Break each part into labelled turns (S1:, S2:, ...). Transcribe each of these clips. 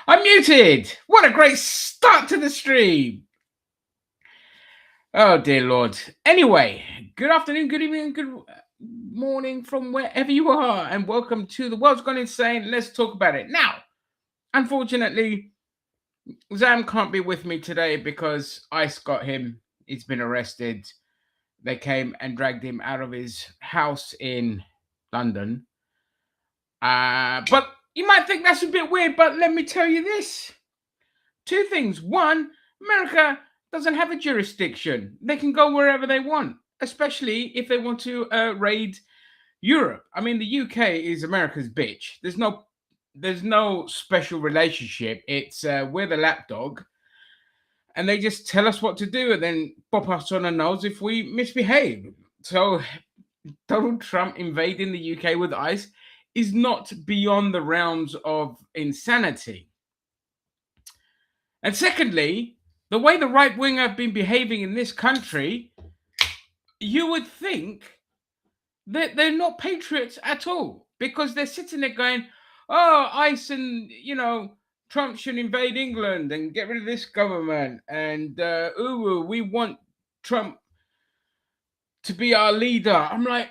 S1: I'm muted. What a great start to the stream. Oh, dear Lord. Anyway, good afternoon, good evening, good morning from wherever you are, and welcome to The World's Gone Insane. Let's talk about it. Now, unfortunately, Zam can't be with me today because ICE got him. He's been arrested. They came and dragged him out of his house in London. But you might think that's a bit weird, but let me tell you this. Two things. One, America doesn't have a jurisdiction. They can go wherever they want, especially if they want to raid Europe. I mean, the UK is America's bitch. There's no special relationship. It's we're the lapdog, and they just tell us what to do and then pop us on the nose if we misbehave. So Donald Trump invading the UK with ICE is not beyond the realms of insanity. And secondly, the way the right wing have been behaving in this country, you would think that they're not patriots at all, because they're sitting there going, oh, ICE and, Trump should invade England and get rid of this government. And, we want Trump to be our leader. I'm like,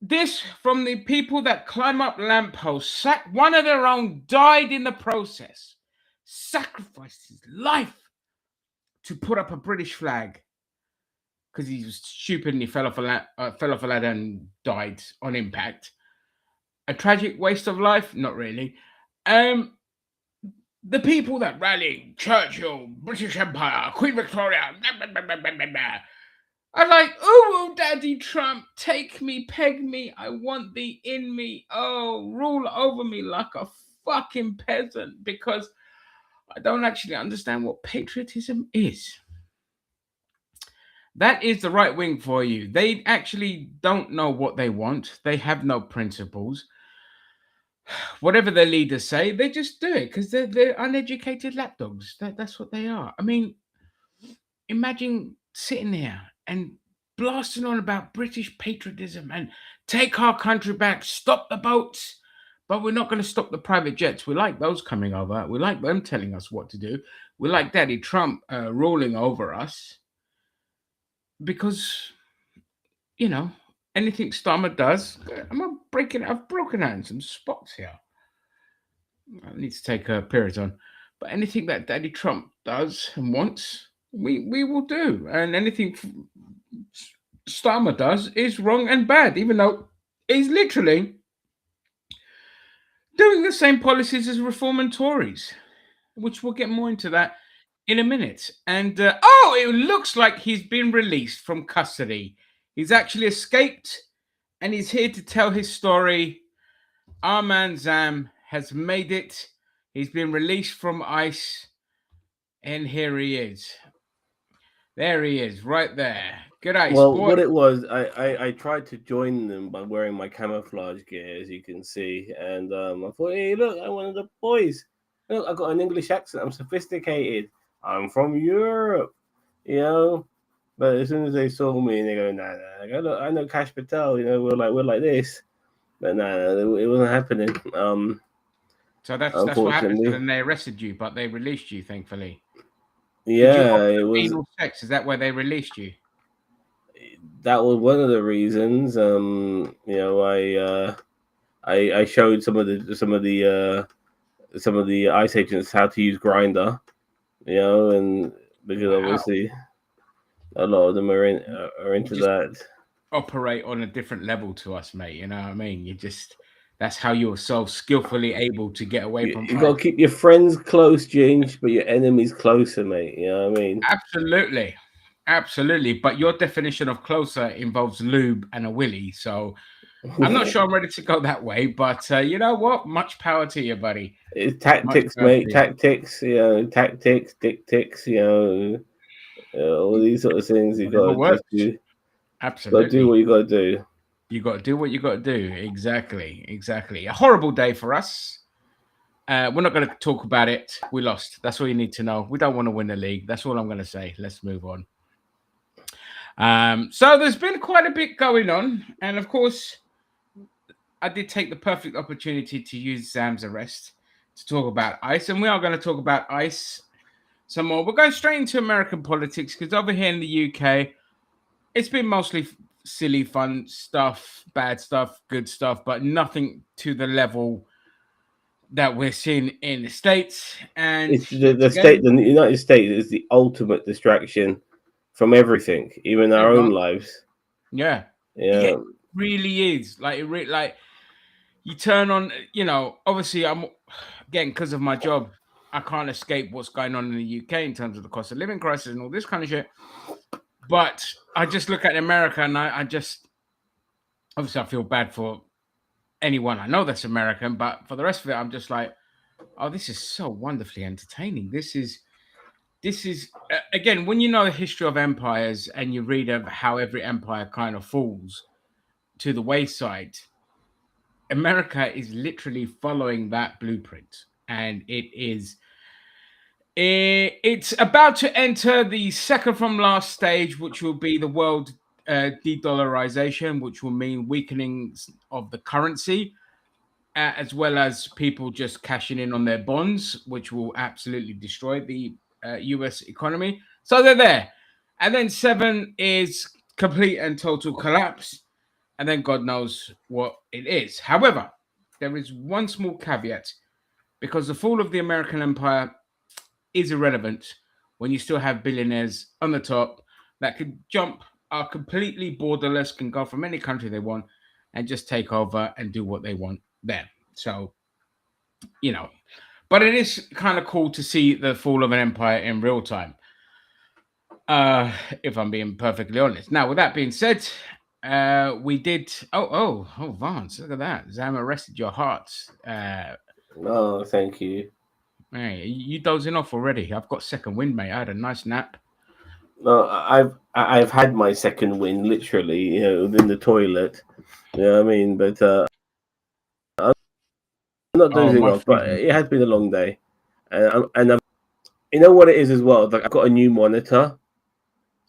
S1: this from the people that climb up lampposts, one of their own died in the process, sacrificed his life to put up a British flag because he was stupid and he fell off a ladder and died on impact. A tragic waste of life? Not really. The people that rally, Churchill, British Empire, Queen Victoria, are like, oh, Daddy Trump, take me, peg me, I want thee in me, oh, rule over me like a fucking peasant, because I don't actually understand what patriotism is. That is the right wing for you. They actually don't know what they want. They have no principles. Whatever their leaders say, they just do it because they're uneducated lapdogs. That's what they are. I mean, imagine sitting there and blasting on about British patriotism and take our country back, stop the boats, but we're not going to stop the private jets. We like those coming over. We like them telling us what to do. We like Daddy Trump ruling over us. Because, anything Starmer does, I've broken out in some spots here. I need to take a period on. But anything that Daddy Trump does and wants, we will do. And anything Starmer does is wrong and bad, even though he's literally doing the same policies as Reform and Tories, which we'll get more into that in a minute. And it looks like he's been released from custody. He's actually escaped and he's here to tell his story. Our man Zam has made it. He's been released from ICE. And here he is. There he is, right there. Good day,
S2: Well,
S1: sport.
S2: what it was, I tried to join them by wearing my camouflage gear, as you can see. And I thought, hey, look, I'm one of the boys. Look, I got an English accent. I'm sophisticated. I'm from Europe, But as soon as they saw me, and they go, nah. I know Cash Patel. We're like this. But no, it wasn't happening.
S1: So that's what happened. And they arrested you, but they released you, thankfully.
S2: Yeah, it was
S1: anal sex. Is that why they released you?
S2: That was one of the reasons. I showed some of the ICE agents how to use Grinder, and because obviously a lot of them are into that.
S1: Operate on a different level to us, mate. You know what I mean? That's how you're so skillfully able to get away from.
S2: You got to keep your friends close, Ginge, but your enemies closer, mate. You know what I mean?
S1: Absolutely. But your definition of closer involves lube and a willy, so I'm not sure I'm ready to go that way. But you know what? Much power to you, buddy.
S2: It's tactics, mate. Tactics. Tactics, dictics. All these sort of things. You got to just do.
S1: Absolutely.
S2: Got to do what you got to do.
S1: You got to do what you got to do. Exactly. A horrible day for us. We're not going to talk about it. We lost. That's all you need to know. We don't want to win the league. That's all I'm going to say. Let's move on. So there's been quite a bit going on. And of course, I did take the perfect opportunity to use Zam's arrest to talk about ICE, and we are going to talk about ICE some more. We're going straight into American politics because over here in the UK, it's been mostly silly, fun stuff, bad stuff, good stuff, but nothing to the level that we're seeing in the States. And
S2: It's
S1: yet
S2: the
S1: again,
S2: United States is the ultimate distraction from everything, even
S1: it
S2: our own
S1: don't-
S2: lives.
S1: yeah, yeah, it
S2: Yeah,
S1: really is. Like like you turn on, obviously I'm again because of my job, I can't escape what's going on in the UK in terms of the cost of living crisis and all this kind of shit. But I just look at America and I just obviously I feel bad for anyone I know that's American, but for the rest of it, I'm just like, oh, this is so wonderfully entertaining. This is again when you know the history of empires and you read of how every empire kind of falls to the wayside. America is literally following that blueprint, and it's about to enter the second from last stage, which will be the world de-dollarization, which will mean weakening of the currency, as well as people just cashing in on their bonds, which will absolutely destroy the US economy. So they're there. And then 7 is complete and total collapse. And then God knows what it is. However, there is one small caveat because the fall of the American empire is irrelevant when you still have billionaires on the top that could jump, are completely borderless, can go from any country they want and just take over and do what they want there. So, you know, but it is kind of cool to see the fall of an empire in real time. If I'm being perfectly honest. Now, with that being said, we did. Oh, Vance, look at that. Zam arrested your heart.
S2: no, thank you.
S1: Hey, you dozing off already? I've got second wind, mate. I had a nice nap.
S2: No, I've had my second win, literally, in the toilet. You know what I mean? But I'm not
S1: Oh,
S2: dozing
S1: my
S2: off. But
S1: freezing.
S2: it has been a long day, and you know what it is as well. Like I've got a new monitor.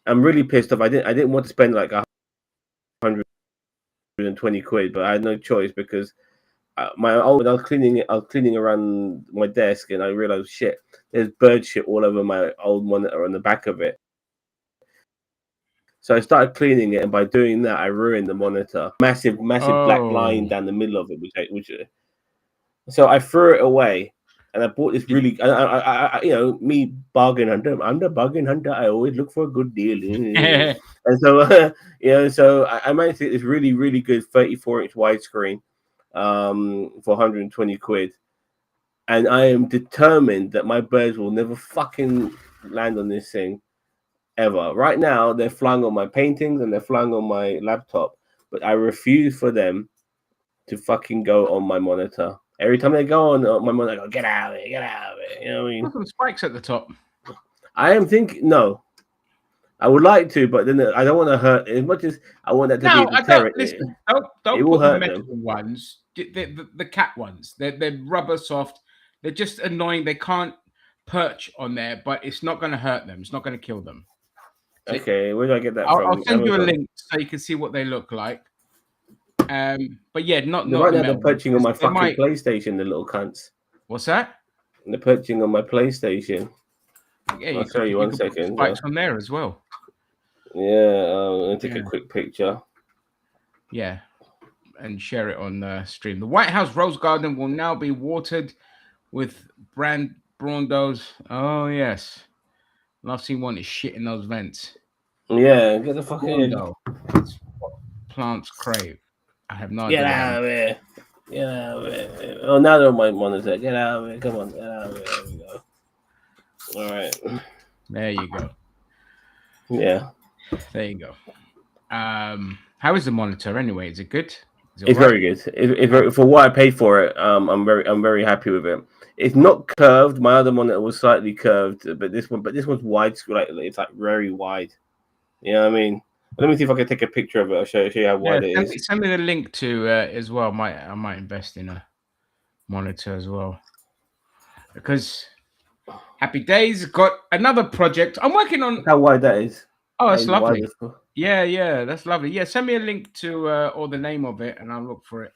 S2: I'm really pissed off. I didn't want to spend like 120 quid, but I had no choice because my old I was cleaning around my desk, and I realized shit. There's bird shit all over my old monitor on the back of it. So I started cleaning it, and by doing that, I ruined the monitor. Massive black line
S1: Oh,
S2: down the middle of it, so I threw it away, and I bought this really, me bargain hunter. I'm the bargain hunter. I always look for a good deal, and so so I managed to get this really really good 34-inch widescreen, for 120 quid, and I am determined that my birds will never fucking land on this thing ever. Right now, they're flying on my paintings and they're flying on my laptop, but I refuse for them to fucking go on my monitor. Every time they go on my monitor, I go, get out of it, get out of it. You know what I mean?
S1: got some spikes at the top.
S2: I am thinking, no, I would like to, but then I don't want to hurt. As much as I want that to be
S1: No,
S2: a
S1: I don't
S2: deterrent,
S1: listen.
S2: it
S1: Don't
S2: will
S1: put the
S2: hurt
S1: metal
S2: them.
S1: ones, the cat ones. They're rubber soft. They're just annoying. They can't perch on there, but it's not going to hurt them. It's not going to kill them. So
S2: Okay, where do I get that
S1: I'll
S2: from?
S1: send you a
S2: Amazon.
S1: link so you can see what they look like. But yeah, not
S2: Right
S1: the
S2: now they're
S1: metal ones
S2: perching on
S1: because
S2: my
S1: they
S2: fucking
S1: might.
S2: PlayStation, the little cunts.
S1: What's that?
S2: They're perching on my PlayStation.
S1: Yeah,
S2: I'll show you
S1: you
S2: one
S1: could put the
S2: second.
S1: spikes on there as well.
S2: Yeah, I'll take a
S1: Yeah,
S2: quick picture.
S1: yeah, and share it on the stream. The White House Rose Garden will now be watered with brand Braundos. Oh yes, last thing you want is shit in those vents.
S2: Yeah, get the fucking
S1: Braundo. It's what plants crave. I have no idea
S2: get
S1: what that means.
S2: out of here. Get out of it. Oh, now they're on my monitor. Get out of it. Come on, get out of it. There we go. All right.
S1: There you go.
S2: Yeah,
S1: There you go. How is the monitor anyway? Is it good? Is it all
S2: it's
S1: right?
S2: very good. It's very, for what I paid for it. I'm very happy with it. It's not curved. My other monitor was slightly curved, but this one's wide. Like it's like very wide. You know what I mean? Let me see if I can take a picture of it. I'll show you how
S1: Yeah,
S2: wide it is.
S1: send me the link to as well. I might invest in a monitor as well because Happy Days got another project. I'm working on.
S2: Look how wide that is.
S1: Oh,
S2: That
S1: that's
S2: is wide
S1: lovely.
S2: as fuck.
S1: Yeah, that's lovely. Yeah, send me a link to or the name of it, and I'll look for it.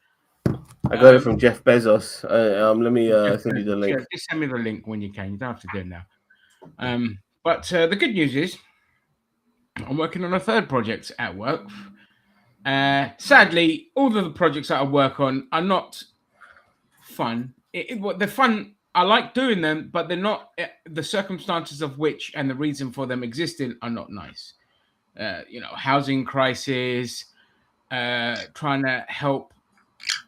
S2: I got it from Jeff Bezos. Let me
S1: Jeff
S2: send you the
S1: Bezos, yeah,
S2: link.
S1: just send me the link when you can. You don't have to do it now. But the good news is I'm working on a third project at work. Sadly, all of the projects that I work on are not fun. They're fun. I like doing them, but they're not. The circumstances of which and the reason for them existing are not nice. Housing crisis, trying to help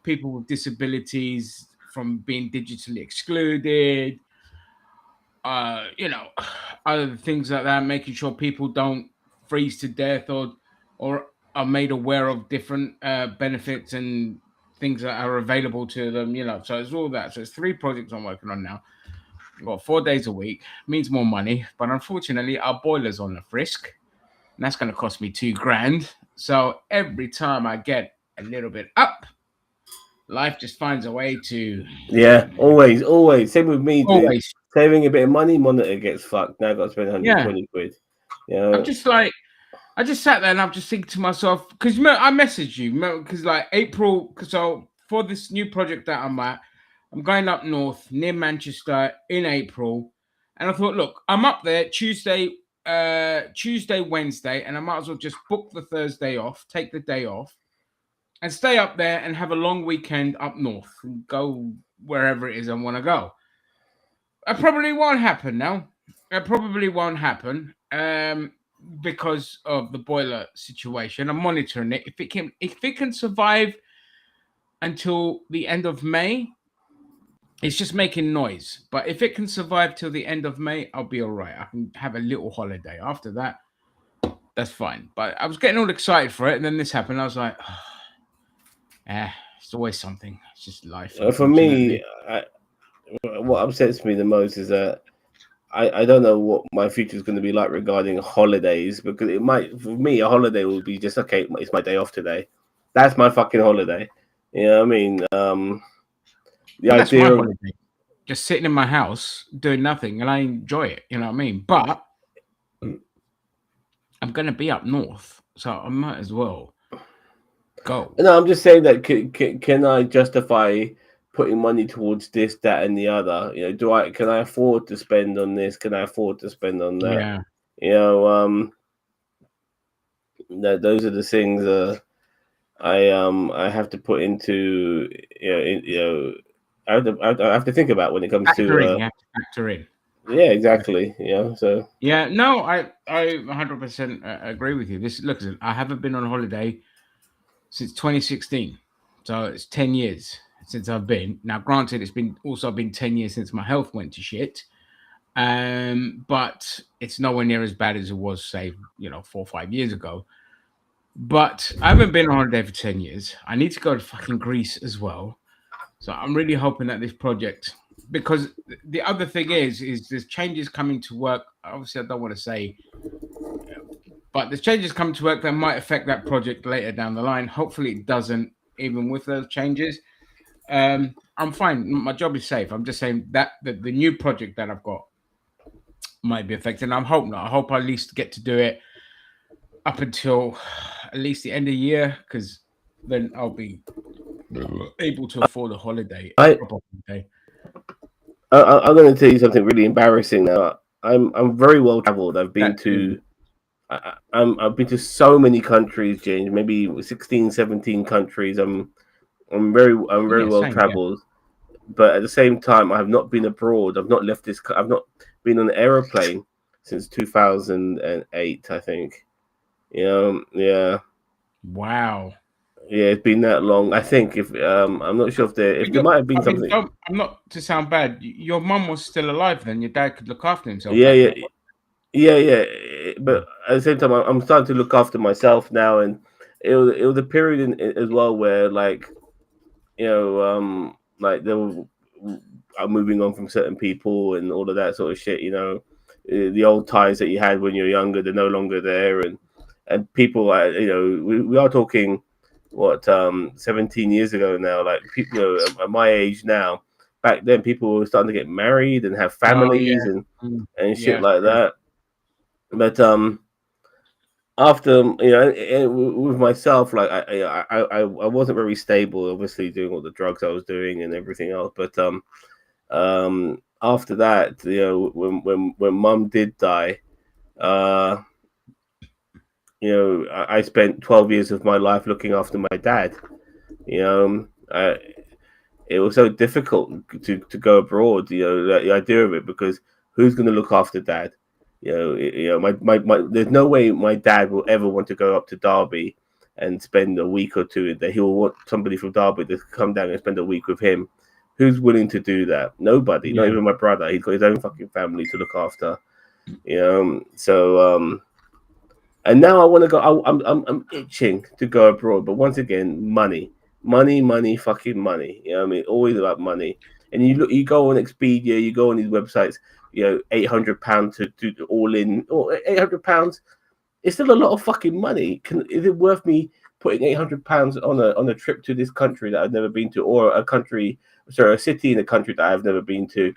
S1: people with disabilities from being digitally excluded, other things like that, making sure people don't freeze to death or are made aware of different benefits and things that are available to them. So it's all that. So it's three projects I'm working on now. I've got 4 days a week, means more money, but unfortunately our boiler's on the frisk, and that's going to cost me $2,000. So every time I get a little bit up, life just finds a way to
S2: Yeah, always. Same with me, dude.
S1: always.
S2: Saving a bit of money, monitor gets fucked. Now I got to spend
S1: Yeah,
S2: 120 quid.
S1: I'm just like, I just sat there and I'm just thinking to myself, because I messaged you, because like April, so for this new project that I'm at, I'm going up north near Manchester in April, and I thought, look, I'm up there Tuesday, Wednesday, and I might as well just book the Thursday off, take the day off, and stay up there and have a long weekend up north and go wherever it is I want to go. It probably won't happen now. It probably won't happen. Because of the boiler situation. I'm monitoring it. If it can survive until the end of May, it's just making noise. But if it can survive till the end of May, I'll be all right. I can have a little holiday. After that, that's fine. But I was getting all excited for it, and then this happened. I was like, it's always something. It's just life,
S2: For
S1: unfortunately.
S2: me, what upsets me the most is that I don't know what my future is going to be like regarding holidays, because it might, for me, a holiday will be just, okay, it's my day off today. That's my fucking holiday. You know what I mean? The
S1: But that's my
S2: idea of,
S1: holiday. Just sitting in my house doing nothing, and I enjoy it. You know what I mean? But I'm going to be up north, so I might as well go.
S2: no, I'm just saying that can I justify putting money towards this, that, and the other? Can I afford to spend on this? Can I afford to spend on that?
S1: Yeah.
S2: You know, those are the things I have to put into I have to think about when it comes
S1: Factor in.
S2: to
S1: You have to factor in.
S2: yeah,
S1: Yeah.
S2: exactly, so
S1: Yeah. No, I 100% agree with you. Listen, I haven't been on holiday since 2016, so it's 10 years since I've been. Now, granted, it's been 10 years since my health went to shit. But it's nowhere near as bad as it was, say, 4 or 5 years ago. But I haven't been on holiday for 10 years. I need to go to fucking Greece as well. So I'm really hoping that this project, because the other thing is there's changes coming to work. Obviously, I don't want to say, but there's changes coming to work that might affect that project later down the line. Hopefully, it doesn't, even with those changes. I'm fine. My job is safe. I'm just saying that the new project that I've got might be affected. And I hope not. I hope I at least get to do it up until at least the end of the year, because then I'll be able to afford a holiday, a
S2: I,
S1: proper holiday.
S2: I'm going to tell you something really embarrassing now. I'm very well traveled.
S1: That too.
S2: I've been to so many countries, James, maybe 16, 17 countries. I'm very
S1: Yeah,
S2: well
S1: same. Yeah.
S2: traveled, but at the same time, I have not been abroad. I've not left this. I've not been on an aeroplane since 2008, I think. Yeah,
S1: Wow.
S2: yeah. It's been that long. I think if I'm not sure if
S1: But
S2: there might have been something.
S1: I'm not to sound bad. Your mum was still alive then. Your dad could look after himself
S2: Yeah,
S1: back
S2: yeah,
S1: then.
S2: yeah. But at the same time, I'm starting to look after myself now, and it was a period as well where, like, like they were are moving on from certain people and all of that sort of shit. The old ties that you had when you're younger, they're no longer there, and people, we are talking what 17 years ago now. Like, people, at my age now. Back then, people were starting to get married and have
S1: Oh
S2: families
S1: yeah.
S2: and
S1: Mm,
S2: and shit
S1: yeah.
S2: like
S1: True.
S2: that. But after with myself, like I wasn't very stable, obviously doing all the drugs I was doing and everything else. But after that, when mum did die, uh I spent 12 years of my life looking after my dad. you know uh, it was so difficult to go abroad, the idea of it, because who's going to look after dad? My there's no way my dad will ever want to go up to Derby and spend a week or two there. He will want somebody from Derby to come down and spend a week with him. Who's willing to do that? Nobody, not
S1: Yeah.
S2: even my brother. He's got his own fucking family to look after. So and now I want to go. I'm itching to go abroad, but once again, money, fucking money. I mean, always about money. And you go on Expedia, you go on these websites. £800 to do all in, or £800. It's still a lot of fucking money. Is it worth me putting £800 on a trip to this country that I've never been to, or a city in a country that I've never been to?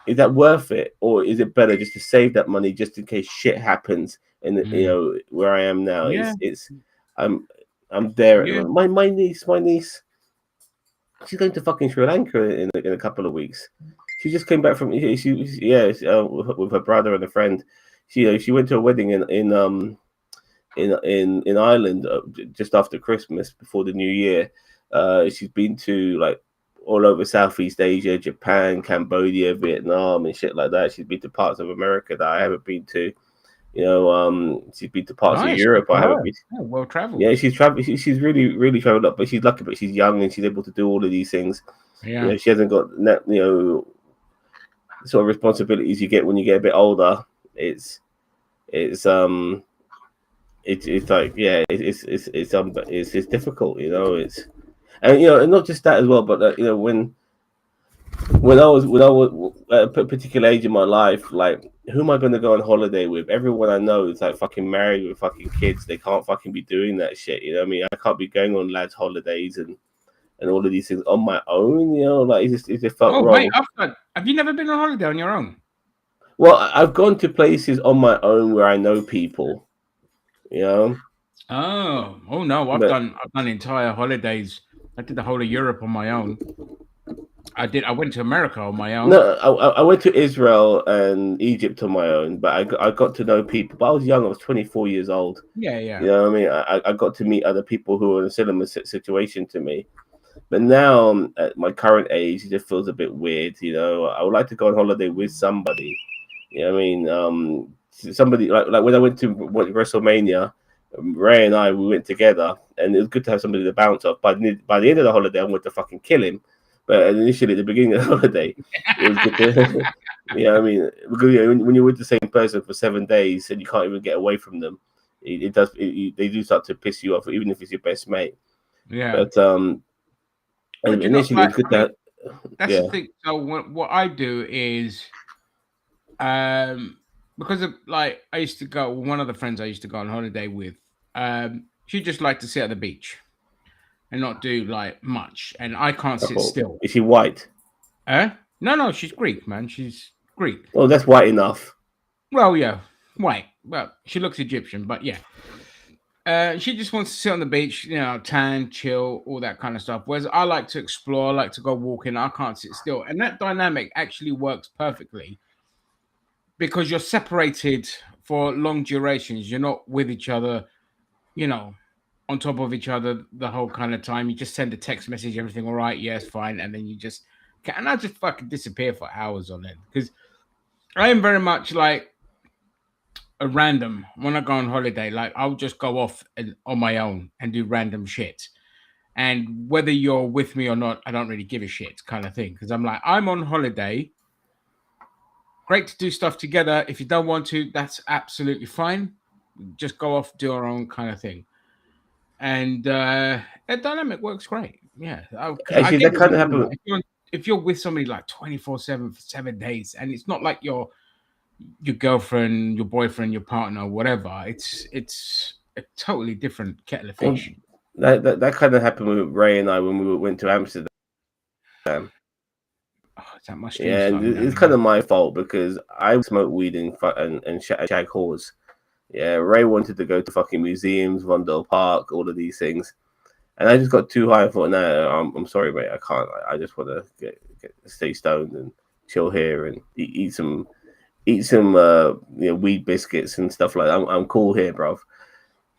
S2: Is that worth it, or is it better just to save that money just in case shit happens? And
S1: Mm.
S2: where I am now,
S1: Yeah.
S2: it's I'm I'm there at the
S1: Yeah.
S2: moment. My niece, she's going to fucking Sri Lanka in a couple of weeks. She just came back from with her brother and a friend. She went to a wedding in Ireland, just after Christmas, before the New Year. She's been to like all over Southeast Asia, Japan, Cambodia, Vietnam, and shit like that. She's been to parts of America that I haven't been to. She's been to parts of
S1: Nice. Good
S2: Europe
S1: for
S2: I haven't
S1: her.
S2: been.
S1: Yeah, well traveled.
S2: Yeah, she's traveled. She's really, really traveled up, but she's lucky. But she's young and she's able to do all of these things.
S1: Yeah.
S2: She hasn't got sort of responsibilities you get when you get a bit older. It's it's like, yeah, it's difficult. And not just that as well, but when I was at a particular age in my life, like, who am I going to go on holiday with? Everyone I know is like fucking married with fucking kids. They can't fucking be doing that shit. You know what I mean? I can't be going on lads' holidays and all of these things on my own. Like it just felt
S1: Oh, wait.
S2: wrong.
S1: Have you never been on holiday on your own?
S2: Well, I've gone to places on my own where I know people. You know,
S1: Oh no.
S2: but
S1: I've done entire holidays. I did the whole of Europe on my own. I went to America on my
S2: no,
S1: own.
S2: I went to Israel and Egypt on my own, but I got to know people. But I was young. I was 24 years old.
S1: Yeah,
S2: You
S1: yeah.
S2: know what I mean? I got to meet other people who were in a similar situation to me. But now, at my current age, it just feels a bit weird. I would like to go on holiday with somebody. You know what I mean? Somebody like when I went to WrestleMania, Ray and I, we went together, and it was good to have somebody to bounce off. By the end of the holiday, I wanted to fucking kill him. But initially, at the beginning of the holiday, it was good to. I mean, because when you're with the same person for 7 days and you can't even get away from them, they do start to piss you off, even if it's your best mate.
S1: Yeah.
S2: But
S1: But you know,
S2: initially,
S1: like,
S2: it's good
S1: I mean,
S2: to.
S1: that's the
S2: Yeah.
S1: thing. So what I do is, um, because of like I used to go. One of the friends I used to go on holiday with, she just liked to sit at the beach and not do like much, and I can't sit
S2: Oh,
S1: still.
S2: is she white?
S1: No, no, she's Greek, man. She's Greek.
S2: Oh, that's white enough.
S1: Well, yeah, white. Well, she looks Egyptian, but yeah. She just wants to sit on the beach, tan, chill, all that kind of stuff. Whereas I like to explore, I like to go walking. I can't sit still, and that dynamic actually works perfectly because you're separated for long durations. You're not with each other, you know, on top of each other the whole kind of time. You just send a text message, everything all right, yes, fine, and then you just and I just fucking disappear for hours on end because I am very much like a random when I go on holiday. Like I'll just go off on my own and do random shit. And whether you're with me or not, I don't really give a shit kind of thing. Because I'm like, I'm on holiday. Great to do stuff together. If you don't want to, that's absolutely fine. Just go off, do our own kind of thing. And that dynamic works great. Yeah. Because I
S2: Actually,
S1: get
S2: that
S1: what you
S2: kind of
S1: mean.
S2: happened.
S1: Like, if you're with somebody like 24/7 for 7 days, and it's not like your girlfriend, your boyfriend, your partner, whatever. It's a totally different kettle of
S2: Well,
S1: fish.
S2: that kind of happened with Ray and I when went to Amsterdam.
S1: Oh, is that my stream
S2: Yeah, and
S1: starting down
S2: it's kind
S1: again?
S2: of my fault because I smoke weed and shag whores. Yeah, Ray wanted to go to fucking museums, Vondel Park, all of these things. And I just got too high. I thought, no, I'm sorry, mate. I can't. I just want to stay stoned and chill here and eat some weed biscuits and stuff like that. I'm cool here, bro.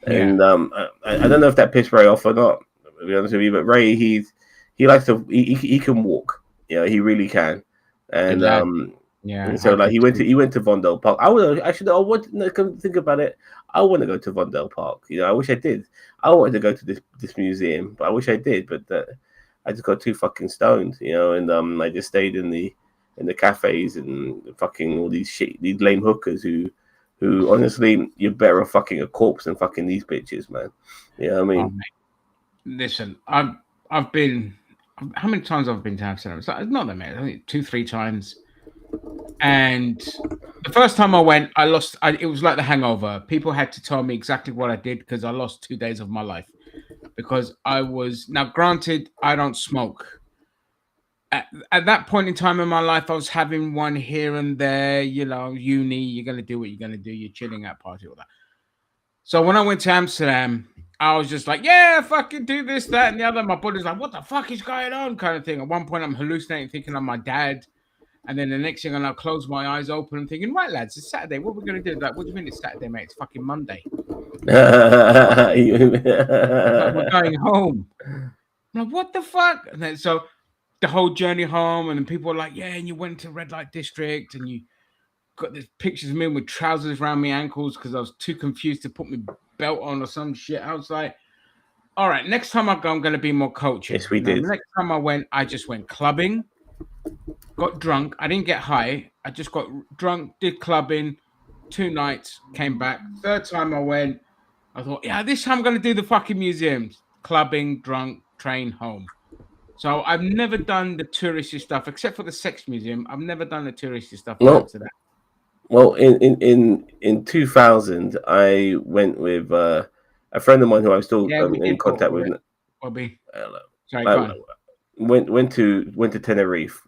S2: And I don't know if that pissed Ray off or not. To be honest with you, but Ray, he likes to he can walk. He really can.
S1: Good
S2: And
S1: lad. Yeah,
S2: and so like
S1: happy
S2: he went to Vondel Park. I would actually I want to come think about it. I want to go to Vondel Park. I wish I did. I wanted to go to this museum, but I wish I did. But I just got too fucking stoned, and I just stayed in the cafes and fucking all these lame hookers who honestly you're better off fucking a corpse than fucking these bitches, man. You know what I
S1: Oh,
S2: mean?
S1: mate. Listen, I've been. How many times I've been to Amsterdam? It's not that many. I think 2-3 times. And the first time I went, I lost. It was like the hangover. People had to tell me exactly what I did because I lost 2 days of my life. Because I was now granted, I don't smoke. At that point in time in my life, I was having one here and there. Uni. You're gonna do what you're gonna do. You're chilling at party, all that. So when I went to Amsterdam, I was just like, yeah, fucking do this, that, and the other. My body's like, what the fuck is going on? Kind of thing. At one point, I'm hallucinating, thinking I'm my dad. And then the next thing, I'll close my eyes open and thinking, right, lads, it's Saturday. What are we going to do? Like, what do you mean it's Saturday, mate? It's fucking Monday. Like, we're going home. I'm like, what the fuck? And then so the whole journey home, and then people were like, yeah, and you went to red light district, and you got the pictures of me with trousers around my ankles because I was too confused to put my belt on or some shit. I was like, all right, next time I go, I'm going to be more cultured.
S2: Yes, we did.
S1: The next time I went, I just went clubbing, got drunk. I didn't get high. I just got drunk, did clubbing, 2 nights, came back. Third time I went, I thought, yeah, this time I'm going to do the fucking museums. Clubbing, drunk, train, home. So I've never done the touristy stuff, except for the sex museum. I've never done the touristy stuff in Amsterdam.
S2: Well, in 2000, I went with a friend of mine who I'm still in contact with.
S1: Bobby.
S2: Sorry, go on. Went to Tenerife.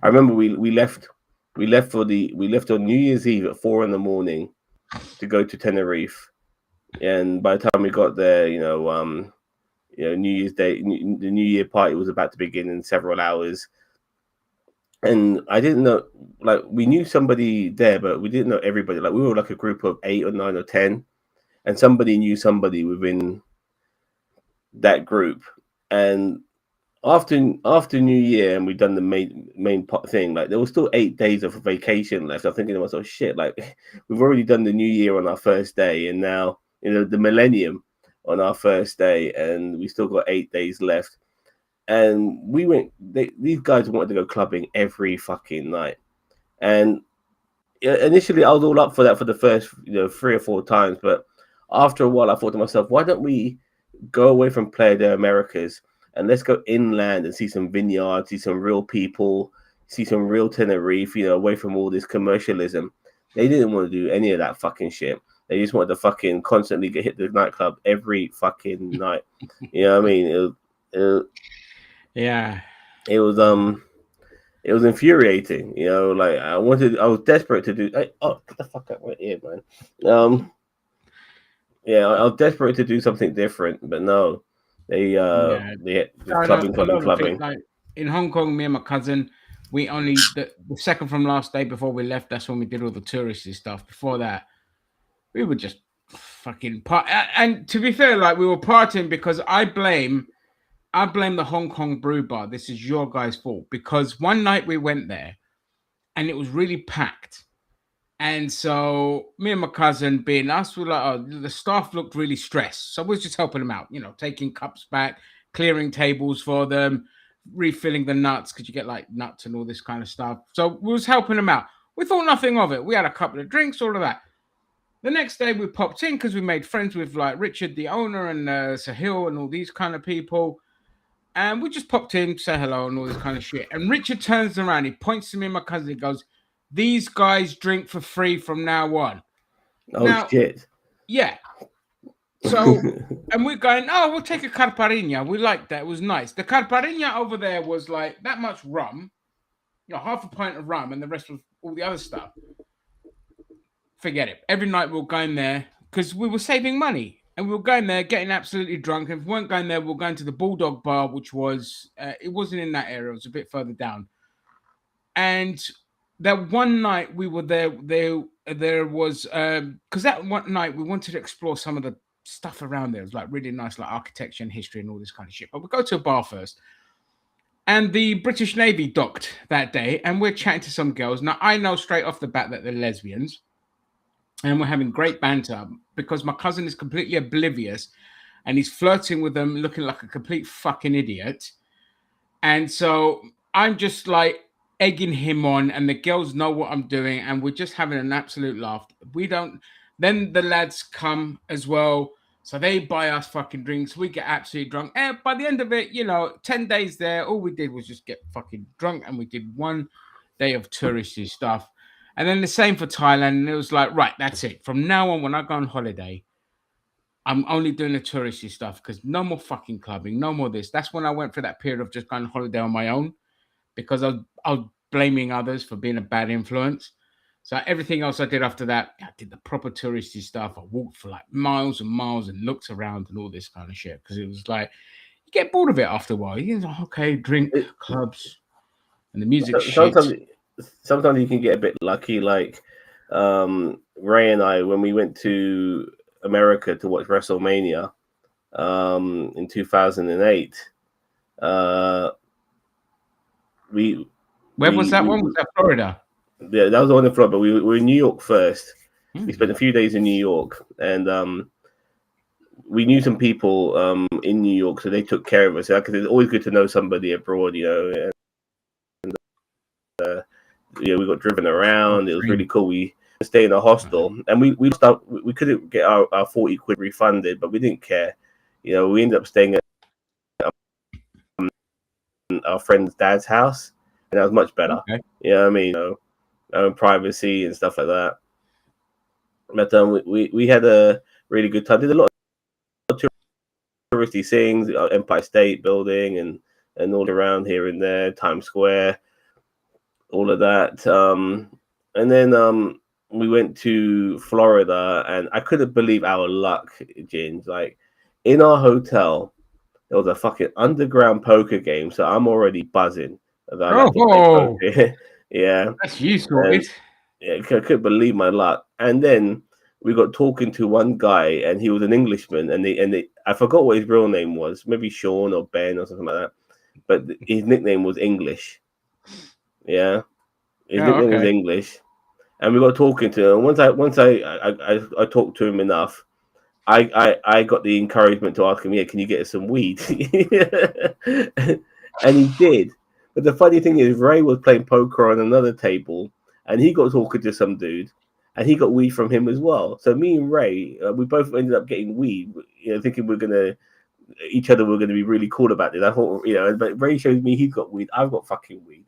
S2: I remember we left on New Year's Eve at 4 a.m. to go to Tenerife, and by the time we got there, New Year's Day, the New Year party was about to begin in several hours. And I didn't know, like, we knew somebody there, but we didn't know everybody. Like, we were like a group of 8 or 9 or 10, and somebody knew somebody within that group. And after New Year, and we'd done the main thing, like, there was still 8 days of vacation left. I'm thinking to myself, shit, like, we've already done the New Year on our first day, and now, the millennium on our first day, and we still got 8 days left. And we went. These guys wanted to go clubbing every fucking night, and initially I was all up for that for the first 3 or 4 times. But after a while, I thought to myself, why don't we go away from Playa de Americas and let's go inland and see some vineyards, see some real people, see some real Tenerife, away from all this commercialism. They didn't want to do any of that fucking shit. They just wanted to fucking constantly hit the nightclub every fucking night. You know what I mean?
S1: Yeah,
S2: it was infuriating. Like I was desperate to do. Get the fuck out of my ear, man. Yeah, I was desperate to do something different, but no, they clubbing.
S1: Like in Hong Kong, me and my cousin, we only the second from last day before we left. That's when we did all the touristy stuff. Before that, we were just fucking part. And to be fair, like we were partying because I blame the Hong Kong Brew Bar. This is your guys' fault because one night we went there and it was really packed. And so me and my cousin, being us, were like, the staff looked really stressed. So we was just helping them out, taking cups back, clearing tables for them, refilling the nuts because you get like nuts and all this kind of stuff. So we was helping them out. We thought nothing of it. We had a couple of drinks, all of that. The next day we popped in because we made friends with like Richard, the owner, and Sahil and all these kind of people. And we just popped in, say hello, and all this kind of shit. And Richard turns around, he points to me and my cousin, he goes, "These guys drink for free from now on."
S2: Oh, shit.
S1: Yeah. So, and we're going, we'll take a caipirinha. We liked that. It was nice. The caipirinha over there was like that much rum, half a pint of rum, and the rest was all the other stuff. Forget it. Every night we'll go in there, because we were saving money and we were going there getting absolutely drunk. And if we weren't going there, we were going to the Bulldog Bar, which was it wasn't in that area; it was a bit further down. And that one night we were there was because that one night we wanted to explore some of the stuff around there. It was like really nice, like architecture and history and all this kind of shit. But we go to a bar first. And the British Navy docked that day, and we're chatting to some girls. Now, I know straight off the bat that they're lesbians, and we're having great banter because my cousin is completely oblivious and he's flirting with them, looking like a complete fucking idiot. And so I'm just like egging him on, and the girls know what I'm doing, and we're just having an absolute laugh. We don't, then the lads come as well. So they buy us fucking drinks. We get absolutely drunk. And by the end of it, 10 days there, all we did was just get fucking drunk. And we did one day of touristy stuff. And then the same for Thailand. And it was like, right, that's it. From now on, when I go on holiday, I'm only doing the touristy stuff because no more fucking clubbing, no more this. That's when I went for that period of just going on holiday on my own because I was blaming others for being a bad influence. So everything else I did after that, I did the proper touristy stuff. I walked for like miles and miles and looked around and all this kind of shit because it was like you get bored of it after a while. You're like, okay, drink, clubs, and the music shit.
S2: Sometimes you can get a bit lucky. Like Ray and I, when we went to America to watch WrestleMania in 2008, we
S1: where was that one? Was that Florida?
S2: Yeah, that was the one in Florida. But we were in New York first. We spent a few days in New York, and we knew some people in New York, so they took care of us. Because it's always good to know somebody abroad, And we got driven around. It was really cool. We stayed in a hostel, and we couldn't get our 40 quid refunded, but we didn't care. We ended up staying at our friend's dad's house, and that was much better.
S1: Okay.
S2: I mean, privacy and stuff like that. But we had a really good time. Did a lot of touristy things, Empire State Building and all around here and there, Times Square, all of that. And then we went to Florida, and I couldn't believe our luck, Ginge. Like in our hotel, there was a fucking underground poker game, so I'm already buzzing about poker. Yeah,
S1: that's useful.
S2: Yeah, I couldn't believe my luck. And then we got talking to one guy, and he was an Englishman, and I forgot what his real name was, maybe Sean or Ben or something like that. But his nickname was English. Yeah, his nickname was English, and we got talking to him. Once I talked to him enough, I got the encouragement to ask him, yeah, can you get us some weed? And he did. But the funny thing is, Ray was playing poker on another table, and he got talking to some dude, and he got weed from him as well. So me and Ray, we both ended up getting weed, thinking we're gonna be really cool about it. I thought, but Ray shows me he's got weed, I've got fucking weed.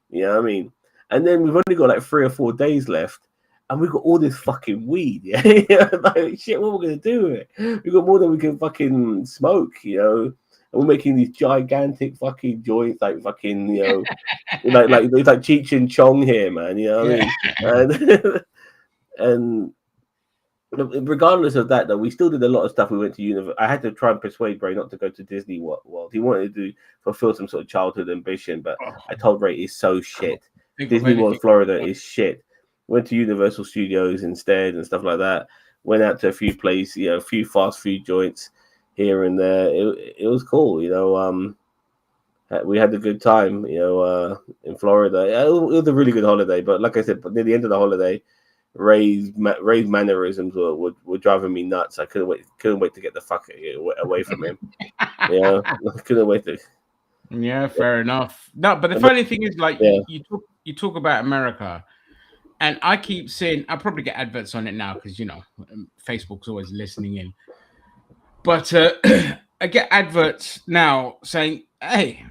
S2: You know what I mean? And then we've only got like 3 or 4 days left, and we've got all this fucking weed. Yeah, like shit, what are we gonna do with it? We've got more than we can fucking smoke, And we're making these gigantic fucking joints, like fucking, like it's like Cheech and Chong here, man. You know what I mean? And regardless of that, though, we still did a lot of stuff. We went to university. I had to try and persuade Ray not to go to Disney World. He wanted to fulfill some sort of childhood ambition, but I told Ray it's so shit. Disney World, Florida is shit. Went to Universal Studios instead and stuff like that. Went out to a few places, a few fast food joints here and there. It was cool, we had a good time, in Florida. It was a really good holiday, but like I said, near the end of the holiday, Ray's mannerisms were driving me nuts. I couldn't wait to get the fuck away from him. I couldn't wait to.
S1: Yeah, fair enough. No, but the funny thing is, like, you talk about America, and I keep saying I'll probably get adverts on it now because Facebook's always listening in. But I get adverts now saying, "Hey,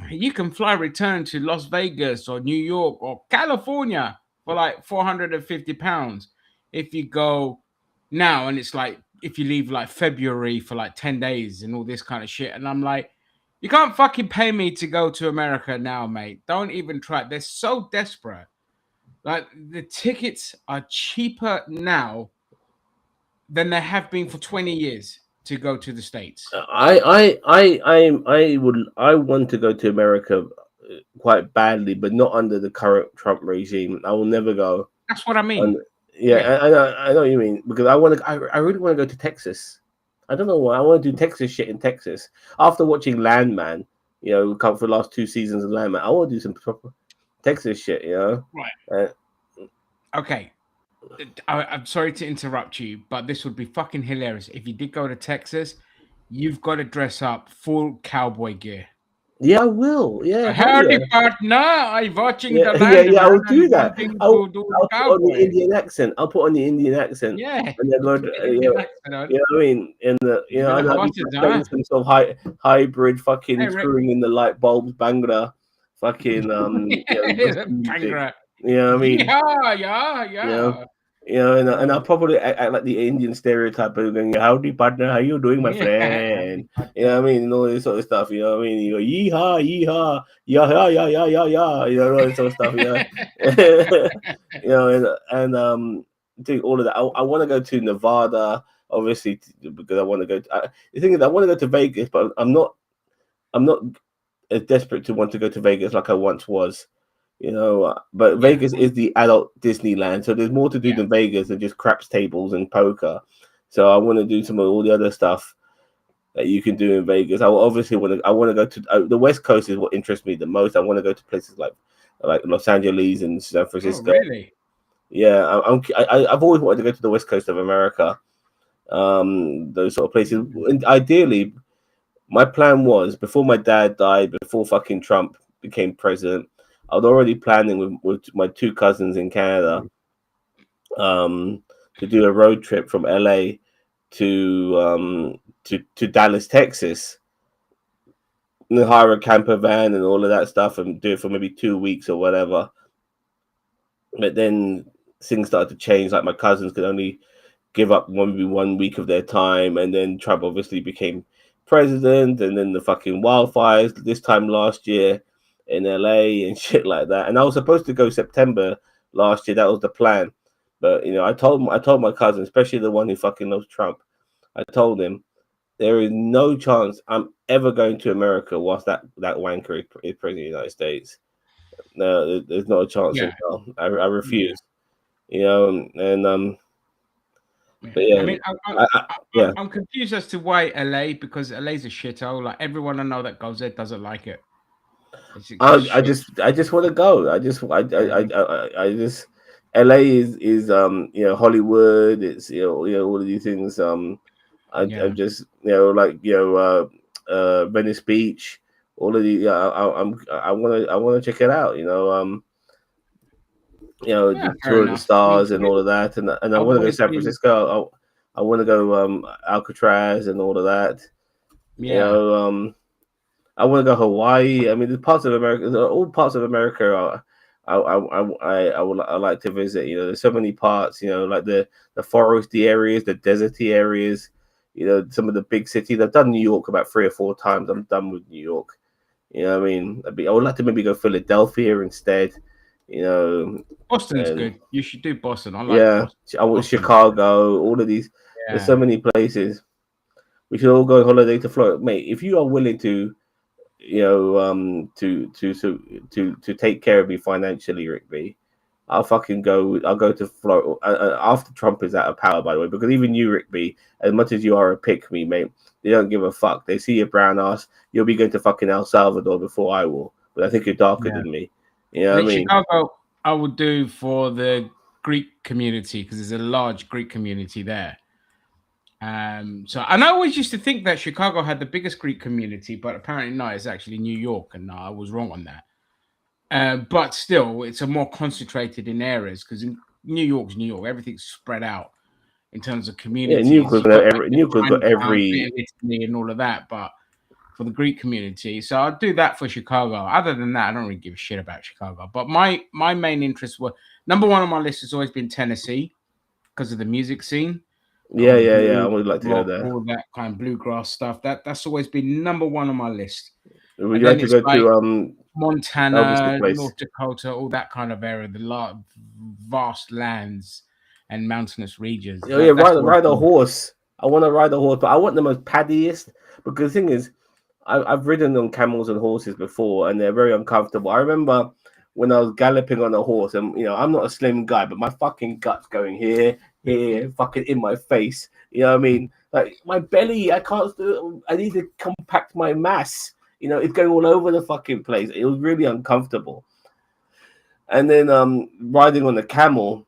S1: you can fly return to Las Vegas or New York or California for like £450 if you go now." And it's like if you leave like February for like 10 days and all this kind of shit. And I'm like, you can't fucking pay me to go to America now, mate. Don't even try. They're so desperate. Like the tickets are cheaper now than there have been for 20 years to go to the States.
S2: I want to go to America quite badly, but not under the current Trump regime. I will never go.
S1: That's what I mean.
S2: And yeah,
S1: Yeah.
S2: I know what you mean, because I really want to go to Texas. I don't know why. I want to do Texas shit in Texas. After watching Landman, come for the last 2 seasons of Landman, I want to do some proper Texas shit.
S1: Right.
S2: Uh,
S1: Okay. I'm sorry to interrupt you, but this would be fucking hilarious. If you did go to Texas, you've got to dress up full cowboy gear.
S2: yeah, I will. Yeah, hell
S1: Howdy,
S2: yeah.
S1: partner. I'm watching the
S2: Yeah, yeah.
S1: Landman
S2: I'll
S1: and
S2: do that.
S1: wanting
S2: I'll
S1: to do the
S2: I'll put on the
S1: cowboy.
S2: Indian accent. I'll put on the Indian accent,
S1: Yeah.
S2: and then
S1: You
S2: go.
S1: put the Indian accent on.
S2: You know what I mean?
S1: With the
S2: and I'll be
S1: horses,
S2: playing
S1: huh?
S2: some sort of hybrid
S1: Hey,
S2: fucking
S1: Rick.
S2: screwing in the light bulbs, Bangla, fucking gospel music.
S1: Kangra.
S2: You know what I mean?
S1: Yeehaw, yeah,
S2: You know,
S1: yeah.
S2: and I'll probably act like the Indian stereotype of going, "Howdy, partner, how you doing, my
S1: Yeah.
S2: friend?" You know what I mean, and all this sort of stuff. You know what I mean? You go, "Yeehaw, yeehaw, yeah, yeah, yeah, yeah, yeah, yeah," all this sort of stuff. Do all of that. I want to go to Nevada, obviously, because I want to go. The thing is, I want to go to Vegas, but I'm not. I'm not as desperate to want to go to Vegas like I once was. But
S1: Yeah,
S2: Vegas is the adult Disneyland, so there's more to do
S1: yeah.
S2: than Vegas than just craps tables and poker. So I want to do some of all the other stuff that you can do in Vegas. I will obviously want to. I want to go to the West Coast is what interests me the most. I want to go to places like Los Angeles and San
S1: Oh,
S2: Francisco.
S1: really?
S2: Yeah, I've always wanted to go to the West Coast of America. Those sort of places. And ideally, my plan was before my dad died, before fucking Trump became president, I was already planning with my two cousins in Canada um, to do a road trip from LA to Dallas, Texas, and hire a camper van and all of that stuff and do it for maybe 2 weeks or whatever. But then things started to change. Like my cousins could only give up maybe 1 week of their time, and then Trump obviously became president, and then the fucking wildfires this time last year in LA and shit like that. And I was supposed to go September last year. That was the plan, but I told my cousin, especially the one who fucking knows Trump. I told him there is no chance I'm ever going to America whilst that wanker is president of the United States. No, there's not a chance in
S1: Yeah,
S2: hell. I
S1: yeah,
S2: refuse. And
S1: yeah.
S2: but
S1: I
S2: yeah,
S1: mean,
S2: yeah.
S1: I'm confused as to why LA, because LA's a shithole. Like everyone I know that goes there doesn't like it. It's just shit.
S2: I just want to go.
S1: Mhm.
S2: I just LA is Hollywood. It's all of these things. I'm
S1: Yeah,
S2: just Venice Beach. All of the I want to check it out.
S1: yeah.
S2: The
S1: Fair
S2: tour of the
S1: enough. I mean,
S2: stars
S1: for
S2: and
S1: me,
S2: all of that, and I
S1: I've
S2: want to go to
S1: always
S2: San
S1: been.
S2: Francisco. I want to go Alcatraz and all of that. You
S1: Yeah,
S2: know, I want to go Hawaii. I mean, the parts of America, all parts of America are. I like to visit. There's so many parts. Like the foresty areas, the deserty areas. Some of the big cities. I've done New York about 3 or 4 times. I'm done with New York. What I mean, I would like to maybe go Philadelphia instead. You know,
S1: Boston's
S2: and
S1: good. You should do Boston. I like
S2: yeah,
S1: Boston.
S2: I want
S1: Boston's good.
S2: Chicago. All of these. There's so
S1: Yeah,
S2: many places. We should all go on holiday to Florida, mate. If you are willing to to take care of me financially, Rigby, I'll fucking go. I'll go to Florida after Trump is out of power, by the way. Because even you, Rigby, as much as you are a pick me, mate, they don't give a fuck. They see your brown ass. You'll be going to fucking El Salvador before I will. But I think you're darker
S1: yeah.
S2: than me. You know
S1: I
S2: what I
S1: think
S2: mean?
S1: Chicago, I would do for the Greek community because there's a large Greek community there. So and I always used to think that Chicago had the biggest Greek community, but apparently not. It's actually New York, and no, I was wrong on that. But still, it's a more concentrated in areas because in New York's New York, everything's spread out in terms of
S2: Yeah,
S1: communities. You got like
S2: Nuclear's
S1: your
S2: got
S1: Chinatown, bit
S2: every.
S1: of Italy, and all of that, but for the Greek community. So I'd do that for Chicago. Other than that, I don't really give a shit about Chicago. But my main interests were number one on my list has always been Tennessee because of the music scene, all
S2: Yeah,
S1: the
S2: yeah, yeah. I
S1: blues,
S2: would like to go
S1: rock,
S2: there.
S1: all that kind of bluegrass stuff. That's always been number one on my list.
S2: Would
S1: And
S2: you
S1: then
S2: like to
S1: it's
S2: go
S1: like
S2: to Elvis's
S1: Montana,
S2: place?
S1: North Dakota, all that kind of area, the vast lands. and mountainous regions.
S2: Oh yeah,
S1: That's
S2: ride a
S1: what.
S2: horse. I want to ride a horse, but I want the most paddiest because the thing is, I've ridden on camels and horses before, and they're very uncomfortable. I remember when I was galloping on a horse, and I'm not a slim guy, but my fucking guts going here, fucking in my face. You know what I mean? Like my belly, I can't. I need to compact my mass. It's going all over the fucking place. It was really uncomfortable. And then riding on the camel,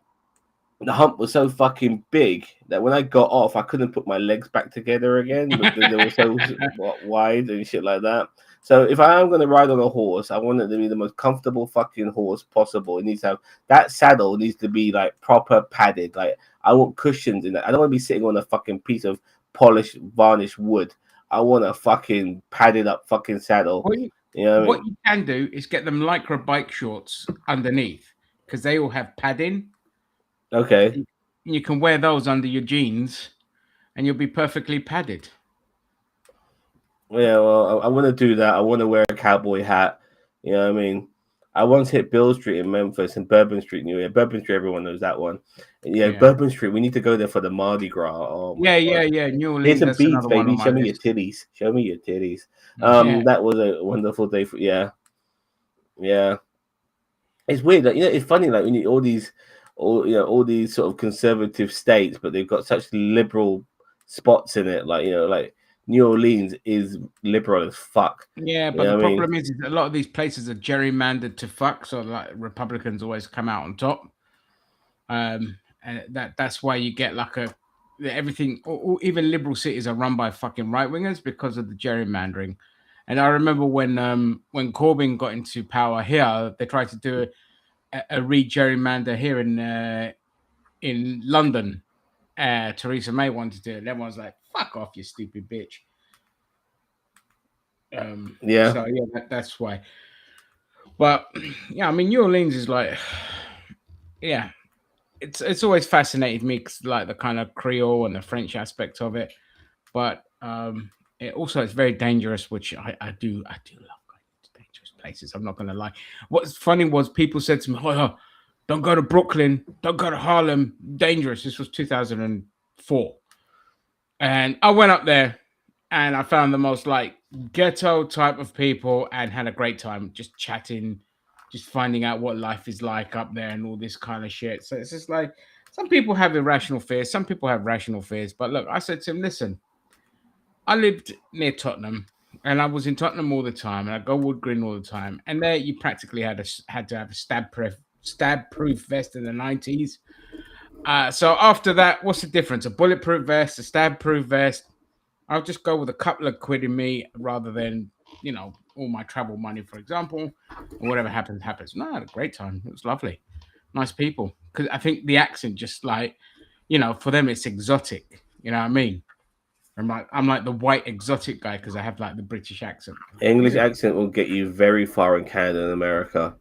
S2: the hump was so fucking big that when I got off, I couldn't put my legs back together again because they were so wide and shit like that. So if I am going to ride on a horse, I want it to be the most comfortable fucking horse possible. It needs to have that saddle needs to be like proper padded. Like I want cushions in that. I don't want to be sitting on a fucking piece of polished, varnished wood. I want a fucking padded up fucking saddle. You know what I
S1: What
S2: mean?
S1: you can do is get them lycra bike shorts underneath because they all have padding.
S2: Okay.
S1: You can wear those under your jeans, and you'll be perfectly padded.
S2: Yeah, well, I want to do that. I want to wear a cowboy hat. You know what I mean? I once hit Bill Street in Memphis and Bourbon Street, New York. Bourbon Street, everyone knows that one. Yeah,
S1: Yeah,
S2: Bourbon Street. We need to go there for the Mardi Gras. Oh my god!
S1: yeah. New
S2: Here's
S1: Orleans,
S2: some
S1: that's
S2: beads,
S1: another one on
S2: baby.
S1: my
S2: Show me your
S1: list.
S2: titties. Show me your titties.
S1: Yeah,
S2: That was a wonderful day for yeah. It's weird. Like, it's funny. Like when all these sort of conservative states, but they've got such liberal spots in it. Like New Orleans is liberal as fuck.
S1: yeah.
S2: You
S1: But the
S2: know what I mean?
S1: problem is a lot of these places are gerrymandered to fuck, so like Republicans always come out on top. And that's why you get like everything. Even liberal cities are run by fucking right wingers because of the gerrymandering. And I remember when Corbyn got into power here, they tried to do a re-gerrymander here in London. Theresa May wanted to do it. Everyone's like, "Fuck off, you stupid bitch."
S2: Yeah.
S1: So yeah, that's why. But yeah, I mean, New Orleans is like, yeah, it's always fascinated me 'cause, like the kind of Creole and the French aspect of it. But it also it's very dangerous, which I do love going to dangerous places. I'm not gonna lie. What's funny was people said to me, "Oh, don't go to Brooklyn, don't go to Harlem, dangerous." This was 2004, and I went up there and I found the most like ghetto type of people and had a great time just chatting, just finding out what life is like up there and all this kind of shit. So it's just like some people have irrational fears, some people have rational fears. But look, I said to him, listen, I lived near Tottenham and I was in Tottenham all the time and I go Wood Green all the time. And there you practically had to have a stab proof vest in the 90s. So after that, what's the difference? A bulletproof vest, a stab proof vest. I'll just go with a couple of quid in me rather than, all my travel money, for example, and whatever happens, happens. No, I had a great time. It was lovely. Nice people. Because I think the accent just like, for them it's exotic. You know what I mean? I'm like the white exotic guy because I have like the British accent.
S2: English
S1: Yeah.
S2: accent will get you very far in Canada and America.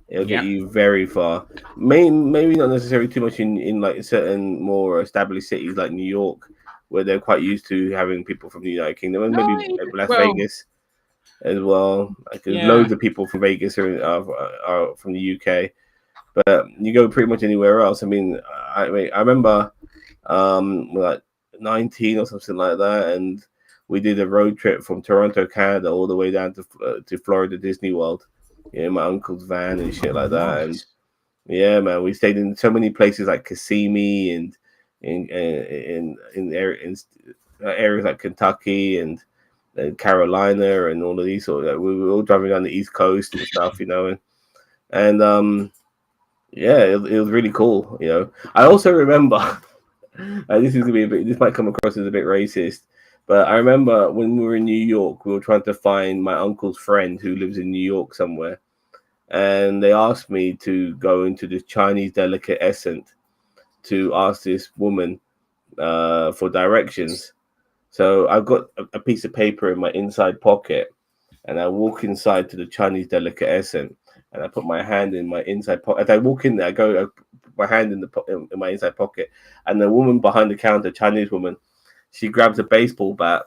S2: It'll get
S1: Yeah.
S2: you very far. Maybe not necessarily too much in like certain more established cities like New York, where they're quite used to having people from the United Kingdom, and
S1: No,
S2: maybe Las
S1: well,
S2: Vegas as well. Like there's
S1: yeah.
S2: loads of people from Vegas are from the UK, but you go pretty much anywhere else. I remember like 19 or something like that, and we did a road trip from Toronto, Canada, all the way down to Florida Disney World. My uncle's van and shit like that, and
S1: Nice.
S2: yeah, man, we stayed in so many places like Kissimmee and in areas like Kentucky and Carolina and all of these sort of. We were all driving on the East Coast and stuff, and yeah, it was really cool. I also remember. This might come across as a bit racist, but I remember when we were in New York, we were trying to find my uncle's friend who lives in New York somewhere, and they asked me to go into this Chinese delicatessen to ask this woman for directions. So I've got a piece of paper in my inside pocket, and I walk inside to the Chinese delicatessen, and I put my hand in my inside pocket. As I walk in there, I put my hand in my inside pocket, and the woman behind the counter, Chinese woman, she grabs a baseball bat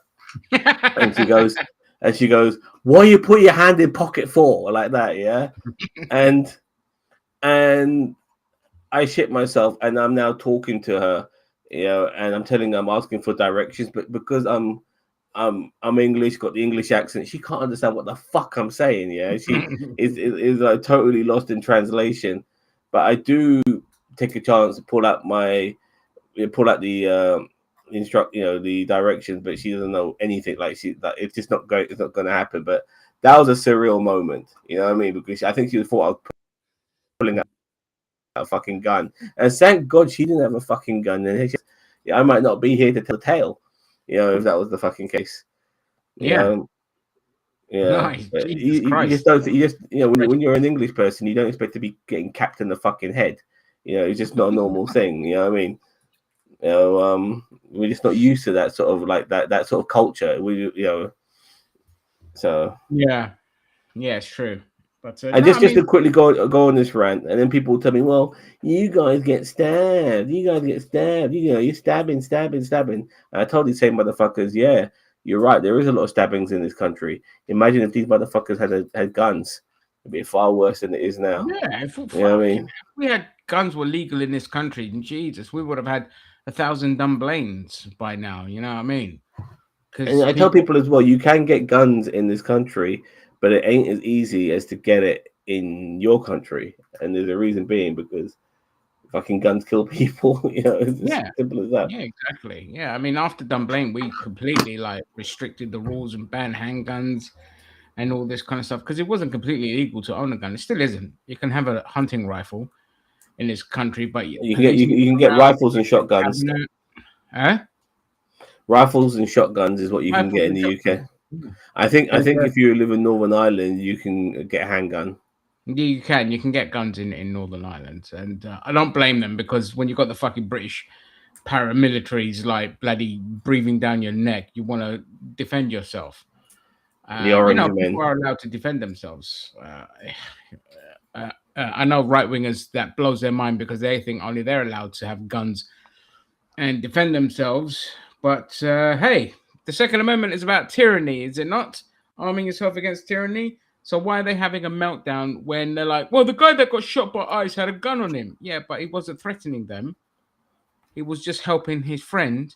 S2: and she goes, "Why you put your hand in pocket for?" Like that, yeah. And I shit myself, and I'm now talking to her, and I'm telling her I'm asking for directions, but because I'm English, got the English accent, she can't understand what the fuck I'm saying. Yeah, she is like totally lost in translation. But I do take a chance to pull out the instruct, the directions, but she doesn't know anything. It's just not going. It's not going to happen. But that was a surreal moment. You know what I mean? Because I think she thought I was pulling out a fucking gun, and thank God she didn't have a fucking gun. And I might not be here to tell the tale. If that was the fucking case. You
S1: Yeah,
S2: know, yeah.
S1: nice.
S2: But
S1: Jesus
S2: you just
S1: Christ.
S2: don't. You just when you're an English person, you don't expect to be getting capped in the fucking head. It's just not a normal thing. You know what I mean? We're just not used to that sort of like that sort of culture. So
S1: Yeah, yeah, it's true. But
S2: and
S1: no, I
S2: just to
S1: mean,
S2: quickly go on this rant, and then people tell me, well, you guys get stabbed, you're stabbing. And I told these same motherfuckers, yeah, you're right, there is a lot of stabbings in this country. Imagine if these motherfuckers had guns, it'd be far worse than it is now.
S1: yeah,
S2: You know what I
S1: fucking,
S2: mean?
S1: if we had guns were legal in this country, Jesus, we would have had 1,000 dumb blames by now. You know what I mean?
S2: And
S1: Because
S2: I tell
S1: people,
S2: people as well, you can get guns in this country, but it ain't as easy as to get it in your country. And there's a reason being because fucking guns kill people. It's as
S1: yeah,
S2: simple as that.
S1: yeah, exactly. Yeah, I mean, after Dunblane, we completely like restricted the rules and banned handguns and all this kind of stuff because it wasn't completely illegal to own a gun. It still isn't. You can have a hunting rifle in this country, but
S2: You can get
S1: police will
S2: you can
S1: go
S2: get
S1: around
S2: rifles and shotguns.
S1: having huh?
S2: Rifles and shotguns is what you can
S1: Rifles
S2: get in
S1: and
S2: the UK.
S1: shotguns. Yeah.
S2: I think
S1: And
S2: if you live in Northern Ireland, you can get a handgun.
S1: you can get guns in Northern Ireland, and I don't blame them because when you've got the fucking British paramilitaries like bloody breathing down your neck, you want to defend yourself.
S2: The Orange
S1: People
S2: Men.
S1: are allowed to defend themselves. I know right wingers that blows their mind because they think only they're allowed to have guns and defend themselves. But hey, the Second Amendment is about tyranny, is it not? Arming yourself against tyranny. So why are they having a meltdown when they're like, well, the guy that got shot by ICE had a gun on him? Yeah, but he wasn't threatening them. He was just helping his friend,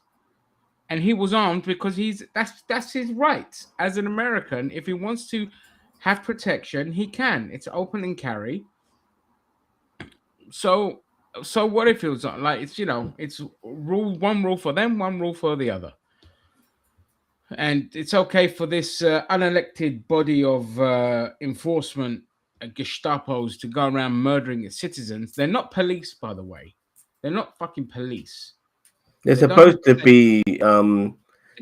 S1: and he was armed because that's his right as an American. If he wants to have protection, he can. It's open and carry. So what it feels like it's it's one rule for them, one rule for the other. And it's okay for this unelected body of enforcement Gestapos to go around murdering its citizens. They're not police, by the way. They're not fucking police.
S2: They're
S1: They don't.
S2: supposed to be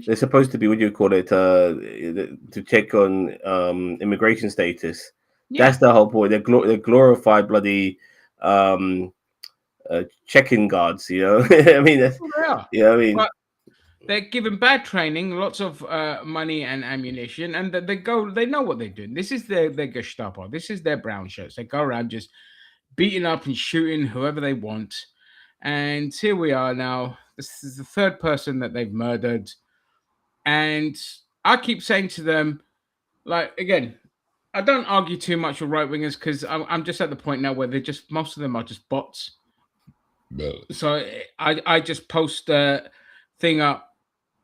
S2: they're supposed to be, what do you call it, to check on immigration status. That's
S1: Yeah,
S2: the whole point. They're glorified bloody um check-in guards. I mean,
S1: they are.
S2: I mean,
S1: But they're given bad training, lots of money and ammunition, and they know what they're doing. This is their Gestapo. This is their brown shirts. They go around just beating up and shooting whoever they want. And here we are now. This is the third person that they've murdered. And I keep saying to them, like, again, I don't argue too much with right wingers because I'm just at the point now where they're just, most of them are just bots. So I just post a thing up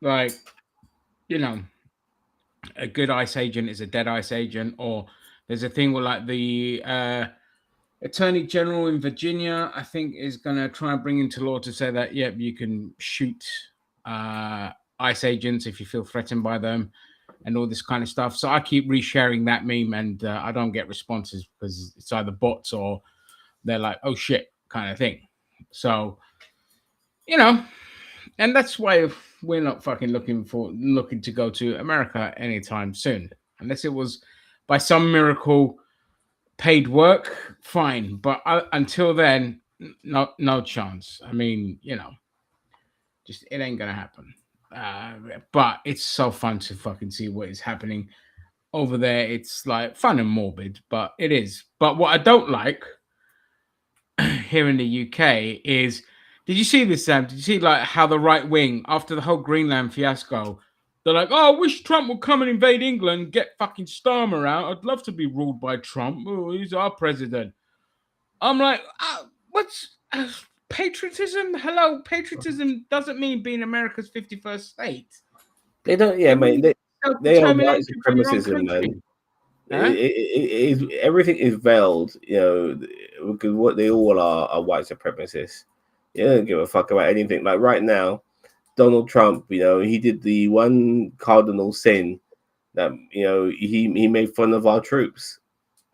S1: like, you know, a good ICE agent is a dead ICE agent, or there's a thing where like the Attorney General in Virginia, I think, is going to try and bring into law to say that, yep, you can shoot ICE agents if you feel threatened by them and all this kind of stuff. So I keep resharing that meme and I don't get responses because it's either bots or they're like, oh shit, kind of thing. So, you know, and that's why we're not fucking looking to go to America anytime soon, unless it was by some miracle paid work, fine. But until then, no chance. I mean, just it ain't gonna happen. But it's so fun to fucking see what is happening over there. It's like fun and morbid, but it is. But what I don't like here in the UK is, did you see this, Sam? Did you see like how the right wing, after the whole Greenland fiasco, they're like, "Oh, I wish Trump would come and invade England, get fucking Starmer out. I'd love to be ruled by Trump. Oh, he's our president." I'm like, what? Patriotism? Hello, patriotism doesn't mean being America's 51st state.
S2: They don't. Yeah,
S1: It
S2: mate.
S1: means
S2: They are white
S1: self-determination for your own
S2: supremacism, man.
S1: country. Huh?
S2: It is everything is veiled, because what they all are white supremacists. They don't give a fuck about anything. Like right now, Donald Trump, he did the one cardinal sin that he made fun of our troops.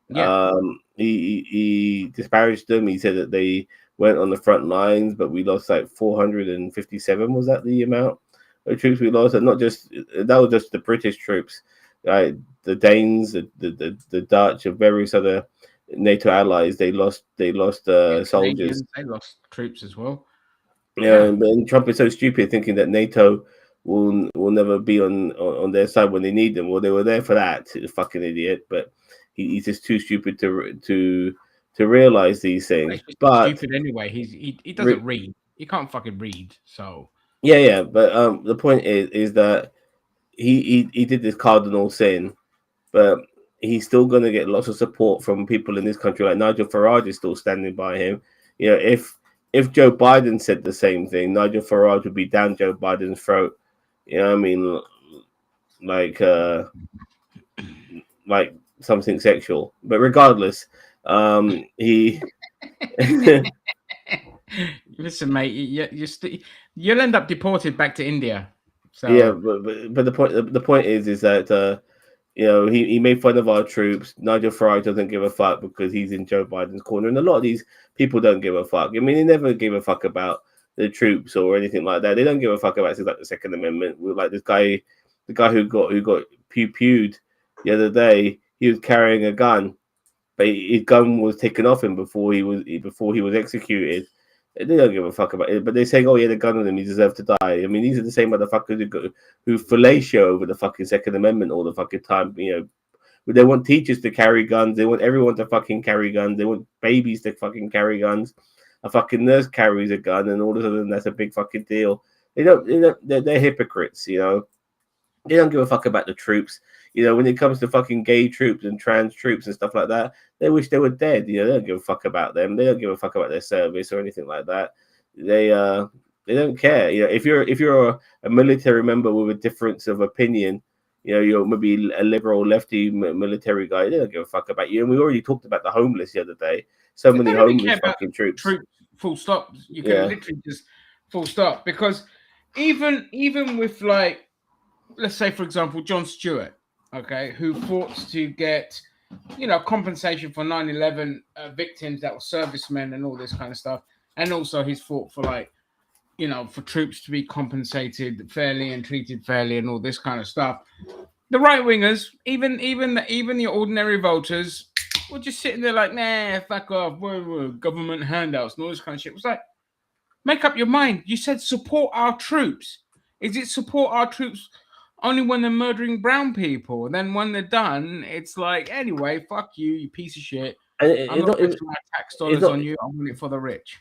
S1: Yeah.
S2: He disparaged them. He said that they went on the front lines, but we lost like 457. Was that the amount of troops we lost? And not just that was just the British troops, right? The Danes, the Dutch, and various other NATO allies. They lost
S1: Yeah,
S2: soldiers.
S1: Canadians, they lost troops as well.
S2: You
S1: Yeah.
S2: know, and Trump is so stupid thinking that NATO will never be on their side when they need them. Well, they were there for that, fucking idiot. But he's just too stupid to realize these
S1: Well,
S2: things.
S1: he's just
S2: But
S1: stupid anyway. He doesn't
S2: re-
S1: read. He can't fucking read. So
S2: yeah. But the point is that he did this cardinal sin, but he's still going to get lots of support from people in this country. Like Nigel Farage is still standing by him. If Joe Biden said the same thing, Nigel Farage would be down Joe Biden's throat. You know what I mean? Like like something sexual. But regardless, he
S1: listen, mate, you'll end up deported back to India.
S2: yeah.
S1: So
S2: But the point is that he made fun of our troops. Nigel Farage doesn't give a fuck because he's in Joe Biden's corner, and a lot of these people don't give a fuck. I mean, they never gave a fuck about the troops or anything like that. They don't give a fuck about things like the Second Amendment. With like this guy, the guy who got pew-pewed the other day, he was carrying a gun, but his gun was taken off him before he was executed. They don't give a fuck about it, but they're saying, "Oh, yeah, the gun on him, he deserves to die." I mean, these are the same motherfuckers who fellatio over the fucking Second Amendment all the fucking time. They want teachers to carry guns. They want everyone to fucking carry guns. They want babies to fucking carry guns. A fucking nurse carries a gun, and all of a sudden that's a big fucking deal. They don't. They're hypocrites. They don't give a fuck about the troops. When it comes to fucking gay troops and trans troops and stuff like that, they wish they were dead. They don't give a fuck about them. They don't give a fuck about their service or anything like that. They don't care. If you're a military member with a difference of opinion, you're maybe a liberal lefty military guy. They don't give a fuck about you. And we already talked about the homeless the other day. So
S1: they
S2: many
S1: don't even
S2: homeless
S1: care about
S2: fucking troops.
S1: troops. Full stop. You can
S2: Yeah.
S1: literally just full stop because even with like, let's say for example, John Stewart, okay, who fought to get compensation for 9/11 victims that were servicemen and all this kind of stuff, and also he's fought for like for troops to be compensated fairly and treated fairly and all this kind of stuff. The right wingers, even the ordinary voters, were just sitting there like, nah, fuck off, government handouts and all this kind of shit. It was like, make up your mind. You said support our troops. Is it support our troops only when they're murdering brown people? And then when they're done, it's like, anyway, fuck you, you piece of shit.
S2: And
S1: I'm
S2: it's
S1: not
S2: not.
S1: wasting my tax
S2: It's
S1: dollars
S2: not.
S1: on you. I want it for the rich.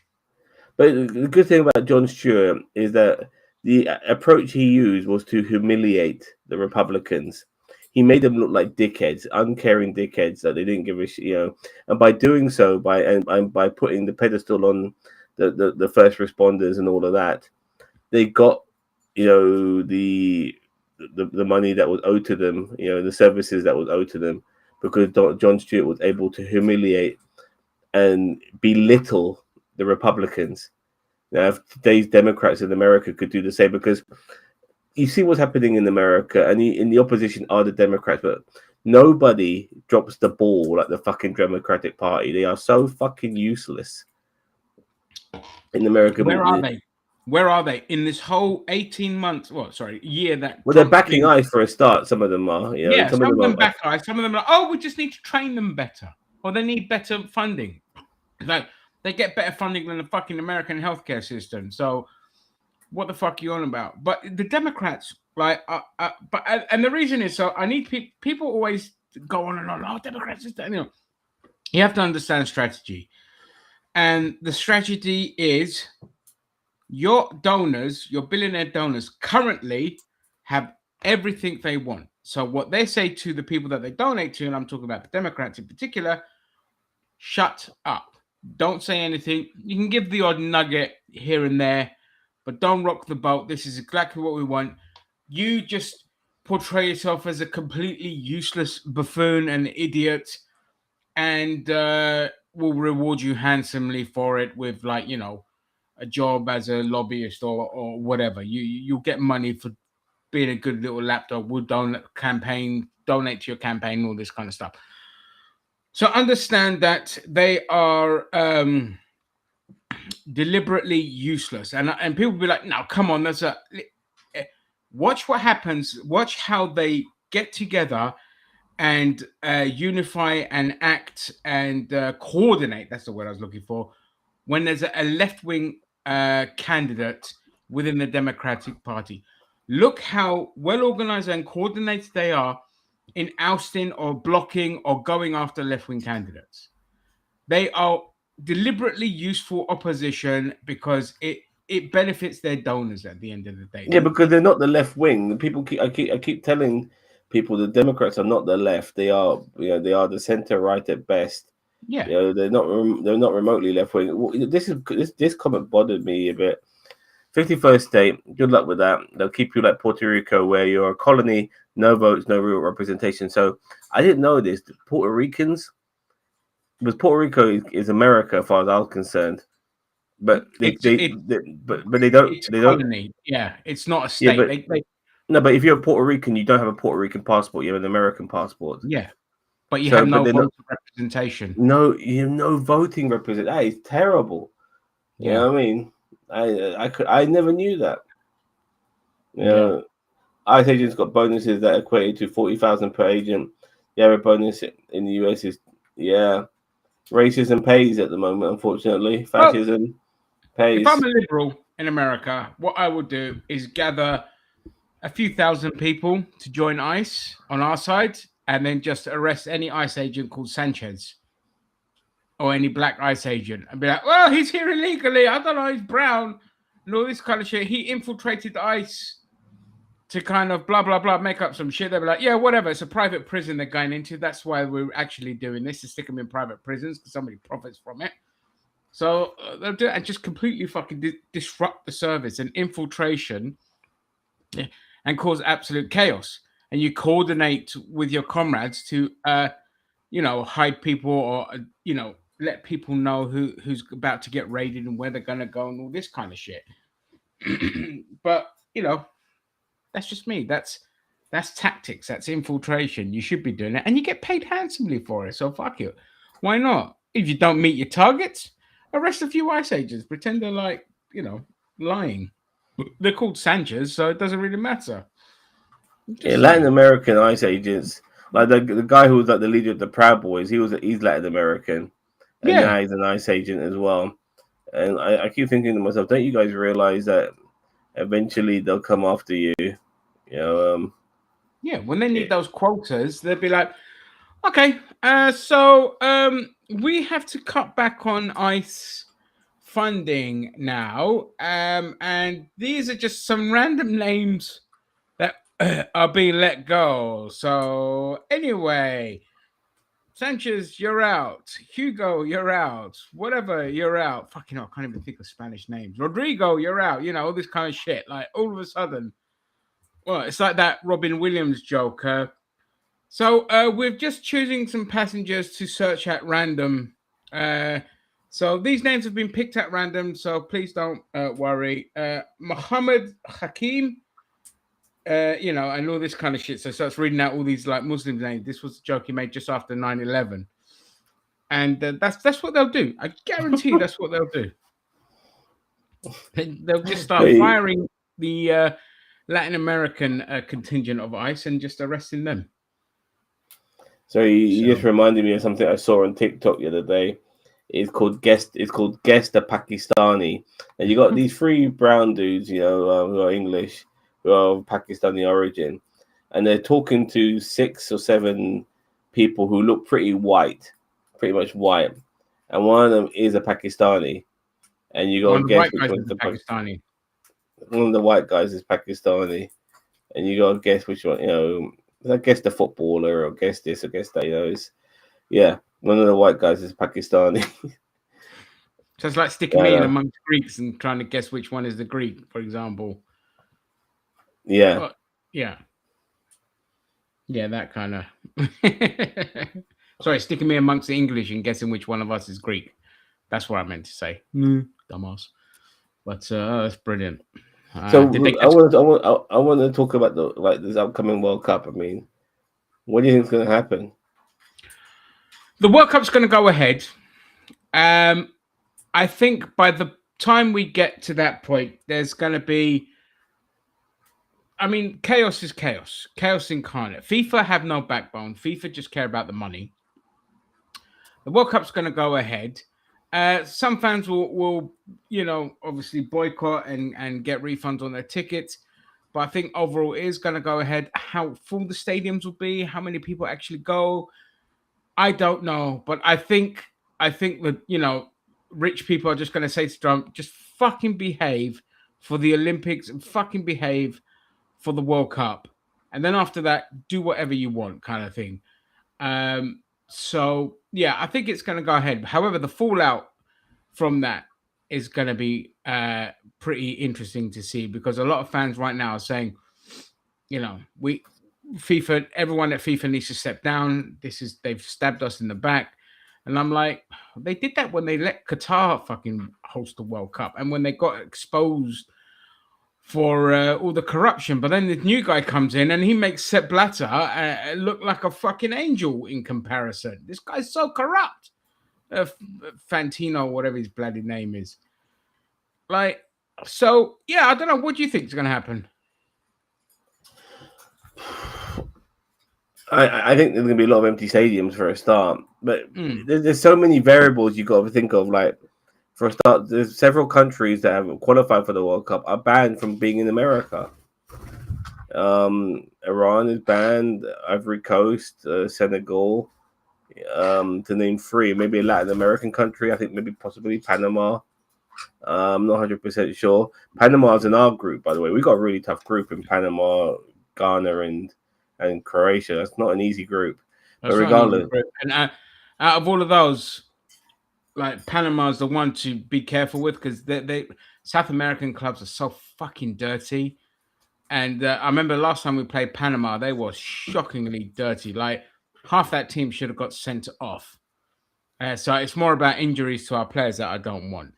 S2: But the good thing about John Stewart is that the approach he used was to humiliate the Republicans. He made them look like dickheads, uncaring dickheads that they didn't give a shit. And by doing so, by putting the pedestal on the first responders and all of that, they got the money that was owed to them, the services that was owed to them, because John Stewart was able to humiliate and belittle the Republicans. Now, if today's Democrats in America could do the same, because you see what's happening in America, and in the opposition are the Democrats, but nobody drops the ball like the fucking Democratic Party. They are so fucking useless in America.
S1: Where are they? Where are they in this whole 18 months? Well, sorry, year that
S2: Well, they're
S1: Trump's
S2: backing
S1: been.
S2: ICE for a start. Some of them are,
S1: Yeah,
S2: some of
S1: some of
S2: them
S1: them
S2: are.
S1: back guys, some of them are, oh, we just need to train them better, or they need better funding. Like they get better funding than the fucking American healthcare system. So what the fuck are you on about? But the Democrats, like, and the reason is, so I need people always go on and on. Oh, Democrats is that. You have to understand strategy, and the strategy is your donors, your billionaire donors, currently have everything they want. So what they say to the people that they donate to, and I'm talking about the Democrats in particular, shut up. Don't say anything. You can give the odd nugget here and there, but don't rock the boat. This is exactly what we want. You just portray yourself as a completely useless buffoon and idiot, and we'll reward you handsomely for it with, like, a job as a lobbyist or whatever. You'll get money for being a good little lapdog. We'll donate to your campaign, all this kind of stuff. So understand that they are deliberately useless, and people be like, "No, come on, that's a." Watch what happens. Watch how they get together and unify and act and coordinate. That's the word I was looking for. When there's a left-wing candidate within the Democratic Party, look how well organized and coordinated they are in ousting or blocking or going after left-wing candidates. They are deliberately useful opposition because it benefits their donors at the end of the day.
S2: Yeah, because they're not the left wing. People I keep telling people the Democrats are not the left. They are, they are the center right at best.
S1: Yeah.
S2: They're not remotely left wing. This comment bothered me a bit. 51st state, good luck with that. They'll keep you like Puerto Rico, where you're a colony, no votes, no real representation. So I didn't know this. Puerto Ricans, because Puerto Rico is America, as far as I was concerned. But they don't
S1: It's a colony. Yeah, it's not a
S2: Yeah,
S1: state.
S2: but no, but if you're a Puerto Rican, you don't have a Puerto Rican passport. You have an American passport.
S1: Yeah, but you
S2: So,
S1: have
S2: but
S1: no
S2: they're not.
S1: voter representation.
S2: No, you have no voting represent. That is terrible. You
S1: Yeah,
S2: know what I mean? I never knew that. You
S1: yeah.
S2: know, ICE agents got bonuses that equated to 40,000 per agent. The average bonus in the US is racism pays at the moment. Unfortunately,
S1: Well,
S2: fascism
S1: if
S2: pays.
S1: I'm a liberal in America, what I would do is gather a few thousand people to join ICE on our side, and then just arrest any ICE agent called Sanchez or any black ICE agent, and be like, "Well, he's here illegally. I don't know. He's brown and all this kind of shit. He infiltrated ICE to kind of blah blah blah, make up some shit." They'll be like, "Yeah, whatever. It's a private prison they're going into. That's why we're actually doing this, to stick them in private prisons because somebody profits from it." So they'll do it and just completely fucking disrupt the service and infiltration, and cause absolute chaos. And you coordinate with your comrades to, hide people, or let people know who's about to get raided and where they're gonna go and all this kind of shit. But that's just me. That's tactics. That's infiltration. You should be doing it, and you get paid handsomely for it. So fuck it. Why not? If you don't meet your targets, arrest a few ICE agents. Pretend they're like lying. They're called Sanchez, so it doesn't really matter.
S2: Yeah,
S1: Just
S2: Latin
S1: saying.
S2: American ICE agents, like the guy who was like the leader of the Proud Boys, he's Latin American, and
S1: Yeah,
S2: now he's an ICE agent as well. And I keep thinking to myself, don't you guys realize that eventually they'll come after you? You know,
S1: yeah. When they
S2: yeah.
S1: need those quotas, they'll be like, okay, so we have to cut back on ICE funding now, and these are just some random names that are being let go. So anyway, Sanchez, you're out. Hugo, you're out. Whatever, you're out. Fucking hell, I can't even think of Spanish names. Rodrigo, you're out. All this kind of shit. Like all of a sudden, well, it's like that Robin Williams joke. So we're just choosing some passengers to search at random. So these names have been picked at random. So please don't worry. Muhammad Hakim, and all this kind of shit. So starts reading out all these like Muslim names. This was a joke he made just after 9/11. And that's what they'll do. I guarantee that's what they'll do. They'll just start
S2: Hey,
S1: firing the Latin American contingent of ICE and just arresting them.
S2: so you just
S1: So
S2: reminded me of something I saw on TikTok the other day. It's called Guest. It's called Guest a Pakistani, and you got these three brown dudes, who are English, who are of Pakistani origin, and they're talking to 6 or 7 people who look pretty white, pretty much white, and one of them is a Pakistani, and you got
S1: one
S2: to
S1: of the
S2: guess
S1: white
S2: which
S1: guys
S2: one's
S1: is
S2: the
S1: Pakistani.
S2: one of the white guys is Pakistani, and you got to guess which one. I guess the footballer, or guess this, or guess that. It's one of the white guys is Pakistani.
S1: So it's like sticking
S2: Yeah, I
S1: me in
S2: know.
S1: amongst Greeks and trying to guess which one is the Greek, for example.
S2: Yeah.
S1: But yeah, yeah, that kind of. Sorry, sticking me amongst the English and guessing which one of us is Greek. That's what I meant to say. Dumbass. But that's brilliant. Did they
S2: So
S1: catch
S2: I want to talk about the this upcoming World Cup. I mean, what do you think is going to happen?
S1: the World Cup's going to go ahead? I think by the time we get to that point, there's going to be. I mean, chaos is chaos. Chaos incarnate. FIFA have no backbone. FIFA just care about the money. The World Cup's going to go ahead. Some fans will, obviously boycott and get refunds on their tickets. But I think overall it is going to go ahead. How full the stadiums will be, how many people actually go, I don't know. But I think that rich people are just going to say to Trump, just fucking behave for the Olympics and fucking behave for the World Cup, and then after that, do whatever you want, kind of thing. So yeah, I think it's going to go ahead. However, the fallout from that is going to be pretty interesting to see because a lot of fans right now are saying, we FIFA, everyone at FIFA needs to step down. They've stabbed us in the back. And I'm like, they did that when they let Qatar fucking host the World Cup and when they got exposed for all the corruption. But then the new guy comes in and he makes Sepp Blatter look like a fucking angel in comparison. This guy's so corrupt. Fantino, whatever his bloody name is. Like, so yeah, I don't know. What do you think is going to happen?
S2: I think there's going to be a lot of empty stadiums for a start, but
S1: Mm.
S2: there's so many variables you got to think of. Like for a start, there's several countries that have qualified for the World Cup are banned from being in America. Iran is banned, Ivory Coast, Senegal, to name three. Maybe a Latin American country. I think maybe possibly Panama. I'm not 100% sure. Panama's in our group, by the way. We got a really tough group in Panama, Ghana, and Croatia. That's not an easy group. But
S1: That's not an easy
S2: regardless,
S1: group. And out of all of those, like Panama's the one to be careful with because they South American clubs are so fucking dirty. And I remember last time we played Panama, they were shockingly dirty. Like half that team should have got sent off. So it's more about injuries to our players that I don't want.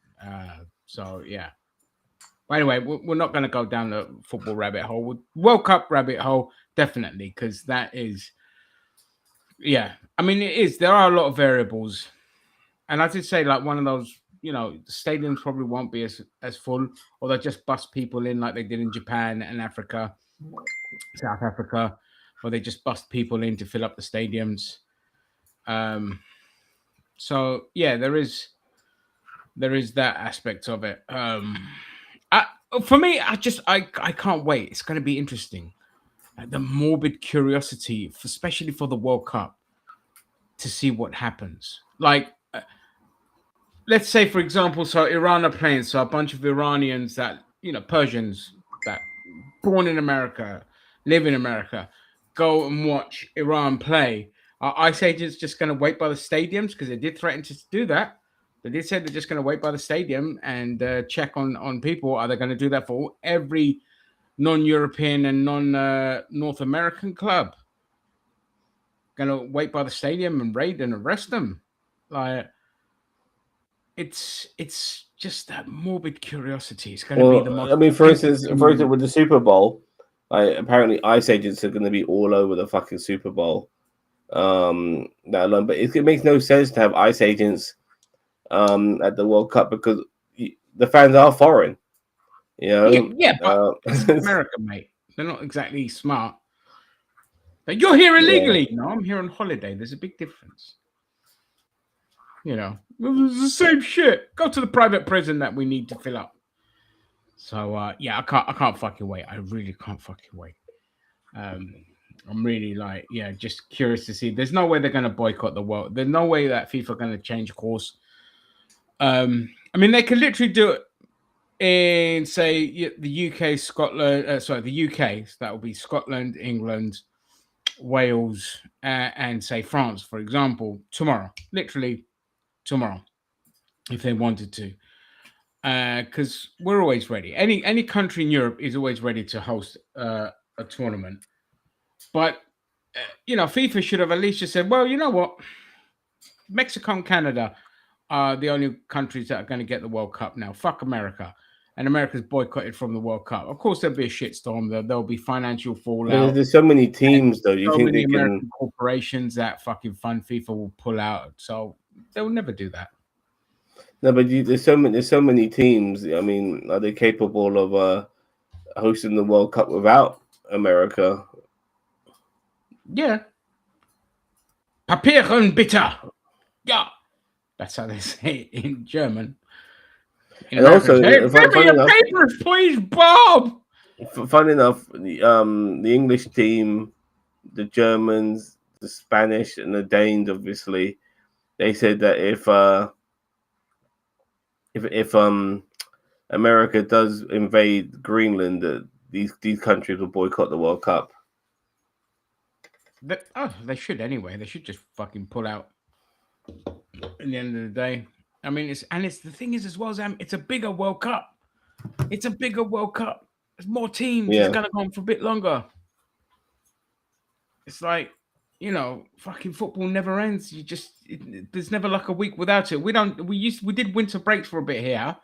S1: So yeah. But anyway, we're not going to go down the football rabbit hole. World Cup rabbit hole, definitely, because that is, yeah. I mean, it is. There are a lot of variables. And I did say, like, one of those, the stadiums probably won't be as full, or they'll just bust people in like they did in Japan and Africa, South Africa, where they just bust people in to fill up the stadiums. So yeah, there is that aspect of it. For me, I can't wait. It's going to be interesting. The morbid curiosity, especially for the World Cup, to see what happens. Like, let's say, for example, so Iran are playing, so a bunch of Iranians that Persians that born in America, live in America, go and watch Iran play. Are ICE agents just going to wait by the stadiums because they did threaten to do that? They did say they're just going to wait by the stadium and check on people. Are they going to do that for every non-European and non-North American club? Going to wait by the stadium and raid and arrest them? Like, it's just that morbid curiosity. It's going to be the
S2: well,
S1: most
S2: I mean, for instance,
S1: entertaining.
S2: with the Super Bowl, apparently ICE agents are going to be all over the fucking Super Bowl. That alone, but it makes no sense to have ICE agents at the World Cup because the fans are foreign.
S1: Yeah, but it's America, mate. They're not exactly smart. Like, you're here
S2: Yeah.
S1: illegally. No, I'm here on holiday. There's a big difference. It's the same shit. Go to the private prison that we need to fill up. So yeah, I can't fucking wait. I really can't fucking wait. I'm really like, yeah, just curious to see. There's no way they're gonna boycott the world. There's no way that FIFA are gonna change course. I mean, they could literally do it in say the UK, Scotland. The UK. So that will be Scotland, England, Wales, and say France, for example, tomorrow. Literally tomorrow. if they wanted to, because we're always ready. Any country in Europe is always ready to host a tournament. But FIFA should have at least just said, well, you know what, Mexico and Canada are the only countries that are going to get the World Cup now. Fuck America. And America's boycotted from the World Cup. Of course, there'll be a shitstorm. There'll be financial fallout.
S2: There's so many
S1: And
S2: teams, though. Do you
S1: so
S2: think
S1: many
S2: they can?
S1: American corporations that fucking fund FIFA will pull out. So they'll never do that.
S2: No, but there's so many teams. I mean, are they capable of hosting the World Cup without America?
S1: Yeah. Papieren bitte. Yeah. That's how they say it in German. In
S2: And
S1: America,
S2: also,
S1: hey, give me
S2: funny
S1: your
S2: enough,
S1: papers, please, Bob.
S2: the English team, the Germans, the Spanish, and the Danes, obviously, they said that if America does invade Greenland, that these countries will boycott the World Cup.
S1: They should anyway. They should just fucking pull out. At the end of the day, I mean, it's the thing is as well, Zam. It's a bigger World Cup. It's a bigger World Cup. There's more teams. It's
S2: Yeah,
S1: gonna go on for a bit longer. It's like, fucking football never ends. There's never like a week without it. We did winter breaks for a bit here,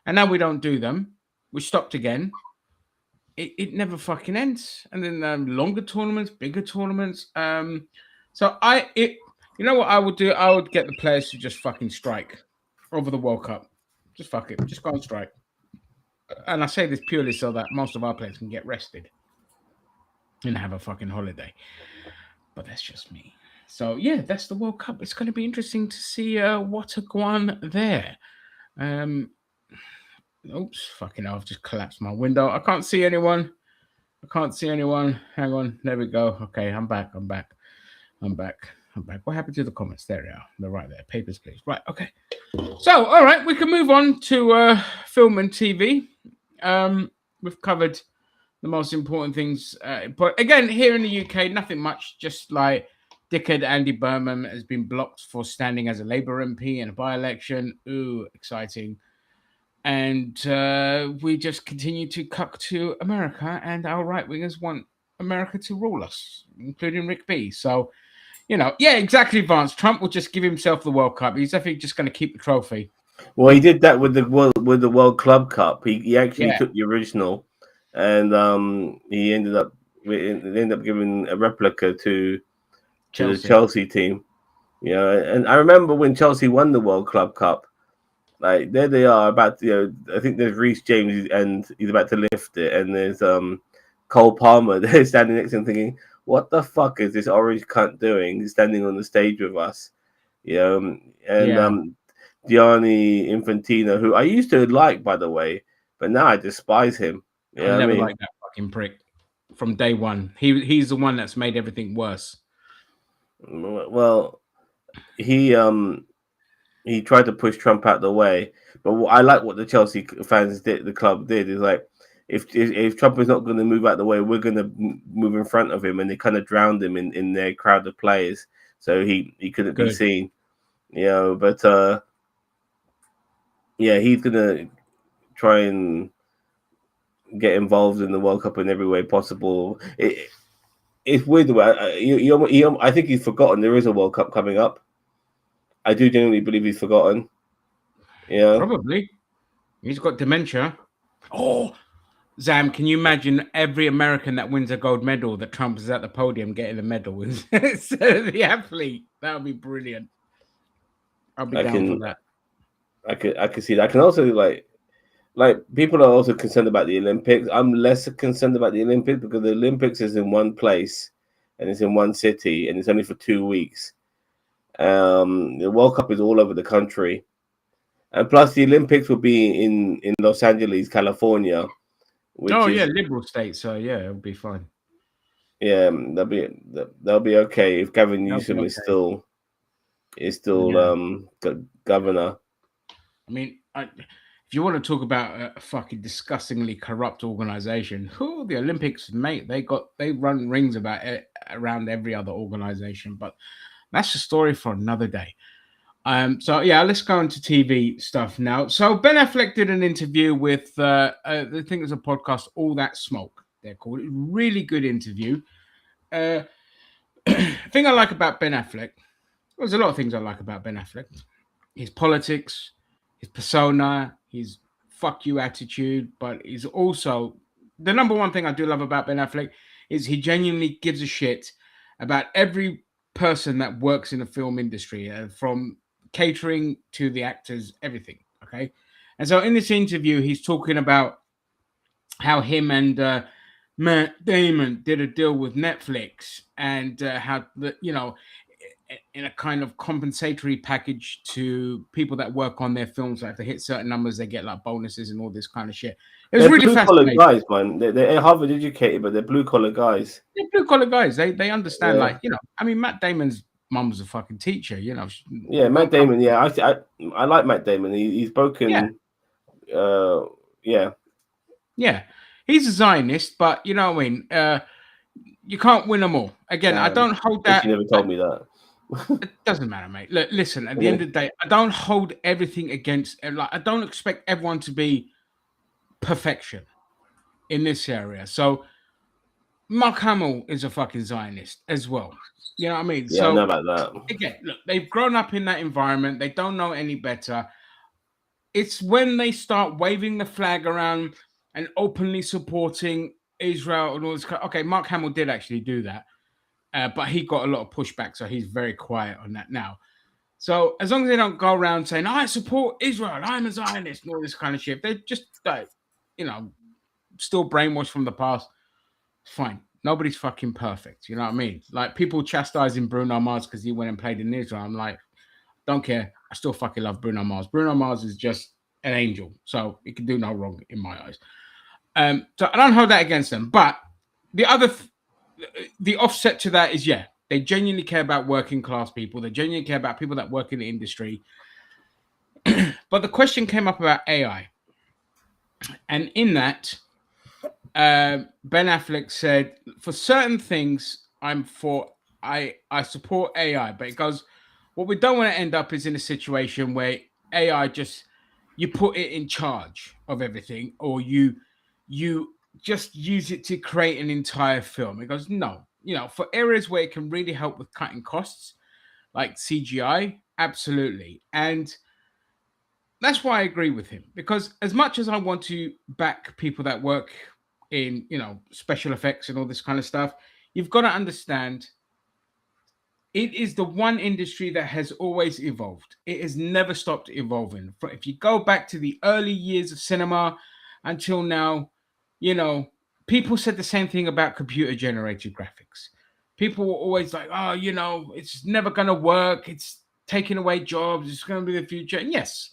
S1: and now we don't do them. We stopped again. It never fucking ends. And then longer tournaments, bigger tournaments. So you know what I would do? I would get the players to just fucking strike over the World Cup. Just fuck it. Just go on strike. And I say this purely so that most of our players can get rested and have a fucking holiday. But that's just me. So yeah, that's the World Cup. It's going to be interesting to see what a guan there. Oops, fucking hell, I've just collapsed my window. I can't see anyone. Hang on. There we go. Okay, I'm back. What happened to the comments? There they are. They're right there. Papers, please. Right, okay. So, all right, we can move on to film and TV. We've covered the most important things. But again, here in the UK, nothing much. Just like dickhead Andy Berman has been blocked for standing as a Labour MP in a by-election. Ooh, exciting. And we just continue to cuck to America, and our right-wingers want America to rule us, including Rick B. So, yeah, exactly, Vance. Trump will just give himself the World Cup. He's definitely just going to keep the trophy.
S2: well, he did that with the World Club Cup. He actually
S1: Yeah.
S2: took the original, and he ended up giving a replica to the Chelsea team. And I remember when Chelsea won the World Club Cup. Like there they are about I think there's Reece James and he's about to lift it, and there's Cole Palmer there standing next to him thinking, what the fuck is this orange cunt doing? He's standing on the stage with us, and
S1: Yeah.
S2: Gianni Infantino, who I used to like, by the way, but now I despise him.
S1: I never liked that fucking prick from day one. He's the one that's made everything worse.
S2: Well, he tried to push Trump out the way, but I like what the Chelsea fans did. The club did is like, if Trump is not going to move out the way, we're going to move in front of him, and they kind of drowned him in their crowd of players, so he couldn't be seen. But he's going to try and get involved in the World Cup in every way possible. It's weird. I think he's forgotten there is a World Cup coming up. I do genuinely believe he's forgotten. Yeah,
S1: probably. He's got dementia. Oh, Zam, can you imagine every American that wins a gold medal that Trump is at the podium getting the medal instead of the athlete? That would be brilliant. I'll be down for that.
S2: I could see that. I can also like people are also concerned about the Olympics. I'm less concerned about the Olympics because the Olympics is in one place and it's in one city and it's only for 2 weeks. The World Cup is all over the country, and plus the Olympics will be in Los Angeles, California.
S1: Liberal state, so yeah, it'll be fine.
S2: Yeah, they'll be okay if Gavin Newsom is still governor.
S1: I mean, if you want to talk about a fucking disgustingly corrupt organization, the Olympics, mate, they run rings about it around every other organization, but that's a story for another day. So yeah, let's go into TV stuff now. So Ben Affleck did an interview with I think it's a podcast, All That Smoke. They're called. Really good interview. Uh, thing I like about Ben Affleck. There's a lot of things I like about Ben Affleck. His politics, his persona, his fuck you attitude, but he's also the number one thing I do love about Ben Affleck is he genuinely gives a shit about every person that works in the film industry, from catering to the actors, everything. Okay. And so in this interview, he's talking about how him and Matt Damon did a deal with Netflix, and how in a kind of compensatory package to people that work on their films, like if they hit certain numbers, they get like bonuses and all this kind of shit. It was
S2: They're
S1: really
S2: blue collar
S1: fascinating.
S2: guys, man. They're Harvard educated, but they're blue collar guys.
S1: They're blue collar guys. They understand,
S2: Yeah,
S1: like I mean, Matt Damon's mum's a fucking teacher.
S2: yeah. Matt
S1: Don't come.
S2: Damon. Yeah, I like Matt Damon. He's
S1: Yeah,
S2: broken. Yeah,
S1: yeah. He's a Zionist, but you know what I mean. You can't win them all. Again, I
S2: damn.
S1: don't hold
S2: Wish you
S1: that.
S2: never told me that.
S1: It doesn't matter, mate. Look, listen. At the end of the day, I don't hold everything against. Like, I don't expect everyone to be perfection in this area. So, Mark Hamill is a fucking Zionist as well. You know what I mean?
S2: Yeah, I know
S1: So,
S2: about that.
S1: again, look, they've grown up in that environment. They don't know any better. It's when they start waving the flag around and openly supporting Israel and all this. Okay, Mark Hamill did actually do that, but he got a lot of pushback, so he's very quiet on that now. So as long as they don't go around saying, I support Israel, I'm a Zionist, and all this kind of shit, they're just still brainwashed from the past. Fine. Nobody's fucking perfect. You know what I mean? Like, people chastising Bruno Mars because he went and played in Israel. I'm like, don't care. I still fucking love Bruno Mars. Bruno Mars is just an angel, so he can do no wrong in my eyes. So I don't hold that against them. But the the offset to that is, yeah, they genuinely care about working class people. They genuinely care about people that work in the industry. But the question came up about AI, and in that, Ben Affleck said, for certain things, I support AI, but it goes, what we don't want to end up is in a situation where AI just, you put it in charge of everything, or you just use it to create an entire film. It goes, no, for areas where it can really help with cutting costs, like CGI, absolutely. And that's why I agree with him, because as much as I want to back people that work in, special effects and all this kind of stuff, you've got to understand it is the one industry that has always evolved. It has never stopped evolving. If you go back to the early years of cinema until now, people said the same thing about computer generated graphics. People were always like, oh, it's never going to work. It's taking away jobs. It's going to be the future. And yes,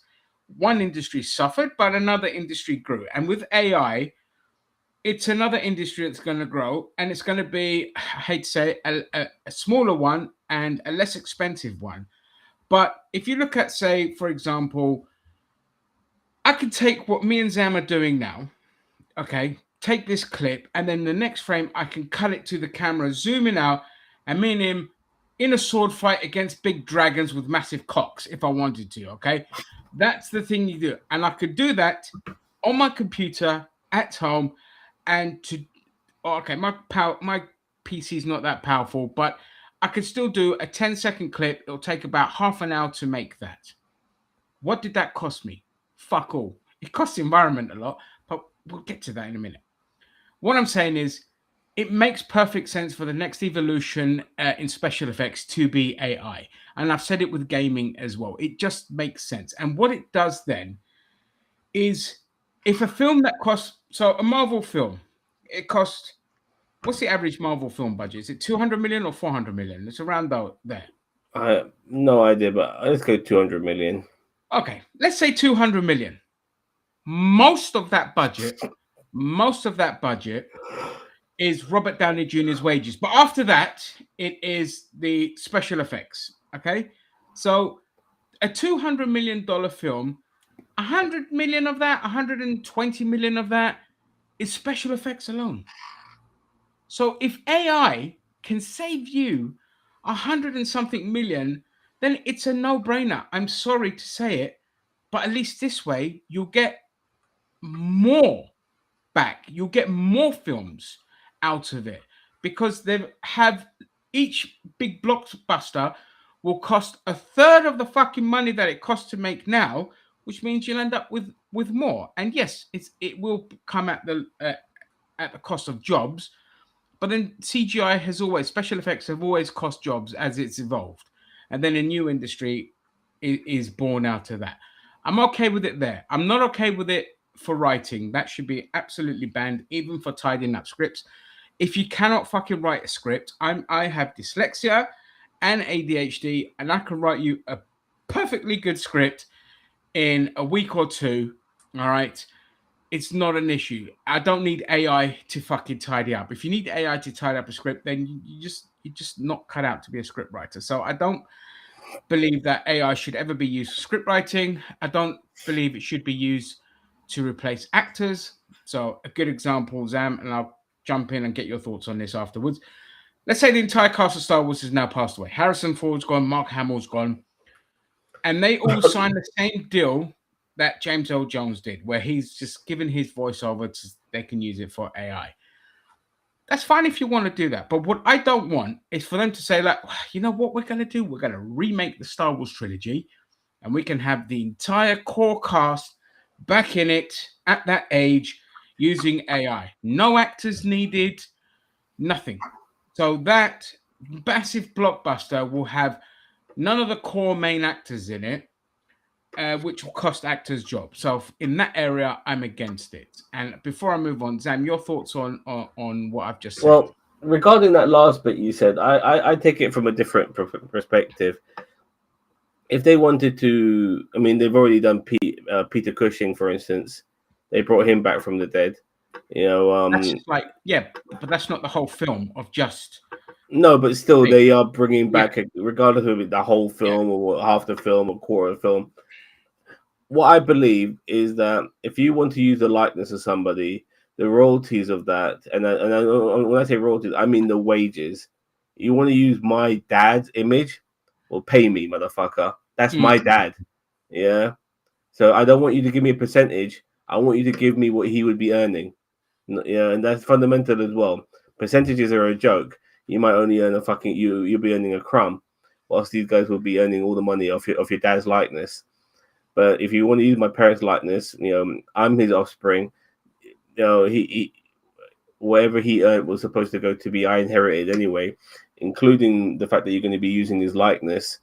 S1: one industry suffered, but another industry grew. And with AI, it's another industry that's going to grow, and it's going to be, I hate to say it, a smaller one and a less expensive one. But if you look at, say, for example, I could take what me and Zam are doing now, okay, take this clip, and then the next frame, I can cut it to the camera, zooming out, and me and him in a sword fight against big dragons with massive cocks if I wanted to, okay? That's the thing you do. And I could do that on my computer at home, and my PC is not that powerful, but I could still do a 10-second clip. It'll take about half an hour to make that. What did that cost me? Fuck all. It costs the environment a lot, but we'll get to that in a minute. What I'm saying is, it makes perfect sense for the next evolution in special effects to be AI. And I've said it with gaming as well. It just makes sense. And what it does then is, if a film that costs, so a Marvel film, it costs, what's the average Marvel film budget? Is it 200 million or 400 million? It's around there.
S2: I have no idea, but let's go 200 million.
S1: Okay, let's say 200 million. Most of that budget is Robert Downey Jr.'s wages. But after that, it is the special effects. Okay, so a $200 million film, 100 million of that, 120 million of that is special effects alone. So if AI can save you 100 and something million then it's a no-brainer. I'm sorry to say it, but at least this way you'll get more back. You'll get more films out of it because they have each big blockbuster will cost a third of the fucking money that it costs to make now, which means you'll end up with more. And yes, it will come at the cost of jobs, but then CGI has always special effects have always cost jobs as it's evolved, and then a new industry is born out of that. I'm okay with it there. I'm not okay with it for writing. That should be absolutely banned, even for tidying up scripts. If you cannot fucking write a script, I have dyslexia and ADHD, and I can write you a perfectly good script in a week or two. All right, it's not an issue. I don't need AI to fucking tidy up. If you need AI to tidy up a script, then you're just not cut out to be a script writer. So I don't believe that AI should ever be used for script writing. I don't believe it should be used to replace actors. So a good example, Zam, and I'll jump in and get your thoughts on this afterwards. Let's say the entire cast of Star Wars has now passed away. Harrison Ford's gone, Mark Hamill's gone, and they all signed the same deal that James L. Jones did, where he's just given his voiceover to they can use it for AI. That's fine if you want to do that. But what I don't want is for them to say, like, you know what we're going to do? We're going to remake the Star Wars trilogy and we can have the entire core cast back in it at that age using AI. No actors needed, nothing. So that massive blockbuster will have none of the core main actors in it, which will cost actors jobs. So in that area, I'm against it. And before I move on, Zam, your thoughts on what I've just said?
S2: Well, regarding that last bit you said, I take it from a different perspective. If they wanted to, I mean, they've already done Peter Cushing, for instance. They brought him back from the dead. You know,
S1: That's just like, yeah, but that's not the whole film of just.
S2: no, but still, they are bringing
S1: Yeah,
S2: back, regardless of it, the whole
S1: yeah.
S2: film or half the film or quarter of the film. What I believe is that if you want to use the likeness of somebody, the royalties of that, when I say royalties, I mean the wages. You want to use my dad's image? Well, pay me, motherfucker. That's my dad. Yeah. So I don't want you to give me a percentage. I want you to give me what he would be earning. Yeah, and that's fundamental as well. Percentages are a joke. You might only earn a fucking you'll be earning a crumb, whilst these guys will be earning all the money off your dad's likeness. But if you want to use my parents' likeness, I'm his offspring. He whatever he earned was supposed to go to be I inherited anyway, including the fact that you're going to be using his likeness.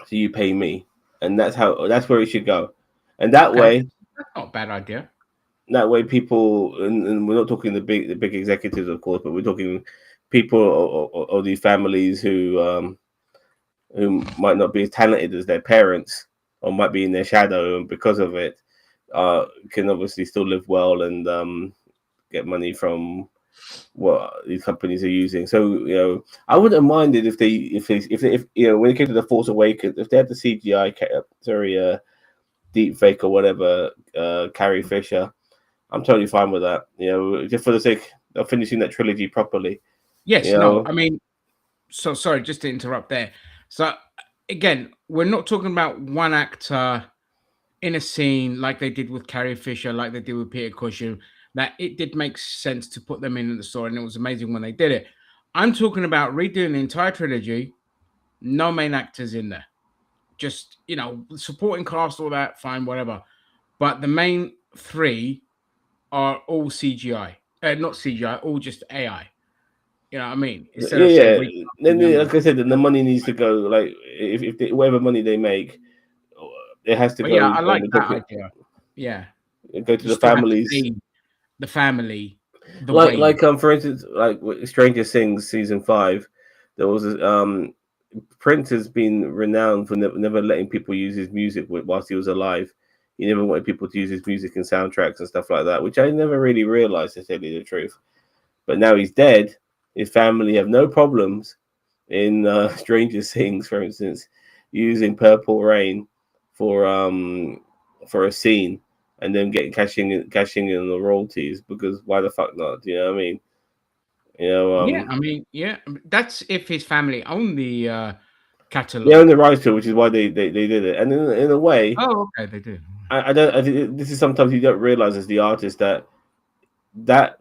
S2: So you pay me, and that's where it should go. And that
S1: Okay,
S2: way,
S1: that's not a bad idea.
S2: that way people, and we're not talking the big executives, of course, but we're talking people or these families who might not be as talented as their parents or might be in their shadow, and because of it, can obviously still live well and get money from what these companies are using. So I wouldn't mind it if when it came to the Force Awakens, if they had the CGI, deep fake or whatever, Carrie Fisher, I'm totally fine with that. Just for the sake of finishing that trilogy properly.
S1: Yes,
S2: You
S1: no,
S2: know,
S1: I mean, so sorry, just to interrupt there. So again, we're not talking about one actor in a scene like they did with Carrie Fisher, like they did with Peter Cushing. That it did make sense to put them in the story, and it was amazing when they did it. I'm talking about redoing the entire trilogy, no main actors in there, just supporting cast, all that, fine, whatever. But the main three are all CGI, not CGI, all just AI. You know what I mean? Instead of say
S2: yeah.
S1: recasting
S2: Then,
S1: them with.
S2: like I said, then the money needs to go. Like if whatever money they make, it has to
S1: But yeah,
S2: go.
S1: I
S2: And
S1: like
S2: we're
S1: that
S2: talking
S1: idea. Yeah,
S2: go to
S1: you
S2: the
S1: still have to
S2: families.
S1: pay the family the
S2: Like
S1: wage.
S2: like for instance, like with Stranger Things season 5, there was Prince has been renowned for never letting people use his music whilst he was alive. He never wanted people to use his music in soundtracks and stuff like that, which I never really realized, to tell you the truth. But now he's dead. His family have no problems in Stranger Things, for instance, using Purple Rain for for a scene and then getting cashing in on the royalties, because why the fuck not? Do you know what I mean? You know,
S1: Yeah, I mean, yeah, that's if his family own the
S2: They own
S1: catalog.
S2: the rights to it, which is why they did it. And in a way,
S1: Oh, okay, they do.
S2: I don't. I think this is sometimes you don't realize as the artist that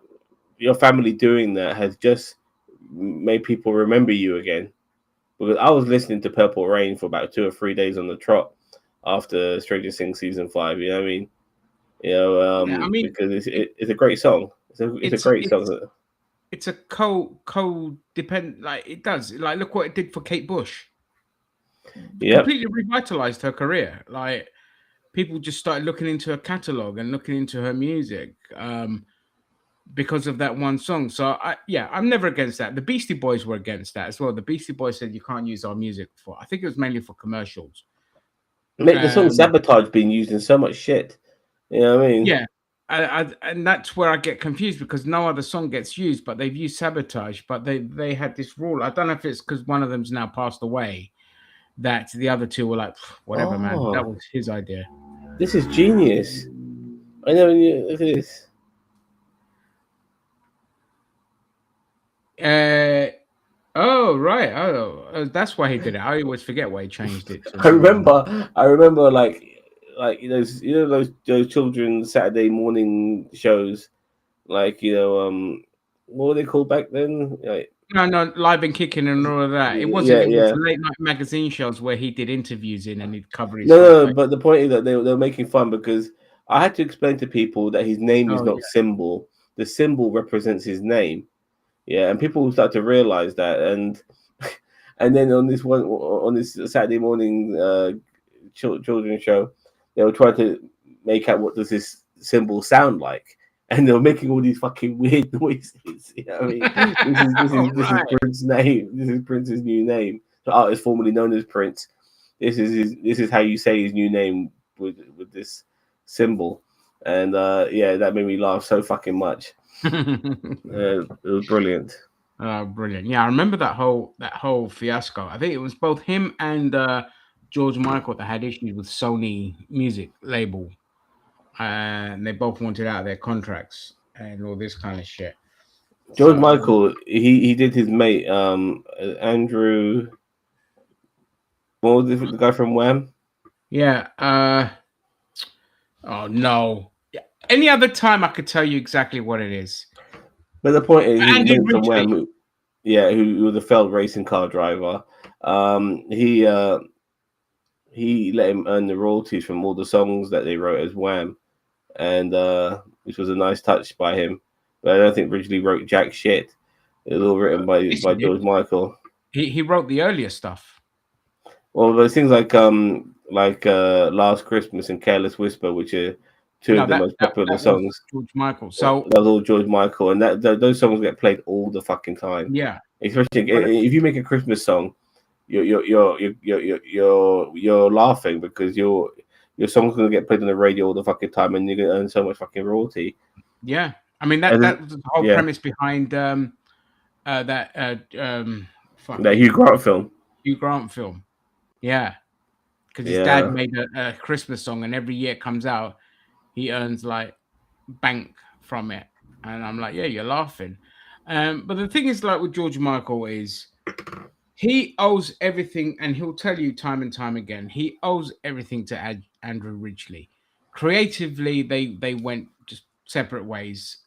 S2: your family doing that has just made people remember you again. Because I was listening to Purple Rain for about 2 or 3 days on the trot after Stranger Things season 5. You know what I mean?
S1: Yeah, I mean,
S2: Because
S1: it,
S2: it's a great song. It's a
S1: it's
S2: great
S1: it's
S2: song.
S1: it's a co-dependent. Like it does. Like look what it did for Kate Bush.
S2: Yep.
S1: Completely revitalized her career. Like people just started looking into her catalog and looking into her music because of that one song. So yeah, I'm never against that. The Beastie Boys were against that as well. The Beastie Boys said you can't use our music for. I think it was mainly for commercials.
S2: Mate, the song
S1: Um,
S2: Sabotage being used in so much shit. You know what I mean?
S1: yeah, and that's where I get confused because no other song gets used, but they've used Sabotage. But they had this rule. I don't know if it's because one of them's now passed away. That the other two were like, whatever, man. That
S2: Oh,
S1: was his idea.
S2: this is genius. I never knew. Look at this.
S1: Uh, oh right. Oh, that's why he did it. I always forget why he changed it to
S2: I
S1: the
S2: remember. I remember like those children's Saturday morning shows. Like what were they called back then? Like
S1: no live and kicking and all of that. It wasn't.
S2: yeah,
S1: It was
S2: yeah.
S1: late night magazine shows where he did interviews in and he'd cover his
S2: No,
S1: whole
S2: no, no,
S1: face.
S2: but the point is that they were making fun because I had to explain to people that his name is
S1: Oh
S2: not
S1: yeah.
S2: symbol. The symbol represents his name. Yeah, and people start to realize that, and then on this Saturday morning children's show, they were trying to make out what does this symbol sound like, and they were making all these fucking weird noises. You know what I mean?
S1: All
S2: This is
S1: right.
S2: Prince's name. This is Prince's new name. The artist formerly known as Prince. This is how you say his new name with this symbol, and yeah, that made me laugh so fucking much. It was brilliant.
S1: Brilliant. Yeah, I remember that whole fiasco. I think it was both him and George Michael that had issues with Sony music label, and they both wanted out of their contracts and all this kind of shit.
S2: George
S1: So
S2: Michael, he did his mate, Andrew. What was the guy from Wham?
S1: yeah. Oh no. Yeah. Any other time I could tell you exactly what it is.
S2: But the point is, his
S1: Andy
S2: mate from
S1: Ridgely.
S2: Wham, who was a failed racing car driver. Um, he uh, he let him earn the royalties from all the songs that they wrote as Wham, and which was a nice touch by him. But I don't think Ridgely wrote jack shit. It was all written
S1: Yes, he
S2: by
S1: did.
S2: George Michael.
S1: He wrote the earlier stuff.
S2: Well, there's things like Last Christmas and Careless Whisper, which are two
S1: No,
S2: of the
S1: that
S2: most
S1: that
S2: popular
S1: that was
S2: songs.
S1: George Michael.
S2: Well,
S1: So
S2: that was all George Michael, and those songs get played all the fucking time.
S1: yeah,
S2: Especially
S1: but
S2: if you make a Christmas song, you're laughing because your song's gonna get played on the radio all the fucking time, and you're gonna earn so much fucking royalty.
S1: yeah, I mean
S2: And
S1: that was the whole
S2: yeah,
S1: premise behind that
S2: that
S1: fucking
S2: Hugh Grant film.
S1: Hugh Grant film. Yeah, because his dad
S2: Yeah,
S1: made a Christmas song, and every year it comes out, he earns like bank from it, and I'm like, yeah, you're laughing. But the thing is, like with George Michael, is he owes everything, and he'll tell you time and time again, he owes everything to Andrew Ridgely. Creatively, they went just separate ways.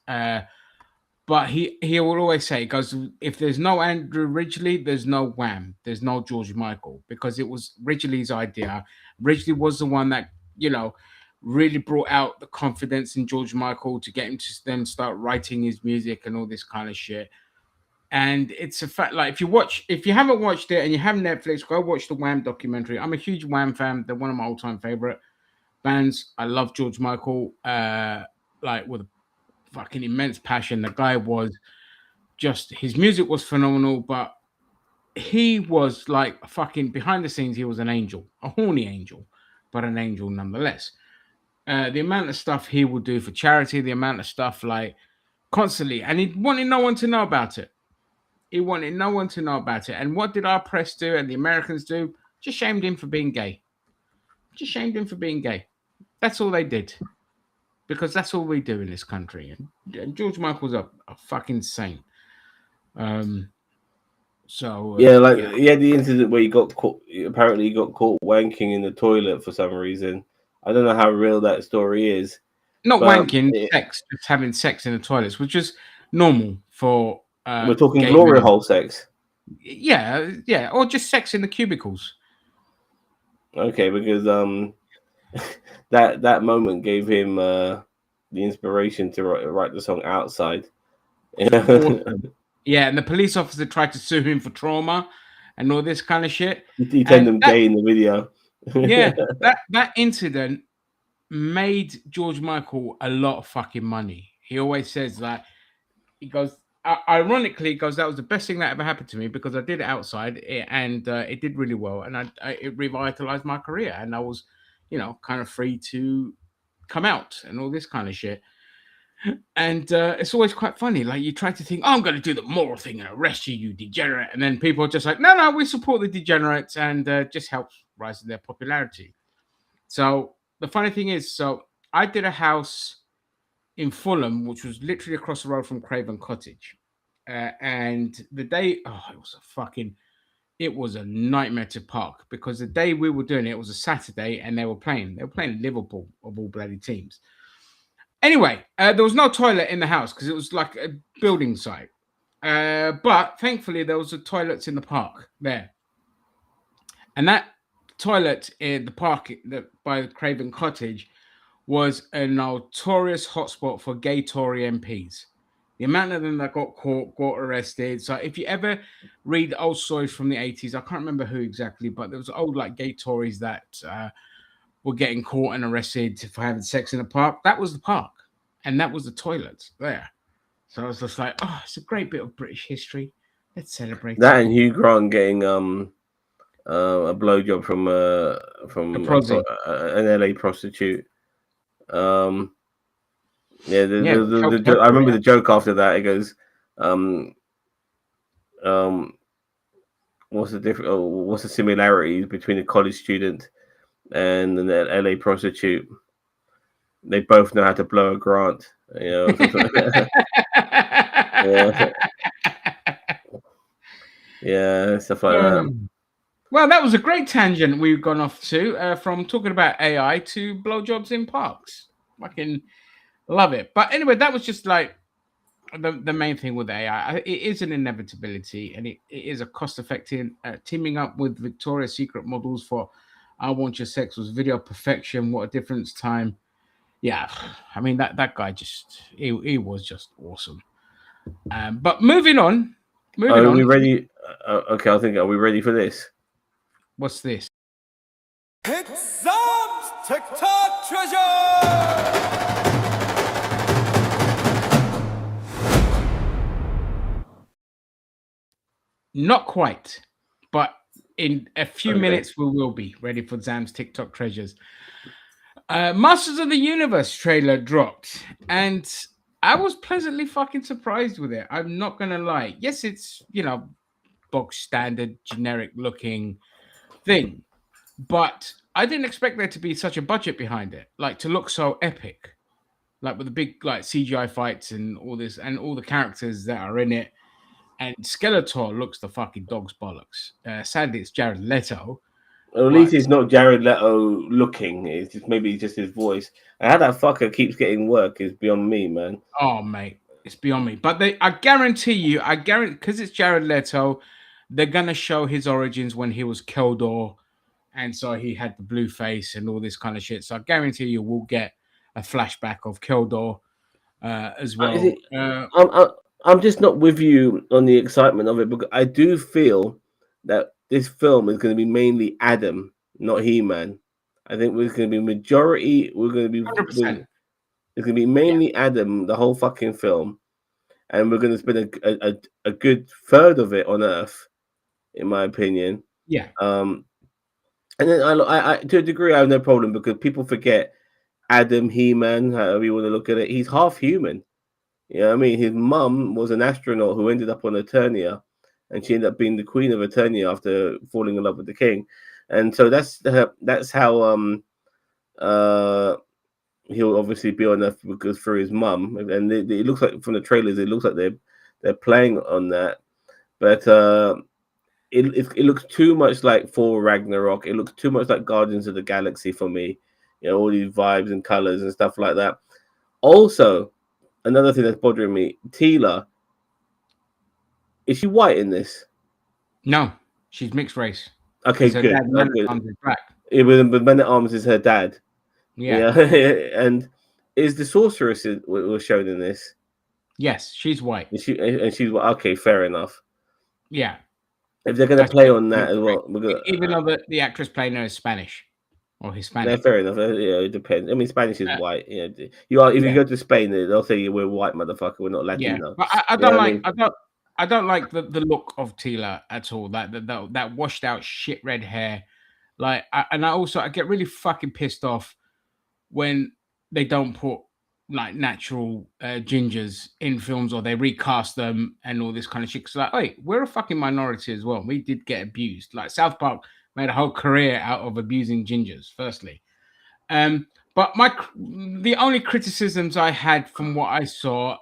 S1: But he will always say, he goes, if there's no Andrew Ridgely, there's no Wham, there's no George Michael, because it was Ridgely's idea. Ridgely was the one that, you know, really brought out the confidence in George Michael to get him to then start writing his music and all this kind of shit. And it's a fact, like if you haven't watched it and you have Netflix, go watch the Wham documentary. I'm a huge Wham fan. They're one of my all-time favorite bands. I love George Michael, like with a fucking immense passion. The guy was just his music was phenomenal, but he was like fucking behind the scenes. He was an angel, a horny angel, but an angel nonetheless. The amount of stuff he would do for charity, the amount of stuff like constantly, and he wanted no one to know about it. He wanted no one to know about it. And what did our press do and the Americans do? Just shamed him for being gay. Just shamed him for being gay. That's all they did. Because that's all we do in this country. And George Michael's a fucking saint. Um, So
S2: Yeah, like
S1: yeah,
S2: he had the incident where he got caught. Apparently, he got caught wanking in the toilet for some reason. I don't know how real that story is,
S1: not
S2: but
S1: wanking, sex, just having sex in the toilets, which is normal for
S2: we're talking
S1: gay
S2: glory
S1: men.
S2: hole sex.
S1: Yeah, yeah, or just sex in the cubicles.
S2: Okay, because that moment gave him the inspiration to write the song outside.
S1: Awesome. Yeah, and the police officer tried to sue him for trauma and all this kind of shit.
S2: He turned
S1: And
S2: him
S1: that,
S2: gay in the video.
S1: yeah, that incident made George Michael a lot of fucking money. He always says that he goes, ironically, he goes, that was the best thing that ever happened to me because I did it outside and it did really well, and it revitalized my career, and I was, kind of free to come out and all this kind of shit. And it's always quite funny. Like you try to think, oh, I'm going to do the moral thing and arrest you, you degenerate, and then people are just like, no, no, we support the degenerates, and just helps rise their popularity. So the funny thing is, so I did a house in Fulham, which was literally across the road from Craven Cottage. And the day, oh, it was a nightmare to park because the day we were doing it, it was a Saturday and they were playing Liverpool of all bloody teams. Anyway, there was no toilet in the house because it was like a building site. But thankfully, there was a toilets in the park there. And that toilet in the park by Craven Cottage was a notorious hotspot for gay Tory MPs. The amount of them that got caught, got arrested. So if you ever read old stories from the 80s, I can't remember who exactly, but there was old like gay Tories that were getting caught and arrested for having sex in the park. That was the park. And that was the toilet there. So I was just like, oh, it's a great bit of British history. Let's celebrate
S2: That
S1: it.
S2: and Hugh Grant getting a blowjob
S1: A
S2: from
S1: prosy.
S2: an LA prostitute. Um, yeah,
S1: Yeah,
S2: I remember the joke after that. It goes, um, um, what's the difference? Oh, what's the similarities between a college student and an LA prostitute? They both know how to blow a grant. Yeah, yeah, stuff like that.
S1: Well, that was a great tangent we've gone off to from talking about AI to blowjobs in parks. Fucking love it. But anyway, that was just like the main thing with AI. It is an inevitability and it is a cost effective teaming up with Victoria's Secret models for I Want Your Sex was video perfection. What a difference time. Yeah, I mean that guy just he was just awesome. But moving
S2: Are we
S1: on.
S2: ready? Okay, I think are we ready for this?
S1: What's this?
S3: It's Zam's TikTok treasure!
S1: Not quite, but in a few
S2: Okay.
S1: minutes we will be ready for Zam's TikTok treasures. Masters of the Universe trailer dropped, and I was pleasantly fucking surprised with it. I'm not gonna lie. Yes, it's box standard, generic looking thing, but I didn't expect there to be such a budget behind it, like to look so epic, like with the big like CGI fights and all this, and all the characters that are in it. And Skeletor looks the fucking dog's bollocks. Sadly, it's Jared Leto,
S2: Well, at least
S1: but
S2: it's not Jared Leto looking. It's just maybe just his voice. And how that fucker keeps getting work is beyond me, man.
S1: oh mate, it's beyond me. But I guarantee you, because it's Jared Leto, they're gonna show his origins when he was Keldor, and so he had the blue face and all this kind of shit. So I guarantee you, we'll get a flashback of Keldor as
S2: Is
S1: well.
S2: it, I'm just not with you on the excitement of it because I do feel that this film is going to be mainly Adam, not He-Man. I think we're going to be majority. We're going to be.
S1: 100%.
S2: It's going to be mainly Adam the whole fucking film, and we're going to spend a good third of it on Earth, in my opinion.
S1: Yeah.
S2: And then I to a degree I have no problem because people forget Adam He-Man, however you want to look at it. He's half human. You know what I mean? His mum was an astronaut who ended up on Eternia, and she ended up being the queen of Eternia after falling in love with the king. And so that's how he'll obviously be on Earth because through his mum. And it looks like from the trailers, it looks like they're playing on that. But it looks too much like Thor Ragnarok. It looks too much like Guardians of the Galaxy for me. You know, all these vibes and colors and stuff like that. Also, another thing that's bothering me, Tila, is she white in this?
S1: No, she's mixed race.
S2: Okay,
S1: Because her
S2: good.
S1: dad, Man
S2: Okay.
S1: at Arms, is black.
S2: But Men at Arms is her dad.
S1: Yeah.
S2: And is the sorceress was shown in this?
S1: Yes, she's white.
S2: And she's okay. Fair enough.
S1: Yeah.
S2: If they're gonna
S1: That's
S2: play on that as well,
S1: even though the actress playing her is Spanish or
S2: no,
S1: Hispanic.
S2: fair enough. Yeah, it depends. I mean, Spanish is white. You are if you
S1: Yeah.
S2: go to Spain, they'll say we're white, motherfucker. We're not
S1: Yeah,
S2: Latino.
S1: but I don't like I don't like the look of Tila at all. That washed out shit red hair. Like, I get really fucking pissed off when they don't put like natural gingers in films, or they recast them and all this kind of shit. Cause like, wait, we're a fucking minority as well. We did get abused. Like South Park made a whole career out of abusing gingers. Firstly, but the only criticisms I had from what I saw.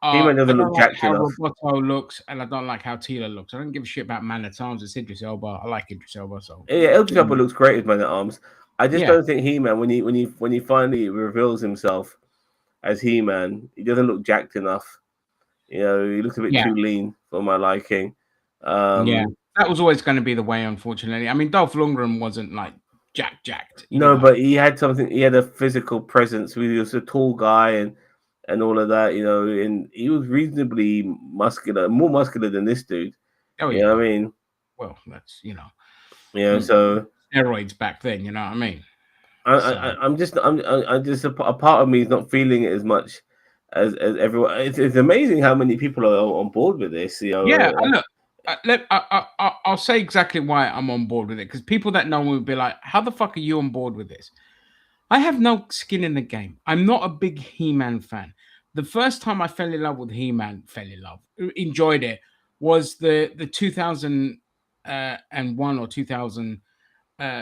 S2: He-Man
S1: I
S2: doesn't
S1: don't
S2: look
S1: like
S2: jacked
S1: how
S2: enough.
S1: Roboto looks, and I don't like how Tila looks. I don't give a shit about Man at Arms. It's Idris Elba. I like Idris Elba. So
S2: Yeah, Idris Elba looks great as Man at Arms. I just
S1: Yeah.
S2: don't think He-Man when he finally reveals himself as He-Man, he doesn't look jacked enough. You know, he looks a bit
S1: Yeah.
S2: too lean for my liking.
S1: Yeah, that was always going to be the way, unfortunately. I mean, Dolph Lundgren wasn't like jacked.
S2: No,
S1: either.
S2: but he had something. He had a physical presence. He was a tall guy and all of that. You know, and he was reasonably muscular, more muscular than this dude.
S1: Oh
S2: You
S1: yeah.
S2: know what I mean?
S1: Well, that's
S2: So
S1: steroids back then. You know what I mean?
S2: I'm just a part of me is not feeling it as much as everyone. It's amazing how many people are on board with this. You know,
S1: Yeah, look, I'll say exactly why I'm on board with it, because people that know me will be like, "How the fuck are you on board with this?" I have no skin in the game. I'm not a big He-Man fan. The first time I fell in love with He-Man, enjoyed it, was the 2000 and one or 2000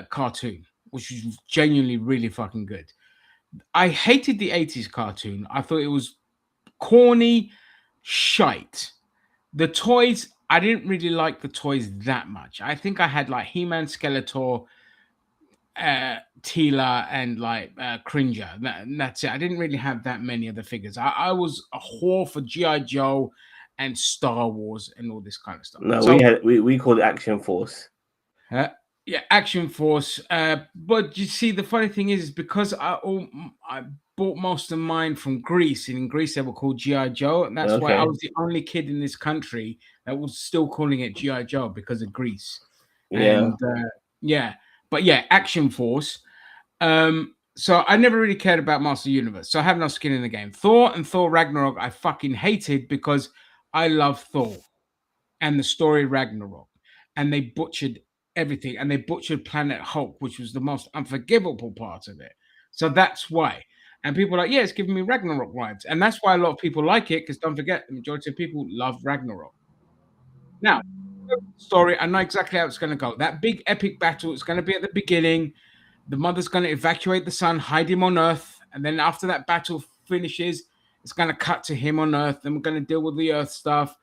S1: cartoon, which was genuinely really fucking good. I hated the 80s cartoon. I thought it was corny shite. The toys, I didn't really like the toys that much. I think I had like He-Man, Skeletor, Tila, and like Cringer. That's it. I didn't really have that many of the figures. I was a whore for G.I. Joe and Star Wars and all this kind of stuff.
S2: no,
S1: So
S2: we called it Action Force.
S1: yeah, Action Force. But you see, the funny thing is because I bought most of mine from Greece, and in Greece they were called GI Joe, and that's why I
S2: Okay.
S1: was the only kid in this country that was still calling it GI Joe because of Greece.
S2: Yeah.
S1: And but yeah, Action Force. So I never really cared about Master Universe, so I have no skin in the game. Thor and Thor Ragnarok I fucking hated because I love Thor and the story Ragnarok, and they butchered everything, and they butchered Planet Hulk, which was the most unforgivable part of it. So that's why. And people are like, yeah, it's giving me Ragnarok vibes. And that's why a lot of people like it, because don't forget, the majority of people love Ragnarok. Now, story, I know exactly how it's going to go. That big epic battle is going to be at the beginning. The mother's going to evacuate the son, hide him on Earth. And then after that battle finishes, it's going to cut to him on Earth. Then we're going to deal with the Earth stuff.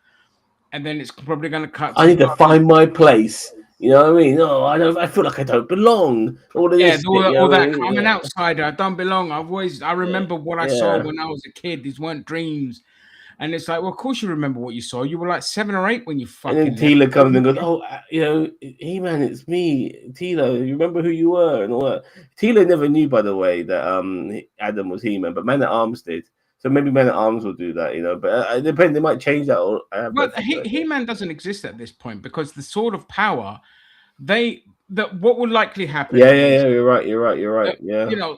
S1: And then it's probably going to cut.
S2: I need to find my place. You know what I mean? Oh, I feel like I don't belong. All of this.
S1: All that. I'm an outsider. I don't belong. I remember what I saw when I was a kid. These weren't dreams. And it's like, well, of course you remember what you saw. You were like 7 or 8 when you fucking.
S2: And then Tila comes and goes, "Oh, He-Man, it's me, Tila. You remember who you were and all that." Tila never knew, by the way, that Adam was He-Man, but Man at Arms did. So maybe Man at Arms will do that, But it depends. They might change that. Or
S1: but He-Man doesn't exist at this point because the Sword of Power, what will likely happen?
S2: Yeah. You're right. Yeah.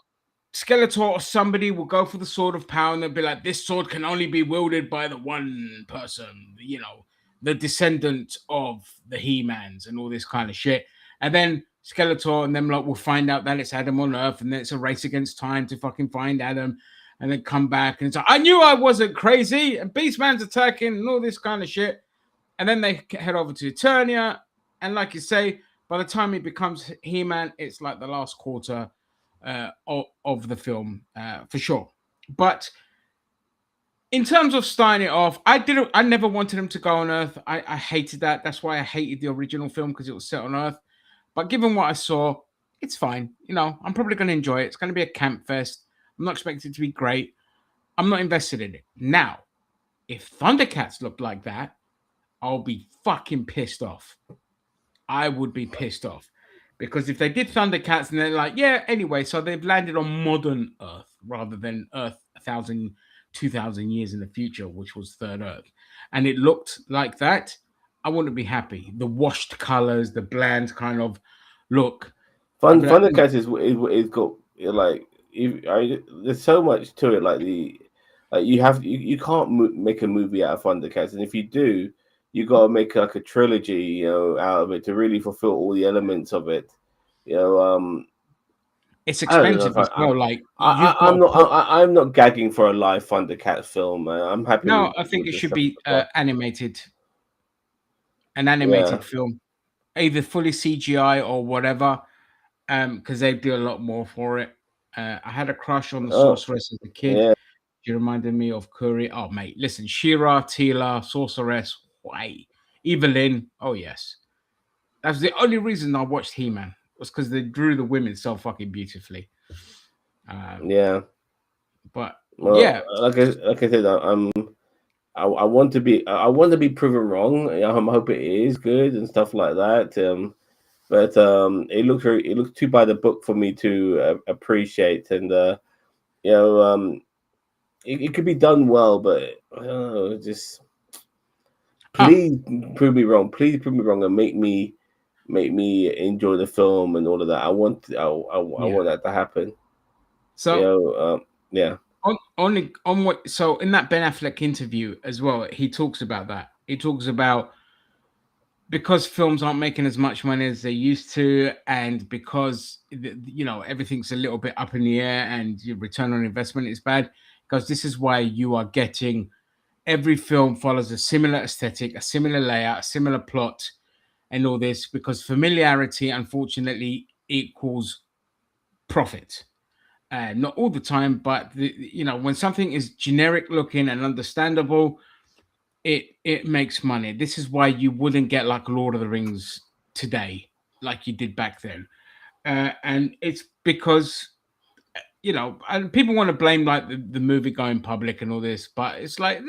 S1: Skeletor or somebody will go for the Sword of Power, and they'll be like, this sword can only be wielded by the one person, the descendant of the He-Mans and all this kind of shit. And then Skeletor and them will find out that it's Adam on Earth, and then it's a race against time to fucking find Adam, and then come back and it's like, I knew I wasn't crazy, and Beastman's attacking and all this kind of shit. And then they head over to Eternia, and like you say, by the time he becomes He-Man, it's like the last quarter of the film, for sure. But in terms of starting it off, I never wanted them to go on Earth. I hated that. That's why I hated the original film, because it was set on Earth. But given what I saw, it's fine. You know, I'm probably going to enjoy it. It's going to be a camp fest. I'm not expecting it to be great. I'm not invested in it. Now, if Thundercats looked like that, I'll be fucking pissed off. I would be pissed off. Because if they did Thundercats and they're like, yeah, anyway, so they've landed on modern Earth rather than Earth 1,000, 2,000 years in the future, which was Third Earth. And it looked like that, I wouldn't be happy. The washed colors, the bland kind of look. I'd be like,
S2: Thundercats is got like there's so much to it. Like you can't make a movie out of Thundercats, and if you do, you got to make like a trilogy, out of it to really fulfill all the elements of it. You know,
S1: it's
S2: I don't know
S1: expensive
S2: if
S1: as well. Like
S2: I'm not gagging for a live Thundercats film. I'm happy
S1: no, I think
S2: with
S1: it
S2: the
S1: should
S2: stuff.
S1: be animated, an
S2: Yeah.
S1: animated film, either fully CGI or whatever, because they do a lot more for it. I had a crush on the
S2: Oh,
S1: sorceress as a kid.
S2: yeah.
S1: She reminded me of Curry. Oh, mate, listen, Shira, Tila, sorceress, why? Evelyn. Oh, yes. That's the only reason I watched He-Man, was because they drew the women so fucking beautifully.
S2: Yeah.
S1: But
S2: Well,
S1: yeah,
S2: like I said, I want to be proven wrong. I hope it is good and stuff like that. But it looks too by the book for me to appreciate, and it could be done well, but I don't know, just
S1: oh,
S2: please prove me wrong. Please prove me wrong and make me enjoy the film and all of that. I
S1: yeah.
S2: want that to happen.
S1: So
S2: Yeah.
S1: on what? So in that Ben Affleck interview as well, he talks about that. He talks about because films aren't making as much money as they used to, and because everything's a little bit up in the air, and your return on investment is bad. Because this is why you are getting every film follows a similar aesthetic, a similar layout, a similar plot, and all this, because familiarity, unfortunately, equals profit. Not all the time, but when something is generic looking and understandable, it makes money. This is why you wouldn't get like Lord of the Rings today, like you did back then, and it's because and people want to blame like the movie going public and all this, but it's like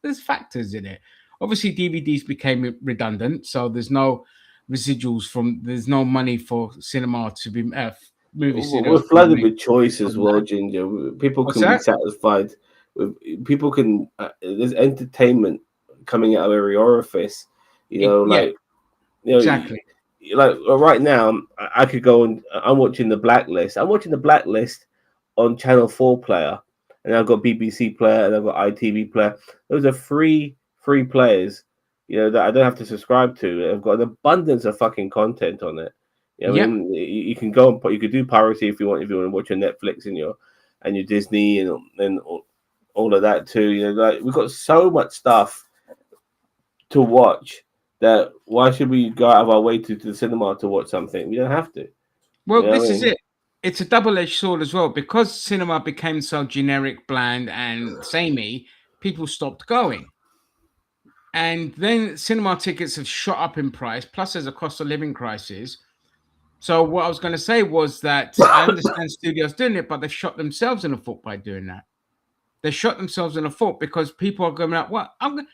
S1: there's factors in it. Obviously, DVDs became redundant, so there's no money for cinema to be movie
S2: We're
S1: studios to be
S2: flooded
S1: made
S2: with choice as
S1: from
S2: well,
S1: that.
S2: Ginger. People
S1: What's
S2: can be
S1: that?
S2: satisfied with. People can. There's entertainment coming out of every orifice.
S1: Yeah,
S2: You know,
S1: exactly.
S2: like right now, I could go and I'm watching the Blacklist. I'm watching the Blacklist on Channel 4 player, and I've got BBC player and I've got ITV player. Those are free players, that I don't have to subscribe to. I've got an abundance of fucking content on it. I
S1: Yep.
S2: mean, you can go and you could do piracy if you want to watch your Netflix and your Disney and all of that too. Like we've got so much stuff to watch that why should we go out of our way to the cinema to watch something? We don't have to. You
S1: Well,
S2: know what
S1: this
S2: I
S1: is
S2: mean?
S1: it. It's a double-edged sword as well, because cinema became so generic, bland, and samey. People stopped going, and then cinema tickets have shot up in price. Plus, there's a cost of living crisis. So, what I was going to say was that I understand studios doing it, but they've shot themselves in the foot by doing that. They shot themselves in the foot because people are going like, "What? I'm going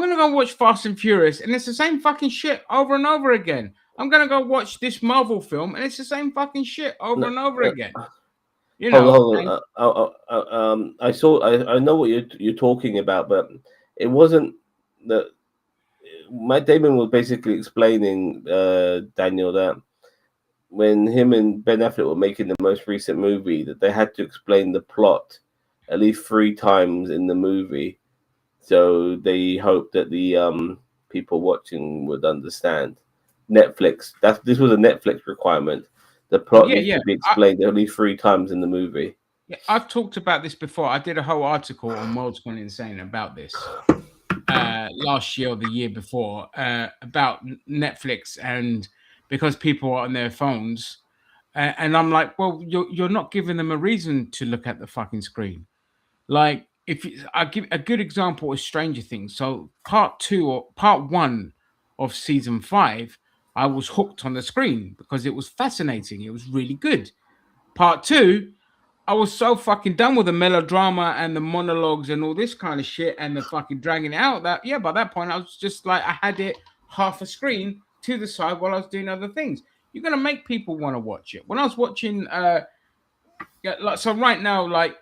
S1: to go watch Fast and Furious, and it's the same fucking shit over and over again. I'm going to go watch this Marvel film, and it's the same fucking shit over
S2: No,
S1: and over again."
S2: hold
S1: And
S2: on. I know what you're talking about, but it wasn't that Matt Damon was basically explaining, Daniel, that when him and Ben Affleck were making the most recent movie, that they had to explain the plot at least 3 times in the movie, so they hoped that the people watching would understand. Netflix. This was a Netflix requirement. The plot
S1: yeah,
S2: needs
S1: yeah,
S2: to be explained at least 3 times in the movie.
S1: yeah, I've talked about this before. I did a whole article on World's Gone Insane about this last year or the year before, about Netflix, and because people are on their phones, and I'm like, well, you're not giving them a reason to look at the fucking screen. Like, I give a good example is Stranger Things. So part 2 or part 1 of season 5, I was hooked on the screen because it was fascinating. It was really good. Part 2, I was so fucking done with the melodrama and the monologues and all this kind of shit and the fucking dragging it out that by that point I was just like I had it half a screen to the side while I was doing other things. You're gonna make people want to watch it. When I was watching like so right now, like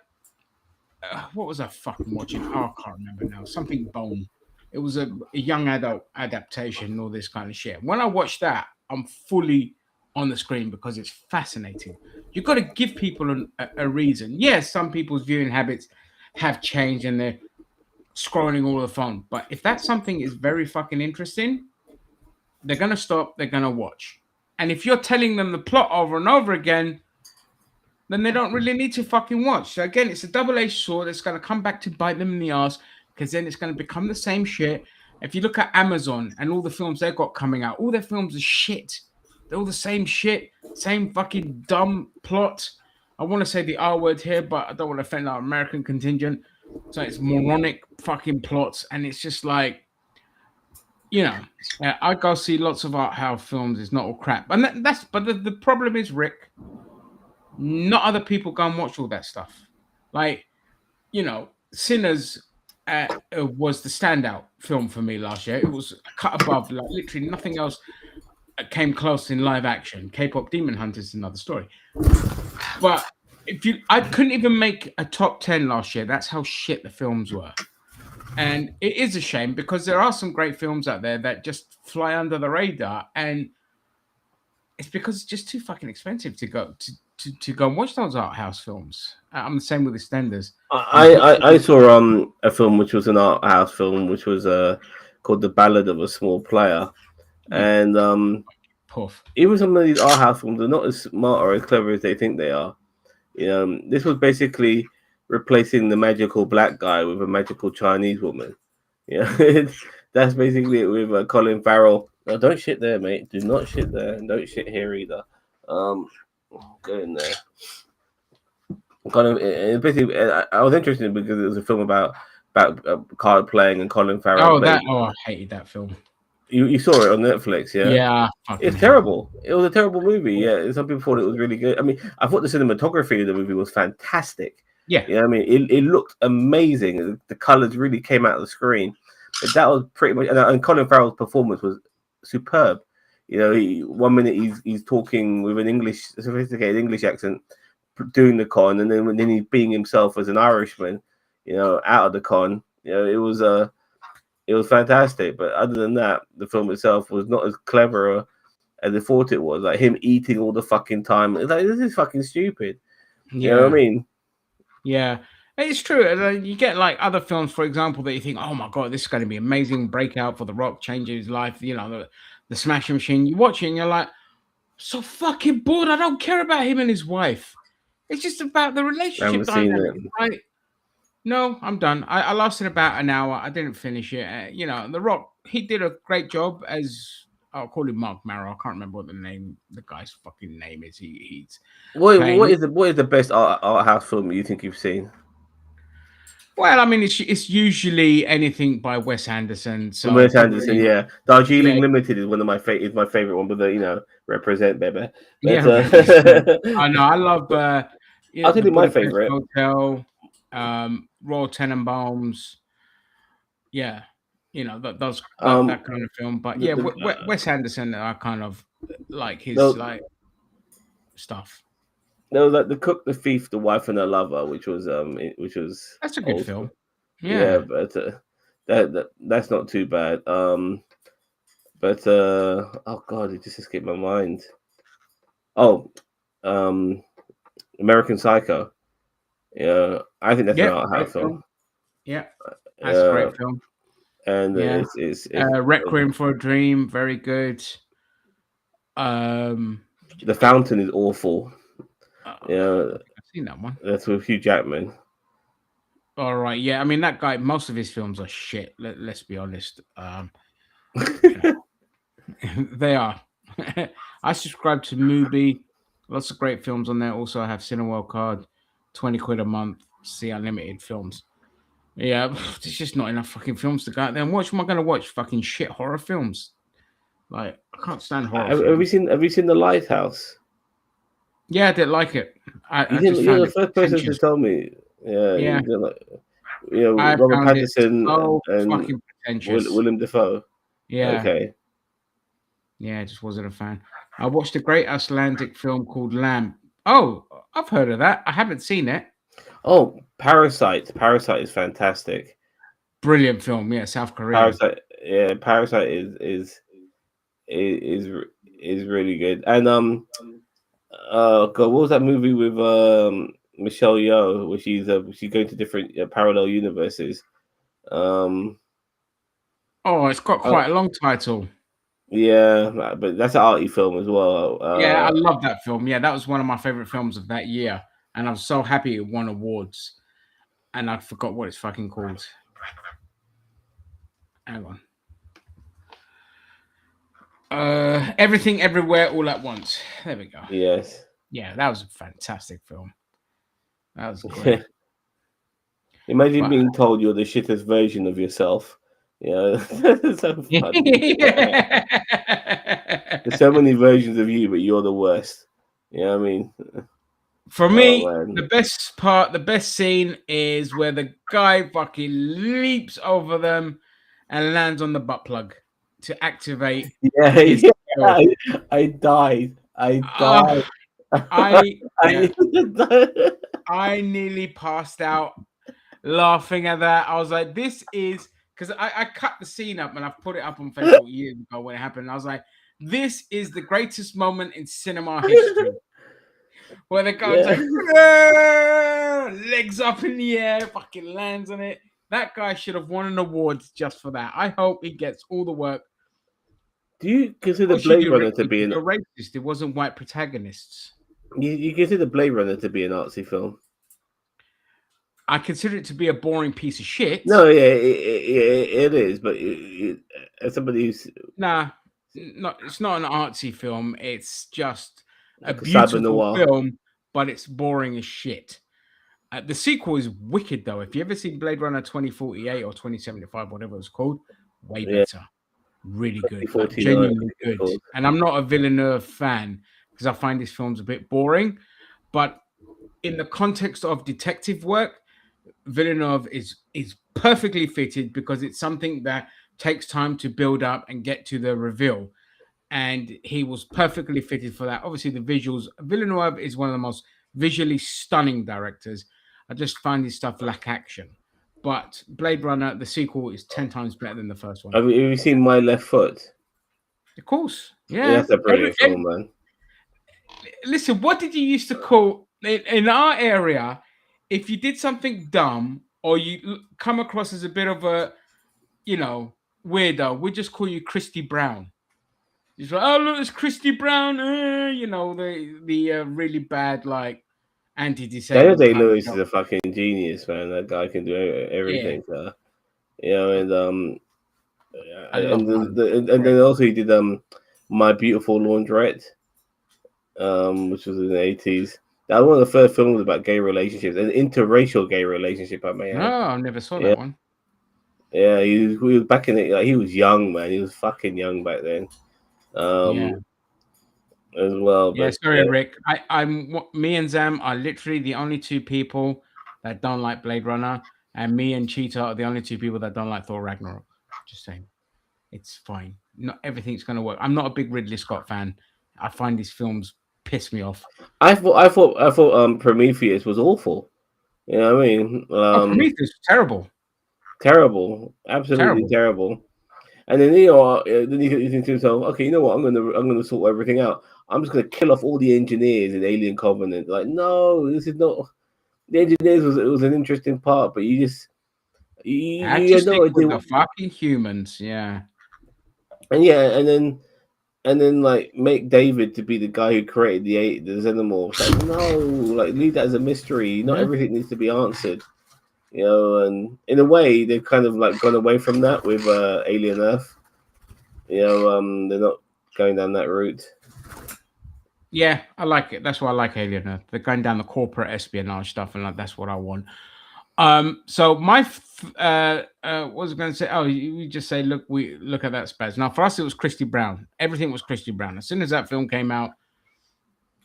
S1: what was I fucking watching? Oh, I can't remember now. Something Bone. It was a young adult adaptation and all this kind of shit. When I watch that, I'm fully on the screen because it's fascinating. You've got to give people a reason. Yes, some people's viewing habits have changed and they're scrolling all the phone. But if that something is very fucking interesting, they're gonna stop. They're gonna watch. And if you're telling them the plot over and over again, then they don't really need to fucking watch. So again, it's a double-edged sword. It's going to come back to bite them in the ass because then it's going to become the same shit. If you look at Amazon and all the films they've got coming out, all their films are shit. They're all the same shit, same fucking dumb plot. I want to say the R word here, but I don't want to offend our American contingent. So it's moronic fucking plots, and it's just like, I go see lots of art house films. It's not all crap, and but the problem is, Rick, not other people go and watch all that stuff. Like, Sinners was the standout film for me last year. It was cut above, like literally nothing else came close in live action. K-pop Demon Hunters is another story. But I couldn't even make a top 10 last year. That's how shit the films were. And it is a shame because there are some great films out there that just fly under the radar, and it's because it's just too fucking expensive to go to go and watch those art house films. I'm the same with EastEnders.
S2: I saw a film which was an art house film which was called The Ballad of a Small Player, and
S1: Puff.
S2: even some of these art house films are not as smart or as clever as they think they are. This was basically replacing the magical black guy with a magical Chinese woman. That's basically it with Colin Farrell. No, don't shit there, mate. Do not shit there, and don't shit here either. Go in there. Basically, I was interested because it was a film about card playing and Colin Farrell.
S1: I hated that film.
S2: You saw it on Netflix, yeah?
S1: Yeah,
S2: it's terrible. It was a terrible movie. Yeah, some people thought it was really good. I mean, I thought the cinematography of the movie was fantastic.
S1: Yeah,
S2: I mean, it looked amazing. The colors really came out of the screen. But that was pretty much, and Colin Farrell's performance was superb. 1 minute he's talking with a sophisticated English accent, doing the con, and then he's being himself as an Irishman, out of the con. It was fantastic. But other than that, the film itself was not as clever as they thought it was. Like him eating all the fucking time. It's like, this is fucking stupid.
S1: Yeah.
S2: You know what I mean?
S1: Yeah. It's true. You get like other films, for example, that you think, oh my God, this is going to be amazing. Breakout for The Rock, changing his life, the Smashing Machine. You watch it and you're like, so fucking bored. I don't care about him and his wife. It's just about the relationship dynamic. No, I'm done. I lasted about an hour. I didn't finish it. The Rock, he did a great job as, I'll call him Mark Marrow. I can't remember what the guy's fucking name is. He's
S2: what is the best art house film you think you've seen?
S1: Well, I mean, it's usually anything by Wes Anderson. So
S2: Wes Anderson, yeah. Darjeeling Limited is one of my my favorite one, but represent baby.
S1: I know. I love.
S2: I'll tell you my favorite
S1: Hotel, Royal Tenenbaums. Yeah, that kind of film. But Wes Anderson, I kind of like his stuff.
S2: No, like The Cook, The Thief, The Wife and the Lover, which was
S1: that's a good film.
S2: Yeah, but that's not too bad. But oh god, it just escaped my mind. Oh, American Psycho. Yeah, I think that's an art house film.
S1: Yeah, that's a great film.
S2: And it's
S1: Requiem for a Dream, very good.
S2: The Fountain is awful.
S1: I've seen that one.
S2: That's with Hugh Jackman.
S1: All right, yeah. I mean, that guy. Most of his films are shit. Let's be honest. They are. I subscribe to Mubi. Lots of great films on there. Also, I have Cineworld card. 20 quid a month. See unlimited films. Yeah, there's just not enough fucking films to go out there and watch. Am I going to watch fucking shit horror films? Like, I can't stand horror
S2: Have you
S1: films.
S2: seen Have you seen The Lighthouse?
S1: Yeah, I didn't like it. I just
S2: You're
S1: found
S2: the
S1: it
S2: first person to
S1: pretentious.
S2: tell me. Yeah,
S1: Yeah, I
S2: Robert
S1: found it
S2: Pattinson
S1: so
S2: and
S1: fucking pretentious.
S2: Willem Dafoe.
S1: Yeah,
S2: Okay.
S1: yeah, I just wasn't a fan. I watched a great Icelandic film called Lamb. Oh, I've heard of that. I haven't seen it.
S2: Oh, Parasite. Parasite is fantastic.
S1: Brilliant film. Yeah, South Korean.
S2: Parasite. Yeah, Parasite is is really good. And God, what was that movie with Michelle Yeoh, where she's going to different parallel universes? Um,
S1: Oh, it's got
S2: uh,
S1: quite a long title.
S2: yeah, but that's an arty film as well.
S1: Yeah, I love that film. Yeah, that was one of my favorite films of that year, and I was so happy it won awards. And I forgot what it's fucking called. Hang on. Everything Everywhere All at Once. There we go.
S2: Yes.
S1: Yeah, that was a fantastic film. That was great.
S2: Imagine
S1: But
S2: being told you're the shittest version of yourself. Yeah, that's so funny. There's so many versions of you, but you're the worst. You know what I mean?
S1: For
S2: Oh
S1: me,
S2: man.
S1: the best scene is where the guy fucking leaps over them and lands on the butt plug to activate
S2: Yeah,
S1: his
S2: yeah.
S1: skill.
S2: I died. I
S1: Ah,
S2: died.
S1: yeah,
S2: I
S1: I nearly passed out laughing at that. I was like, this is because I cut the scene up and I've put it up on Facebook years ago when it happened. I was like, this is the greatest moment in cinema history. Where the guy's
S2: yeah.
S1: like, "Ah!" Legs up in the air, fucking lands on it. That guy should have won an award just for that. I hope he gets all the work.
S2: Do you consider
S1: Of course you
S2: Blade
S1: do,
S2: Runner
S1: Rick,
S2: to be
S1: because
S2: an
S1: you're racist. It wasn't white protagonists.
S2: you consider Blade Runner to be an artsy film?
S1: I consider it to be a boring piece of shit.
S2: No, yeah, it is. But as somebody who's
S1: Nah, it's not an artsy film. It's just a
S2: like a cyber
S1: beautiful
S2: noir,
S1: film, but it's boring as shit. The sequel is wicked, though. If you ever seen Blade Runner 2048 or 2075, whatever it's called, way
S2: yeah,
S1: better. Really good, like
S2: 49,
S1: genuinely good.
S2: called.
S1: And I'm not a Villeneuve fan because I find his films a bit boring. But in the context of detective work, Villeneuve is perfectly fitted because it's something that takes time to build up and get to the reveal. And he was perfectly fitted for that. Obviously, the visuals. Villeneuve is one of the most visually stunning directors. I just find his stuff lack action. But Blade Runner, the sequel, is 10 times better than the first one.
S2: Have you seen My Left Foot?
S1: Of course.
S2: Yeah,
S1: Yeah.
S2: that's a brilliant film, man.
S1: Listen, what did you used to call in our area? If you did something dumb or you come across as a bit of a, weirdo, we just call you Christy Brown. He's like, oh look, it's Christy Brown. The really bad like
S2: Daniel
S1: anti-disabled
S2: Day
S1: kind of
S2: Lewis is
S1: joke.
S2: a fucking genius, man. That guy can do
S1: Yeah,
S2: everything. And
S1: I love mine.
S2: and then also he did My Beautiful Laundrette, which was in the 80s. That was one of the first films about gay relationships, an interracial gay relationship, I may
S1: No,
S2: add.
S1: I never saw
S2: Yeah.
S1: that one.
S2: Yeah, he was back in it. Like, he was young, man. He was fucking young back then.
S1: Yeah.
S2: As well.
S1: Yeah,
S2: But
S1: sorry,
S2: yeah,
S1: Rick. Me and Zam are literally the only two people that don't like Blade Runner, and me and Cheetah are the only two people that don't like Thor Ragnarok. Just saying, it's fine. Not everything's gonna work. I'm not a big Ridley Scott fan. I find these films piss me off.
S2: I thought Prometheus was awful. You know what I mean?
S1: Prometheus was terrible.
S2: Terrible, absolutely
S1: Terrible.
S2: terrible. And then then you think to yourself, okay, you know what? I'm gonna sort everything out. I'm just gonna kill off all the engineers in Alien Covenant. Like, no, this is not. The engineers was an interesting part, but you
S1: Had
S2: had
S1: to
S2: no
S1: stick with
S2: idea.
S1: the fucking humans. Yeah.
S2: And then like make David to be the guy who created the Xenomorphs. Like, no, like leave that as a mystery. Not
S1: Yeah.
S2: everything needs to be answered. And in a way, they've kind of like gone away from that with Alien Earth. They're not going down that route.
S1: Yeah, I like it. That's why I like Alien Earth. They're going down the corporate espionage stuff, and like that's what I want. So what was I going to say? Oh, you just say, look at that Spaz. Now, for us, it was Christy Brown. Everything was Christy Brown. As soon as that film came out,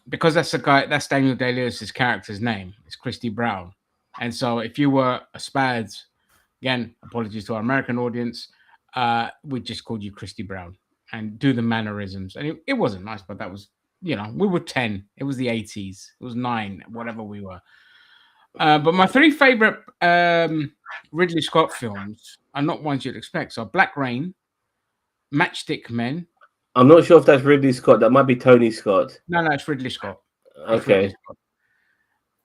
S1: because that's the guy, that's Daniel Day-Lewis's character's name. It's Christy Brown. And so if you were a Spaz, again, apologies to our American audience, we just called you Christy Brown and do the mannerisms. And it wasn't nice, but that was, we were 10. It was the 80s. It was 9, whatever we were. But my 3 favorite Ridley Scott films are not ones you'd expect. So Black Rain, Matchstick Men.
S2: I'm not sure if that's Ridley Scott. That might be Tony Scott.
S1: No, it's Ridley Scott.
S2: Okay.
S1: Ridley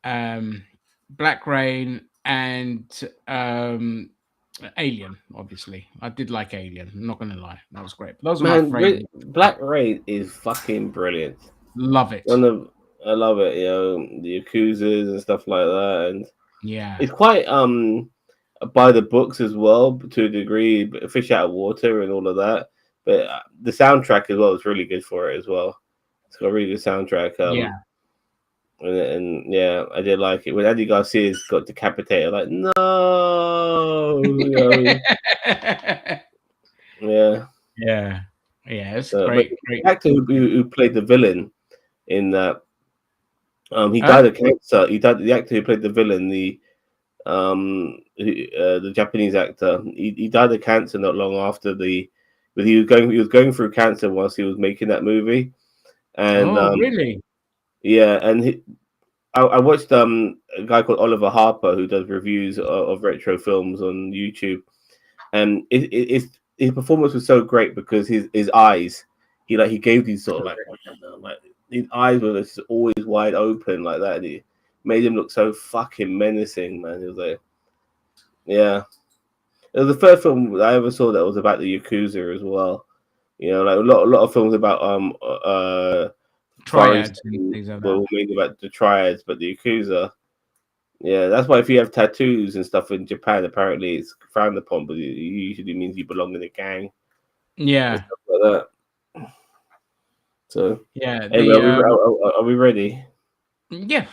S1: Scott. Black Rain and Alien, obviously. I did like Alien. I'm not going to lie. That was great. Those are my favorites.
S2: Black Rain is fucking brilliant.
S1: Love it.
S2: I love it. The Yakuzas and stuff like that. And
S1: yeah,
S2: it's quite by the books as well to a degree. Fish out of water and all of that. But the soundtrack as well is really good for it as well. It's got a really good soundtrack. And yeah, I did like it. When Andy Garcia's got decapitated, like, no. Yeah.
S1: It's great.
S2: The actor who played the villain in that, he died of cancer. The actor who played the villain, the Japanese actor, he died of cancer not long after but he was going through cancer whilst he was making that movie. And
S1: really?
S2: Yeah, and I watched a guy called Oliver Harper who does reviews of retro films on YouTube, and his performance was so great because his eyes, he gave these sort of like his eyes were just always wide open like that. And he made him look so fucking menacing, man. It was like, yeah, it was the first film that I ever saw that was about the Yakuza as well. Like a lot of films about
S1: triads and things like that.
S2: Well, mainly about the triads, but the Yakuza. Yeah, that's why if you have tattoos and stuff in Japan, apparently it's frowned upon, but it usually means you belong in a gang.
S1: Yeah.
S2: Stuff like that. So
S1: yeah,
S2: anyway, are we ready?
S1: Yeah,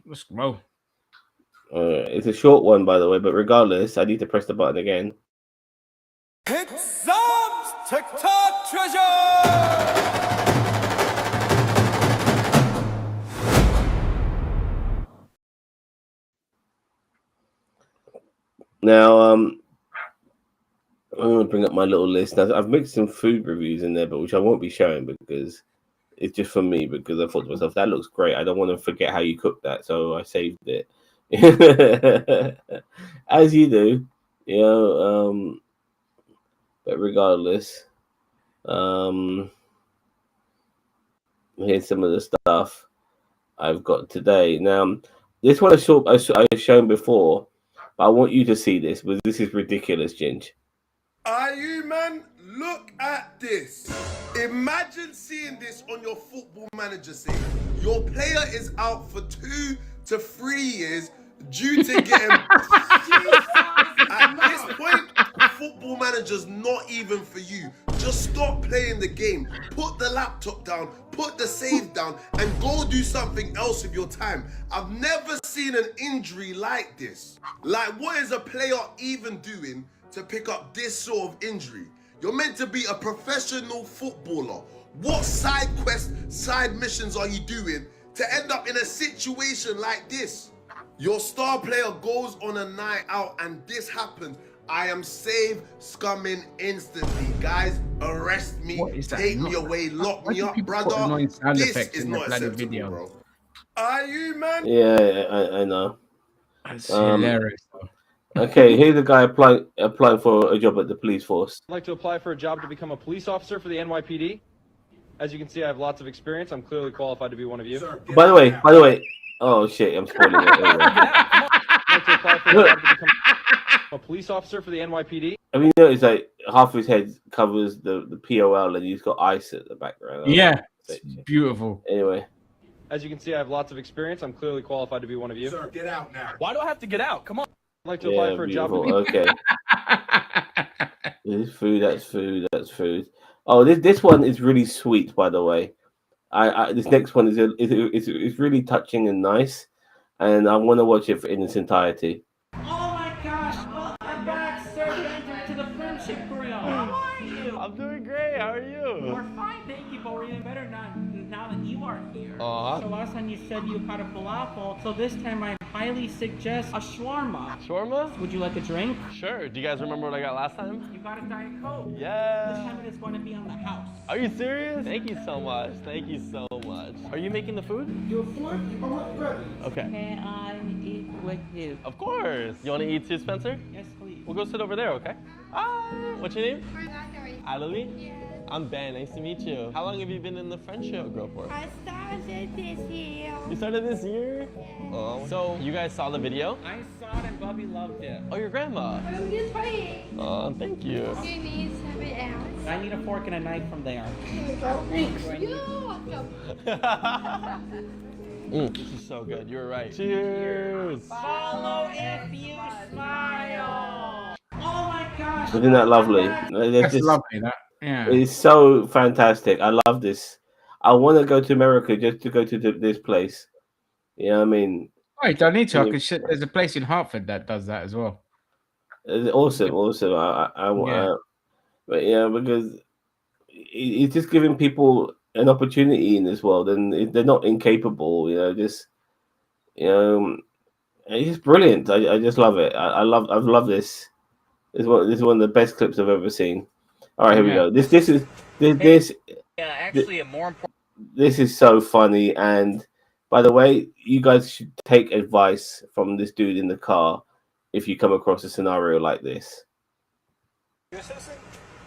S1: let's go.
S2: It's a short one, by the way, but regardless, I need to press the button again.
S3: It's Zam's TikTok treasure!
S2: Now, I'm going to bring up my little list. Now, I've mixed some food reviews in there, but which I won't be showing because it's just for me. Because I thought to myself, that looks great. I don't want to forget how you cook that, so I saved it, as you do, But regardless, here's some of the stuff I've got today. Now, this one I've shown before. I want you to see this, but this is ridiculous, Ginge.
S4: Are you, man? Look at this. Imagine seeing this on your football manager scene. Your player is out for 2 to 3 years due to getting... At this point, football manager's not even for you. Just stop playing the game. Put the laptop down, put the save down, and go do something else with your time. I've never seen an injury like this. Like, what is a player even doing to pick up this sort of injury? You're meant to be a professional footballer. What side quests, side missions are you doing to end up in a situation like this? Your star player goes on a night out and this happens. I am save scumming instantly. Guys, arrest me, take me away, lock me up, brother. This is not acceptable, bro. Are you, man?
S2: Yeah, I know.
S1: That's hilarious.
S2: Okay, here's a guy applying for a job at the police force.
S5: I'd like to apply for a job to become a police officer for the NYPD. As you can see, I have lots of experience. I'm clearly qualified to be one of you.
S4: Sir,
S2: By the way, oh shit, I'm spoiling it.
S5: I'd like to apply for a job to become a police officer for the NYPD.
S2: I mean, you notice like half of his head covers the POL and he's got ice at the background.
S1: Yeah, it's beautiful.
S2: Anyway.
S5: As you can see, I have lots of experience. I'm clearly qualified to be one of you.
S4: Sir, get out now.
S5: Why do I have to get out? Come on. I'd like to apply for a job to be...
S2: Okay. This food, that's food. Oh, this one is really sweet, by the way. This next one is really touching and nice, and I want to watch it in its entirety.
S6: Aww.
S7: So last time you said you had a falafel, so this time I highly suggest a shawarma.
S6: Shawarma?
S7: Would you like a drink?
S6: Sure. Do you guys remember what I got last time?
S7: You got a Diet Coke. This
S6: Yeah.
S7: time it is going to be on the house.
S6: Are you serious? Thank you so much. Thank you so much. Are you making the food?
S7: Your food? Almost ready.
S6: Okay.
S7: Can I eat with you?
S6: Of course. You want to eat too, Spencer?
S7: Yes, please.
S6: We'll go sit over there, okay? Hi. What's your name? Adelie? Yeah. I'm Ben. Nice to meet you. How long have you been in the friendship group for?
S8: I started this year.
S6: You started this year? Oh. So you guys saw the video?
S7: I saw it and Bubby loved it.
S6: Oh, your grandma.
S8: I'm just waiting.
S6: Oh, thank you.
S8: You need something else.
S7: I need a fork and a knife from there.
S8: Thanks. You're welcome.
S6: This is so good. You were right. Cheers.
S7: Follow if you smile. Oh my gosh.
S2: Isn't that lovely?
S1: That's lovely, that. Yeah.
S2: It's so fantastic. I love this. I want to go to America just to go to this place. You know what I mean?
S1: Oh, you don't need to. There's a place in Hartford that does that as well.
S2: It's awesome. But yeah, because it's just giving people an opportunity in this world, and they're not incapable. It's just brilliant. I just love it. I've loved this. This is one of the best clips I've ever seen. All right, here we go. This is actually a more important. This is so funny, and by the way, you guys should take advice from this dude in the car if you come across a scenario like this.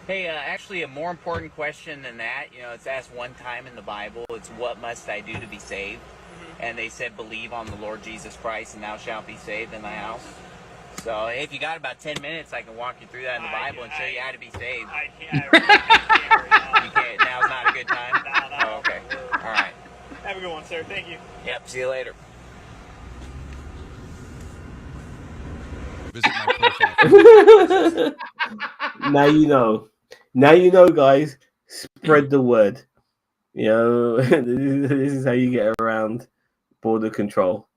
S9: Hey, actually, a more important question than that. It's asked one time in the Bible. It's what must I do to be saved? And they said, believe on the Lord Jesus Christ, and thou shalt be saved in thy house. So if you got about 10 minutes, I can walk you through that in the Bible and show you how to be saved. I can't. You can't. Now's not a good time? No. Oh, okay. All right.
S10: Have a good one, sir. Thank you.
S9: Yep. See you later.
S3: Visit my profile.
S2: Now you know. Now you know, guys. Spread the word. This is how you get around border control.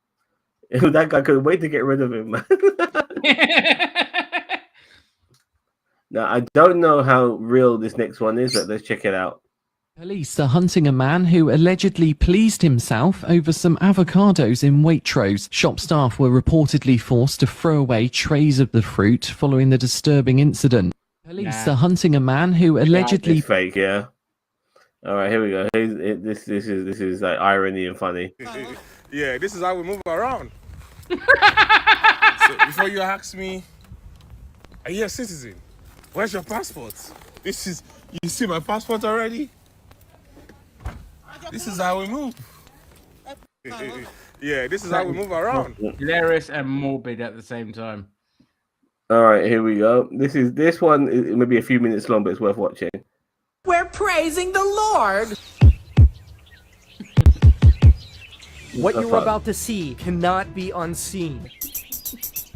S2: That guy couldn't wait to get rid of him. Now, I don't know how real this next one is, but let's check it out.
S11: Police are hunting a man who allegedly pleased himself over some avocados in Waitrose. Shop staff were reportedly forced to throw away trays of the fruit following the disturbing incident. Police are hunting a man who allegedly...
S2: It's fake, yeah. All right, here we go. This is like irony and funny.
S12: Yeah, this is how we move around. So before you ask me, are you a citizen? Where's your passport? You see my passport already? This is how we move. Yeah, this is how we move around.
S1: Hilarious and morbid at the same time.
S2: All right, here we go. This one is maybe a few minutes long, but it's worth watching.
S13: We're praising the Lord. What you're about to see cannot be unseen.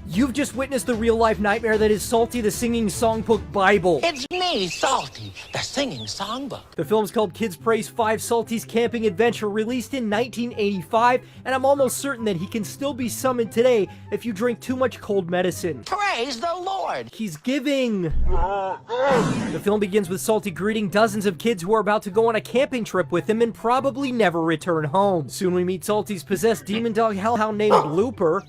S13: You've just witnessed the real-life nightmare that is Salty the Singing Songbook Bible.
S14: It's me, Salty, the singing songbook.
S13: The film's called Kids Praise 5 Salty's Camping Adventure, released in 1985, and I'm almost certain that he can still be summoned today if you drink too much cold medicine.
S14: Praise the Lord!
S13: He's giving. The film begins with Salty greeting dozens of kids who are about to go on a camping trip with him and probably never return home. Soon we meet Salty's possessed demon dog hellhound named Blooper.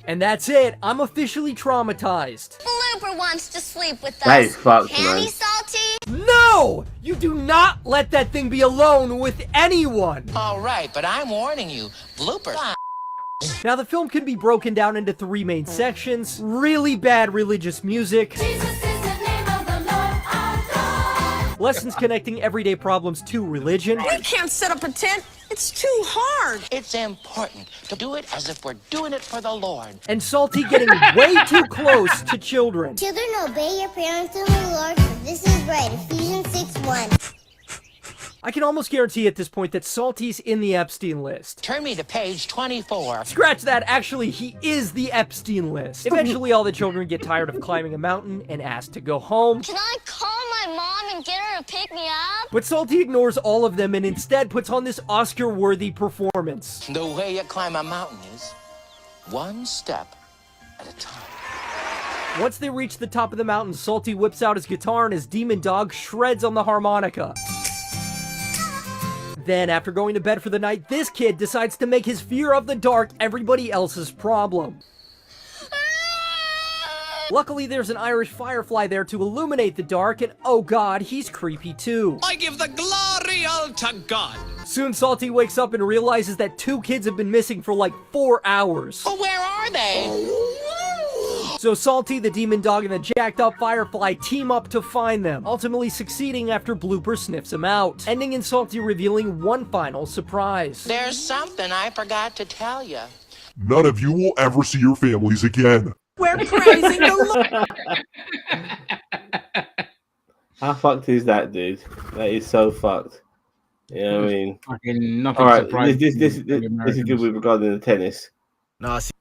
S13: And that's it. I'm officially traumatized.
S8: Blooper wants to sleep with us.
S2: That is fucked,
S8: Can he,
S2: man.
S8: Salty?
S13: No! You do not let that thing be alone with anyone!
S14: All right, but I'm warning you, Blooper.
S13: Now, the film can be broken down into three main sections. Really bad religious music.
S8: Jesus is the name of the Lord our God.
S13: Lessons connecting everyday problems to religion.
S15: We can't set up a tent. It's too hard.
S14: It's important to do it as if we're doing it for the Lord.
S13: And Salty getting way too close to children.
S8: Children, obey your parents in the Lord, for this is right. Ephesians 6:1.
S13: I can almost guarantee at this point that Salty's in the Epstein list.
S14: Turn me to page 24.
S13: Scratch that, actually, he is the Epstein list. Eventually, all the children get tired of climbing a mountain and ask to go home.
S8: Can I call my mom and get her to pick me up?
S13: But Salty ignores all of them and instead puts on this Oscar-worthy performance.
S14: The way you climb a mountain is one step at a time.
S13: Once they reach the top of the mountain, Salty whips out his guitar and his demon dog shreds on the harmonica. Then, after going to bed for the night, this kid decides to make his fear of the dark everybody else's problem. Luckily, there's an Irish firefly there to illuminate the dark, and oh god, he's creepy too.
S16: I give the glory all to God.
S13: Soon, Salty wakes up and realizes that 2 kids have been missing for like 4 hours.
S16: Oh, where are they?
S13: So Salty, the demon dog, and the jacked up firefly team up to find them, ultimately succeeding after Blooper sniffs him out, ending in Salty revealing one final surprise.
S14: There's something I forgot to tell you.
S17: None of you will ever see your families again.
S15: We're praising the Lord.
S2: How fucked is that, dude? That is so fucked. You know what I mean?
S1: Fucking nothing.
S2: All right,
S1: surprising
S2: this is
S1: the
S2: good with regarding the tennis.
S18: Nah, see,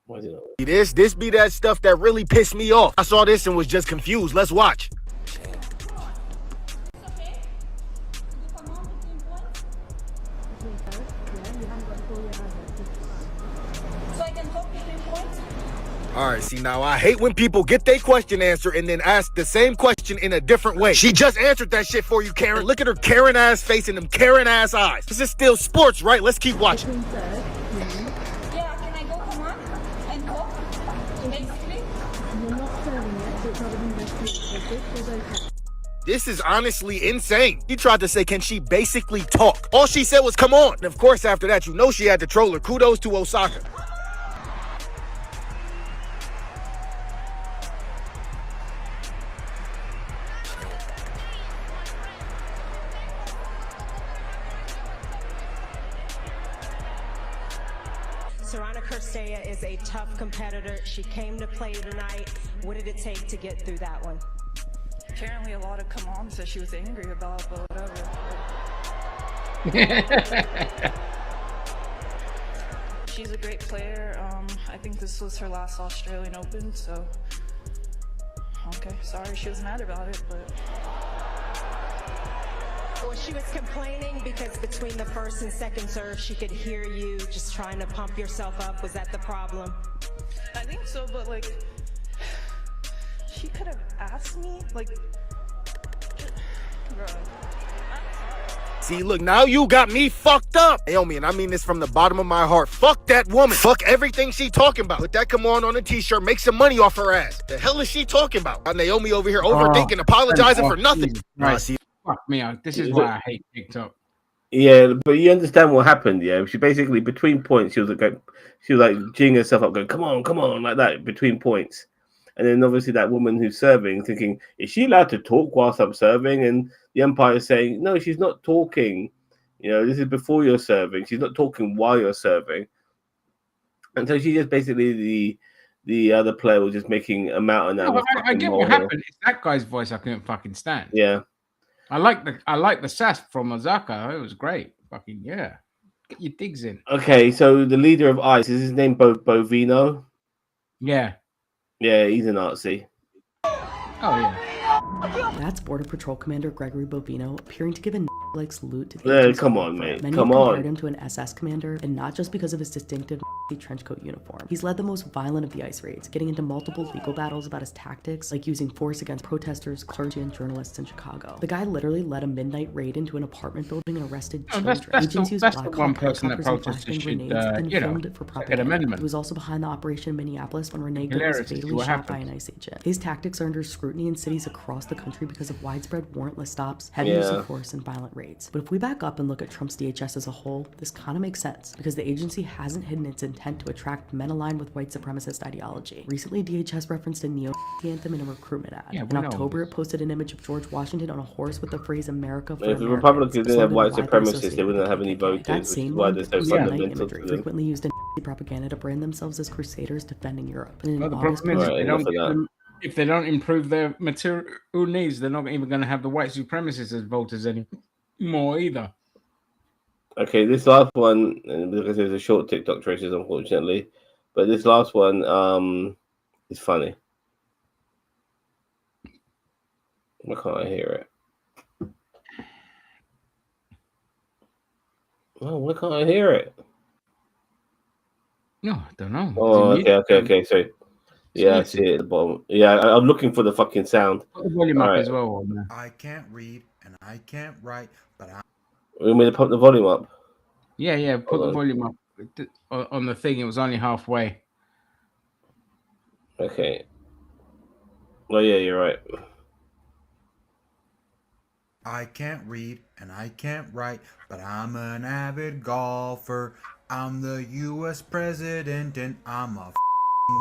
S2: Why is it not?
S18: this be that stuff that really pissed me off. I saw this and was just confused. Let's watch. All right, see, now I hate when people get their question answered and then ask the same question in a different way. She just answered that shit for you, Karen. Look at her Karen-ass face and them Karen-ass eyes. This is still sports, right? Let's keep watching.
S19: Yeah, can I go come on and talk? Basically?
S18: This is honestly insane. He tried to say, can she basically talk? All she said was, come on. And of course, after that, you know she had to troll her. Kudos to Osaka.
S20: Serrana Curstella is a tough competitor. She came to play tonight. What did it take to get through that one?
S19: Apparently a lot of come on said she was angry about, but whatever. She's a great player. I think this was her last Australian Open, so okay, sorry she was mad about it, but
S20: Well, she was complaining because between the first and second serve, she could hear you just trying to pump yourself up. Was that the problem?
S19: I think so, but like, she could have asked me, like, bro.
S18: See, look, now you got me fucked up. Naomi, and I mean this from the bottom of my heart. Fuck that woman. Fuck everything she talking about. Put that come on a t-shirt, make some money off her ass. The hell is she talking about? Naomi over here overthinking, apologizing for nothing.
S1: Right.
S18: See,
S1: Fuck me out. This is why I hate TikTok.
S2: Yeah, but you understand what happened, yeah? She basically, between points, she was like geeing herself up, going, come on, like that, between points. And then obviously that woman who's serving, thinking, is she allowed to talk whilst I'm serving? And the umpire is saying, no, she's not talking. You know, this is before you're serving. She's not talking while you're serving. And so she just basically, the other player was just making a mountain out of
S1: I get what happened. It's that guy's voice I couldn't fucking stand.
S2: Yeah.
S1: I like the sass from Osaka. It was great. Fucking yeah. Get your digs in.
S2: Okay, so the leader of ICE, is his name Bovino?
S1: Yeah.
S2: Yeah, he's a Nazi.
S1: Oh yeah.
S21: That's Border Patrol Commander Gregory Bovino appearing to give a like salute to the
S2: Yeah, come on, mate.
S21: Many
S2: Come
S21: have
S2: on.
S21: compared him to an SS commander, and not just because of his distinctive trench coat uniform. He's led the most violent of the ICE raids, getting into multiple legal battles about his tactics, like using force against protesters, clergy, and journalists in Chicago. The guy literally led a midnight raid into an apartment building and arrested children. Agents used
S1: that's the
S21: black
S1: one
S21: hawk
S1: person that
S21: helicopters and
S1: protested
S21: flashbang
S1: should,
S21: grenades and filmed it for
S1: get
S21: propaganda.
S1: amendment.
S21: He was also behind the operation in Minneapolis when Renee Good
S1: Hilarious
S21: was
S1: to see
S21: fatally
S1: what
S21: shot by
S1: happened.
S21: an ICE agent. His tactics are under scrutiny in cities across the country because of widespread warrantless stops, heavy use
S2: Yeah.
S21: of force, and violent raids. But if we back up and look at Trump's DHS as a whole, this kind of makes sense because the agency hasn't hidden its intent to attract men aligned with white supremacist ideology. Recently, DHS referenced a neo-Nazi anthem in a recruitment ad.
S1: Yeah,
S21: in
S1: we know.
S21: October, it posted an image of George Washington on a horse with the phrase "America for
S2: If the
S21: Americans,"
S2: Republicans didn't have
S21: a
S2: white
S21: slogan widely
S2: supremacists, they
S21: associated
S2: wouldn't
S21: with
S2: have any
S21: KKK.
S2: voters,
S21: That
S2: which is
S21: same
S2: why
S21: month,
S2: they're so
S21: Tuesday night
S2: fundamental to
S21: imagery
S2: them.
S21: frequently used in propaganda to brand themselves as crusaders defending Europe. And in
S1: Well, the
S21: August,
S1: problem is
S2: Right,
S1: if they
S2: enough
S1: don't
S2: of
S1: get
S2: that.
S1: them, if they don't improve their material needs, they're not even going to have the white supremacists as voters anymore either.
S2: Okay, this last one, and because there's a short TikTok traces, unfortunately, but this last one is funny. Why can't I hear it? Oh, why can't I hear it?
S1: No, I don't know.
S2: Oh,
S1: Is it
S2: okay. Sorry. Yeah, I see it at the bottom. Yeah, I'm looking for the fucking sound.
S1: Put the volume up
S2: Alright.
S1: as well. Man.
S18: I can't read and I can't write, but I.
S2: You want me to put the volume up?
S1: Yeah. Put the
S2: on.
S1: volume up on the thing. It was only halfway.
S2: Okay. Oh yeah, you're right.
S18: I can't read and I can't write, but I'm an avid golfer. I'm the U.S. president and I'm a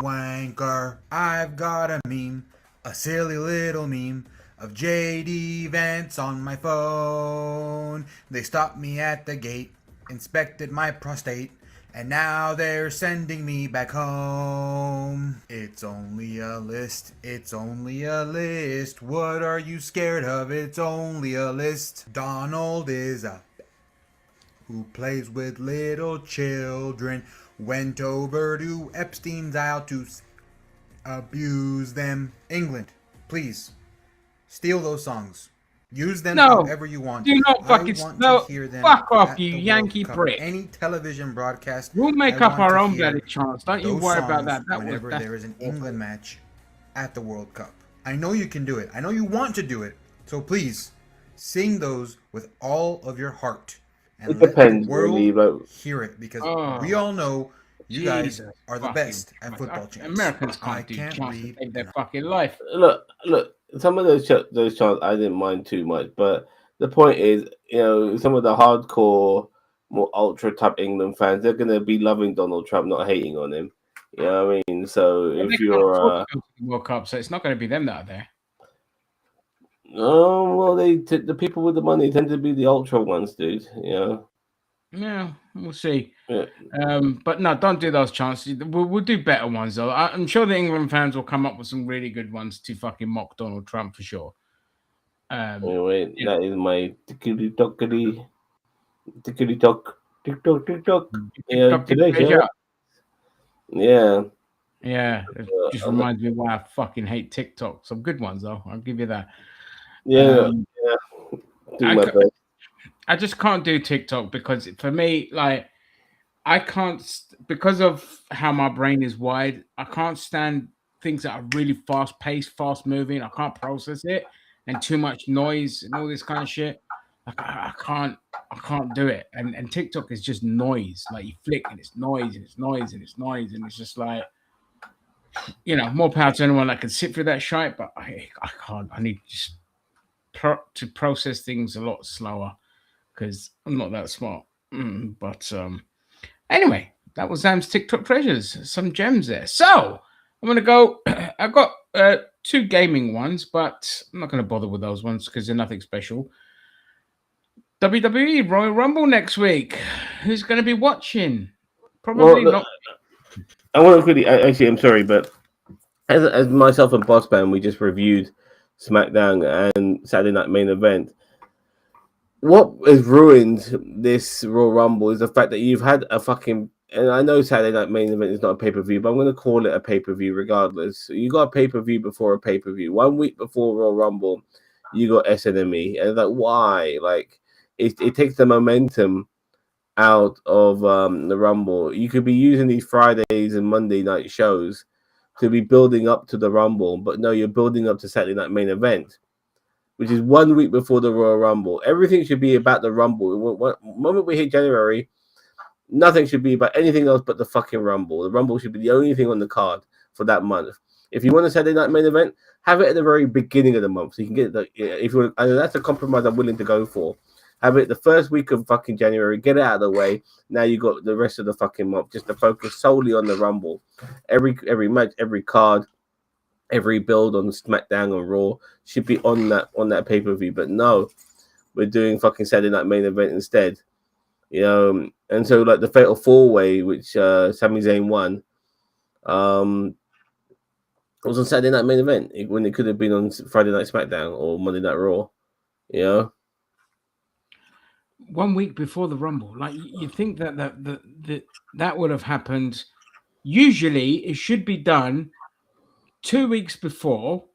S18: wanker. I've got a meme, a silly little meme of JD Vance on my phone. They stopped me at the gate, inspected my prostate, and now they're sending me back home. It's only a list, it's only a list. What are you scared of? It's only a list. Donald is a who plays with little children. Went over to Epstein's Isle to abuse them. England, please, steal those songs. Use them however you want.
S1: Do not fucking
S18: I want
S1: no,
S18: to hear them.
S1: fuck off,
S18: at
S1: you
S18: the
S1: Yankee
S18: World Cup.
S1: prick.
S18: Any television broadcast.
S1: We'll make
S18: I
S1: up
S18: want
S1: our
S18: to
S1: own
S18: hear
S1: bloody chants. Don't you
S18: those
S1: worry about that.
S18: songs whenever there is an England match at the World Cup. I know you can do it. I know you want to do it. So please, sing those with all of your heart. And
S2: It
S18: let
S2: depends,
S18: the world
S2: really, like-
S18: hear it, because
S1: Oh,
S18: we all know you guys
S1: Jesus
S18: are the
S1: fucking
S18: best at
S1: Christ.
S18: football chants.
S1: Americans
S18: I
S1: can't do
S18: can't
S1: chants to
S18: read.
S1: save their fucking life.
S2: Look. Some of those chants I didn't mind too much, but the point is, some of the hardcore, more ultra type England fans, they're gonna be loving Donald Trump, not hating on him. You know what I mean? So
S1: But
S2: if
S1: they can't
S2: you're,
S1: afford to go to the World Cup, so it's not going to be them that are there.
S2: oh well, the people with the money tend to be the ultra ones, dude.
S1: Yeah, we'll see.
S2: Yeah.
S1: But no, don't do those chances. We'll do better ones though. I'm sure the England fans will come up with some really good ones to fucking mock Donald Trump for sure.
S2: Anyway,
S1: yeah.
S2: that is my tickety tock, TikTok. Yeah, today show. Yeah.
S1: Yeah, it just reminds me why I fucking hate TikTok. Some good ones though. I'll give you that.
S2: Yeah. Do my best.
S1: I just can't do TikTok because for me, like, I can't because of how my brain is wired. I can't stand things that are really fast paced, fast moving. I can't process it, and too much noise and all this kind of shit. Like I can't do it. And TikTok is just noise. Like you flick and it's noise and it's noise and it's noise and it's just like, more power to anyone that can sit through that shite. But I can't. I need just to process things a lot slower because I'm not that smart. But anyway, that was Zam's TikTok treasures. Some gems there. So I'm gonna go. I've got 2 gaming ones, but I'm not gonna bother with those ones because they're nothing special. WWE Royal Rumble next week. Who's gonna be watching? Probably not.
S2: I want to quickly. Actually, I'm sorry, but as myself and Boss Band, we just reviewed SmackDown and Saturday Night Main Event. What has ruined this Royal Rumble is the fact that you've had a fucking, and I know Saturday Night Main Event is not a pay-per-view, but I'm going to call it a pay-per-view regardless. You got a pay-per-view before a pay-per-view. 1 week before Royal Rumble, you got SNME. And it's like, why? Like, it takes the momentum out of the Rumble. You could be using these Fridays and Monday night shows to be building up to the Rumble, but no, you're building up to Saturday Night Main Event, which is 1 week before the Royal Rumble. Everything should be about the Rumble. The moment we hit January, nothing should be about anything else but the fucking Rumble. The Rumble should be the only thing on the card for that month. If you want a Saturday Night Main Event, have it at the very beginning of the month, so you can get the. If you want, and that's a compromise I'm willing to go for. Have it the first week of fucking January. Get it out of the way. Now you got the rest of the fucking month just to focus solely on the Rumble. Every match, every card, every build on SmackDown and Raw should be on that pay-per-view. But no, we're doing fucking Saturday Night Main Event instead. And so like the Fatal 4-Way, which Sami Zayn won, was on Saturday Night Main Event when it could have been on Friday Night SmackDown or Monday Night Raw.
S1: 1 week before the Rumble, like you think that would have happened. Usually, it should be done 2 weeks before,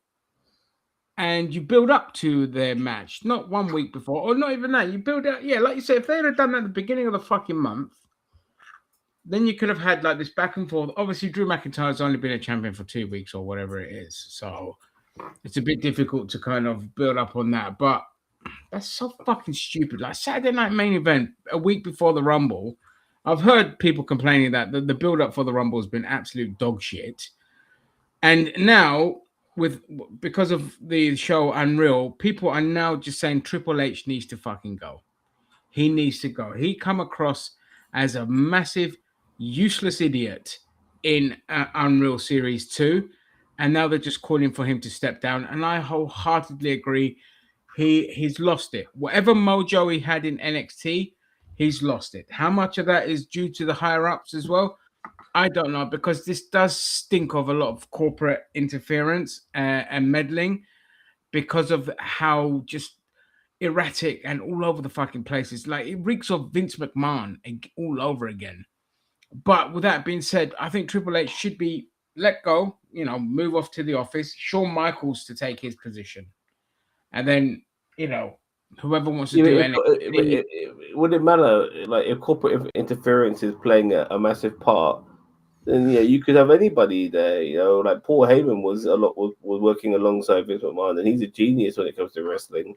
S1: and you build up to their match, not 1 week before, or not even that. You build up, like you said, if they'd have done that at the beginning of the fucking month, then you could have had like this back and forth. Obviously, Drew McIntyre's only been a champion for 2 weeks or whatever it is, so it's a bit difficult to kind of build up on that. But that's so fucking stupid. Like Saturday Night Main Event a week before the Rumble. I've heard people complaining that the build up for the Rumble has been absolute dog shit. And now, because of the show Unreal, people are now just saying Triple H needs to fucking go. He needs to go. He come across as a massive, useless idiot in Unreal Series 2. And now they're just calling for him to step down. And I wholeheartedly agree. He's lost it. Whatever mojo he had in NXT, he's lost it. How much of that is due to the higher ups as well? I don't know, because this does stink of a lot of corporate interference and meddling because of how just erratic and all over the fucking places. Like it reeks of Vince McMahon all over again. But with that being said, I think Triple H should be let go, move off to the office, Shawn Michaels to take his position. And then, whoever wants to do anything.
S2: Would it matter, like, if corporate interference is playing a massive part? Then you could have anybody there. Like Paul Heyman was working alongside Vince McMahon, and he's a genius when it comes to wrestling.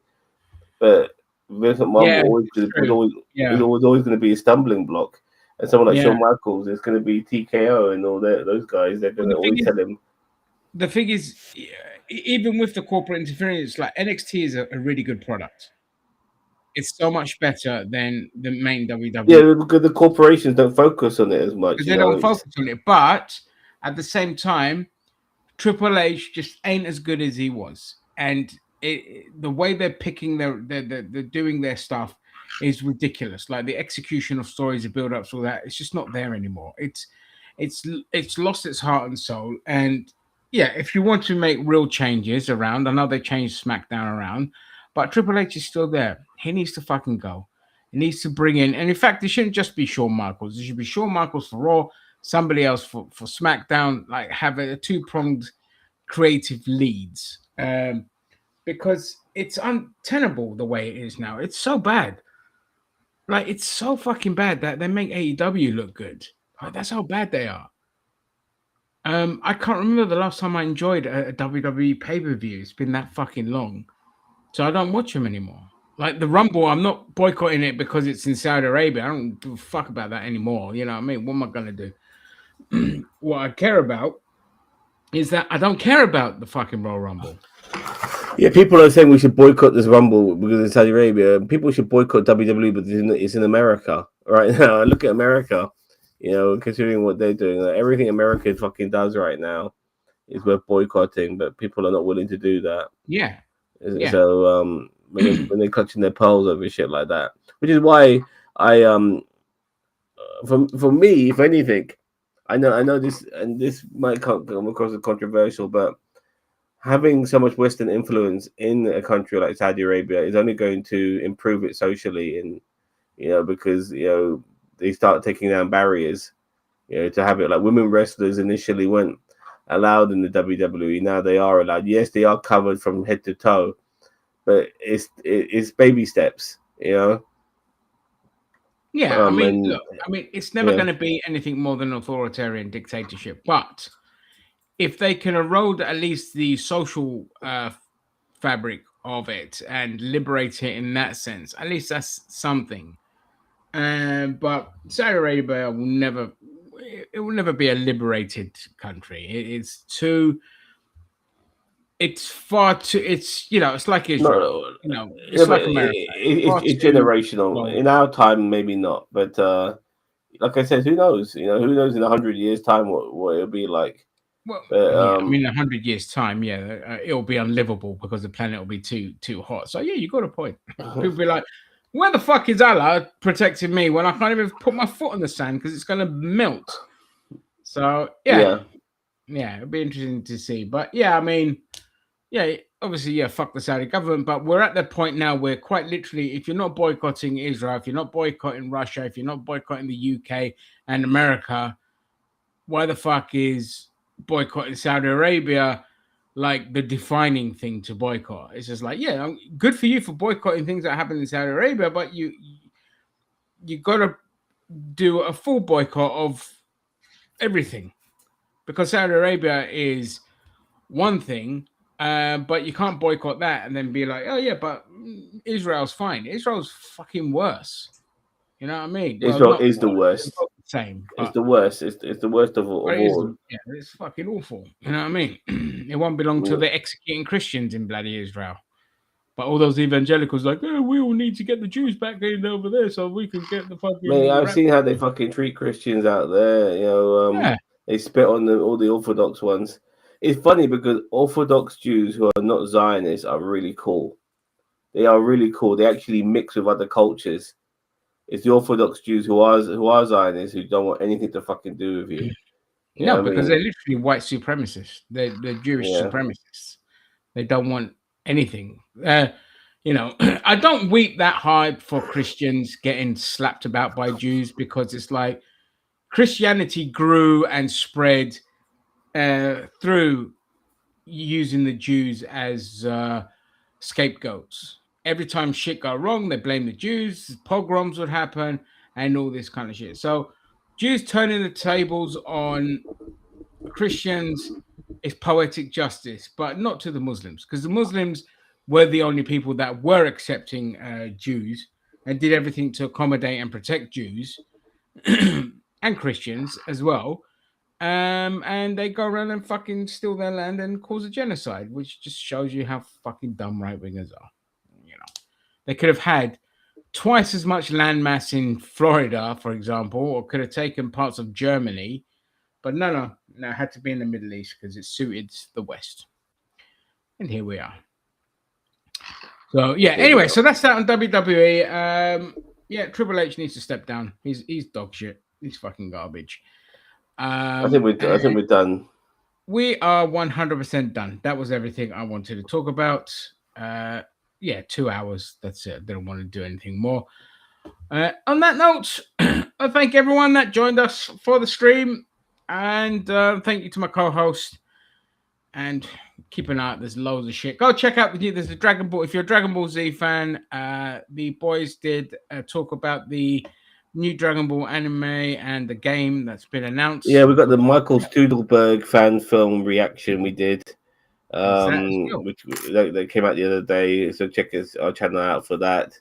S2: But Vince McMahon was always going to be a stumbling block, and someone like Shawn Michaels is going to be TKO and all that. Those guys, they're going to always tell him.
S1: The thing is, even with the corporate interference, like NXT is a really good product. It's so much better than the main WWE.
S2: Yeah, because the corporations don't focus on it as much.
S1: They don't focus on it, but at the same time, Triple H just ain't as good as he was, and the way they're picking they're doing their stuff is ridiculous. Like the execution of stories, the build-ups, all that, it's just not there anymore. It's lost its heart and soul. And yeah, if you want to make real changes around, I know they changed SmackDown around. But Triple H is still there. He needs to fucking go. He needs to bring in, and in fact, it shouldn't just be Shawn Michaels. It should be Shawn Michaels for Raw, somebody else for SmackDown, like have a two-pronged creative leads. Because it's untenable the way it is now. It's so bad. Like, it's so fucking bad that they make AEW look good. Like, that's how bad they are. I can't remember the last time I enjoyed a WWE pay-per-view. It's been that fucking long. So I don't watch them anymore. Like the Rumble, I'm not boycotting it because it's in Saudi Arabia. I don't give a fuck about that anymore. You know what I mean? What am I going to do? What I care about is that I don't care about the fucking Royal Rumble.
S2: Yeah, people are saying we should boycott this Rumble because it's Saudi Arabia. People should boycott WWE, but it's in America right now. Look at America, considering what they're doing. Like, everything America fucking does right now is worth boycotting, but people are not willing to do that.
S1: Yeah.
S2: So when they're clutching their pearls over shit like that, which is why I for me, if anything, I know this, and this might come across as controversial, but having so much Western influence in a country like Saudi Arabia is only going to improve it socially, and because they start taking down barriers, to have it. Like women wrestlers initially weren't allowed in the WWE. Now they are allowed. Yes, they are covered from head to toe, but it's baby steps,
S1: Yeah, I mean, it's never going to be anything more than authoritarian dictatorship. But if they can erode at least the social fabric of it and liberate it in that sense, at least that's something. But Saudi Arabia will never. It will never be a liberated country. It's far too. It's it's like Israel. It's like America.
S2: It's generational. In our time, maybe not. But like I said, who knows? Who knows in 100 years' time what it'll be like.
S1: Well, I mean, 100 years' time, it'll be unlivable because the planet will be too hot. So you got a point. People be like, where the fuck is Allah protecting me when I can't even put my foot on the sand because it's going to melt? So, it'll be interesting to see. But, I mean, obviously, fuck the Saudi government. But we're at the point now where quite literally, if you're not boycotting Israel, if you're not boycotting Russia, if you're not boycotting the UK and America, why the fuck is boycotting Saudi Arabia like the defining thing to boycott? It's just like, good for you for boycotting things that happen in Saudi Arabia, but you gotta do a full boycott of everything, because Saudi Arabia is one thing, but you can't boycott that and then be like, oh yeah, but Israel's fine. Israel's fucking worse. You know what I mean? Well,
S2: Israel
S1: not
S2: is the
S1: worse,
S2: worst.
S1: not the same.
S2: It's
S1: But
S2: the worst. It's the worst of
S1: but it is,
S2: all.
S1: yeah, it's fucking awful. You know what I mean? It won't be long till they're executing Christians in bloody Israel. But all those evangelicals like, oh, we all need to get the Jews back in over there so we can get the fucking.
S2: Mate, I've seen how they fucking treat Christians out there. You know,
S1: Yeah.
S2: they spit on all the Orthodox ones. It's funny because Orthodox Jews who are not Zionists are really cool. They are really cool. They actually mix with other cultures. It's the Orthodox Jews who are Zionists who don't want anything to fucking do with you. You know
S1: No,
S2: what I
S1: because
S2: mean?
S1: they're literally white supremacists. They're Jewish
S2: Yeah.
S1: supremacists. They don't want anything. You know, I don't weep that hard for Christians getting slapped about by Jews, because it's like Christianity grew and spread through using the Jews as scapegoats. Every time shit got wrong, they blame the Jews. Pogroms would happen and all this kind of shit. So Jews turning the tables on Christians is poetic justice, but not to the Muslims, because the Muslims were the only people that were accepting Jews and did everything to accommodate and protect Jews and Christians as well. And they go around and fucking steal their land and cause a genocide, which just shows you how fucking dumb right wingers are. You know, they could have had twice as much landmass in Florida, for example, or could have taken parts of Germany. But no, it had to be in the Middle East because it suited the West. And here we are. So, yeah, anyway, so that's that on WWE. Yeah, Triple H needs to step down. He's dog shit. He's fucking garbage.
S2: I think we're done.
S1: We are 100% done. That was everything I wanted to talk about. Yeah, 2 hours. That's it. I didn't want to do anything more. On that note, I thank everyone that joined us for the stream. And thank you to my co-host. And keep an eye out. There's loads of shit. Go check out there's the Dragon Ball. If you're a Dragon Ball Z fan, the boys did talk about the new Dragon Ball anime and the game that's been announced.
S2: Yeah, we got the Michael Studelberg fan film reaction we did. Which that came out the other day. So check our channel out for that.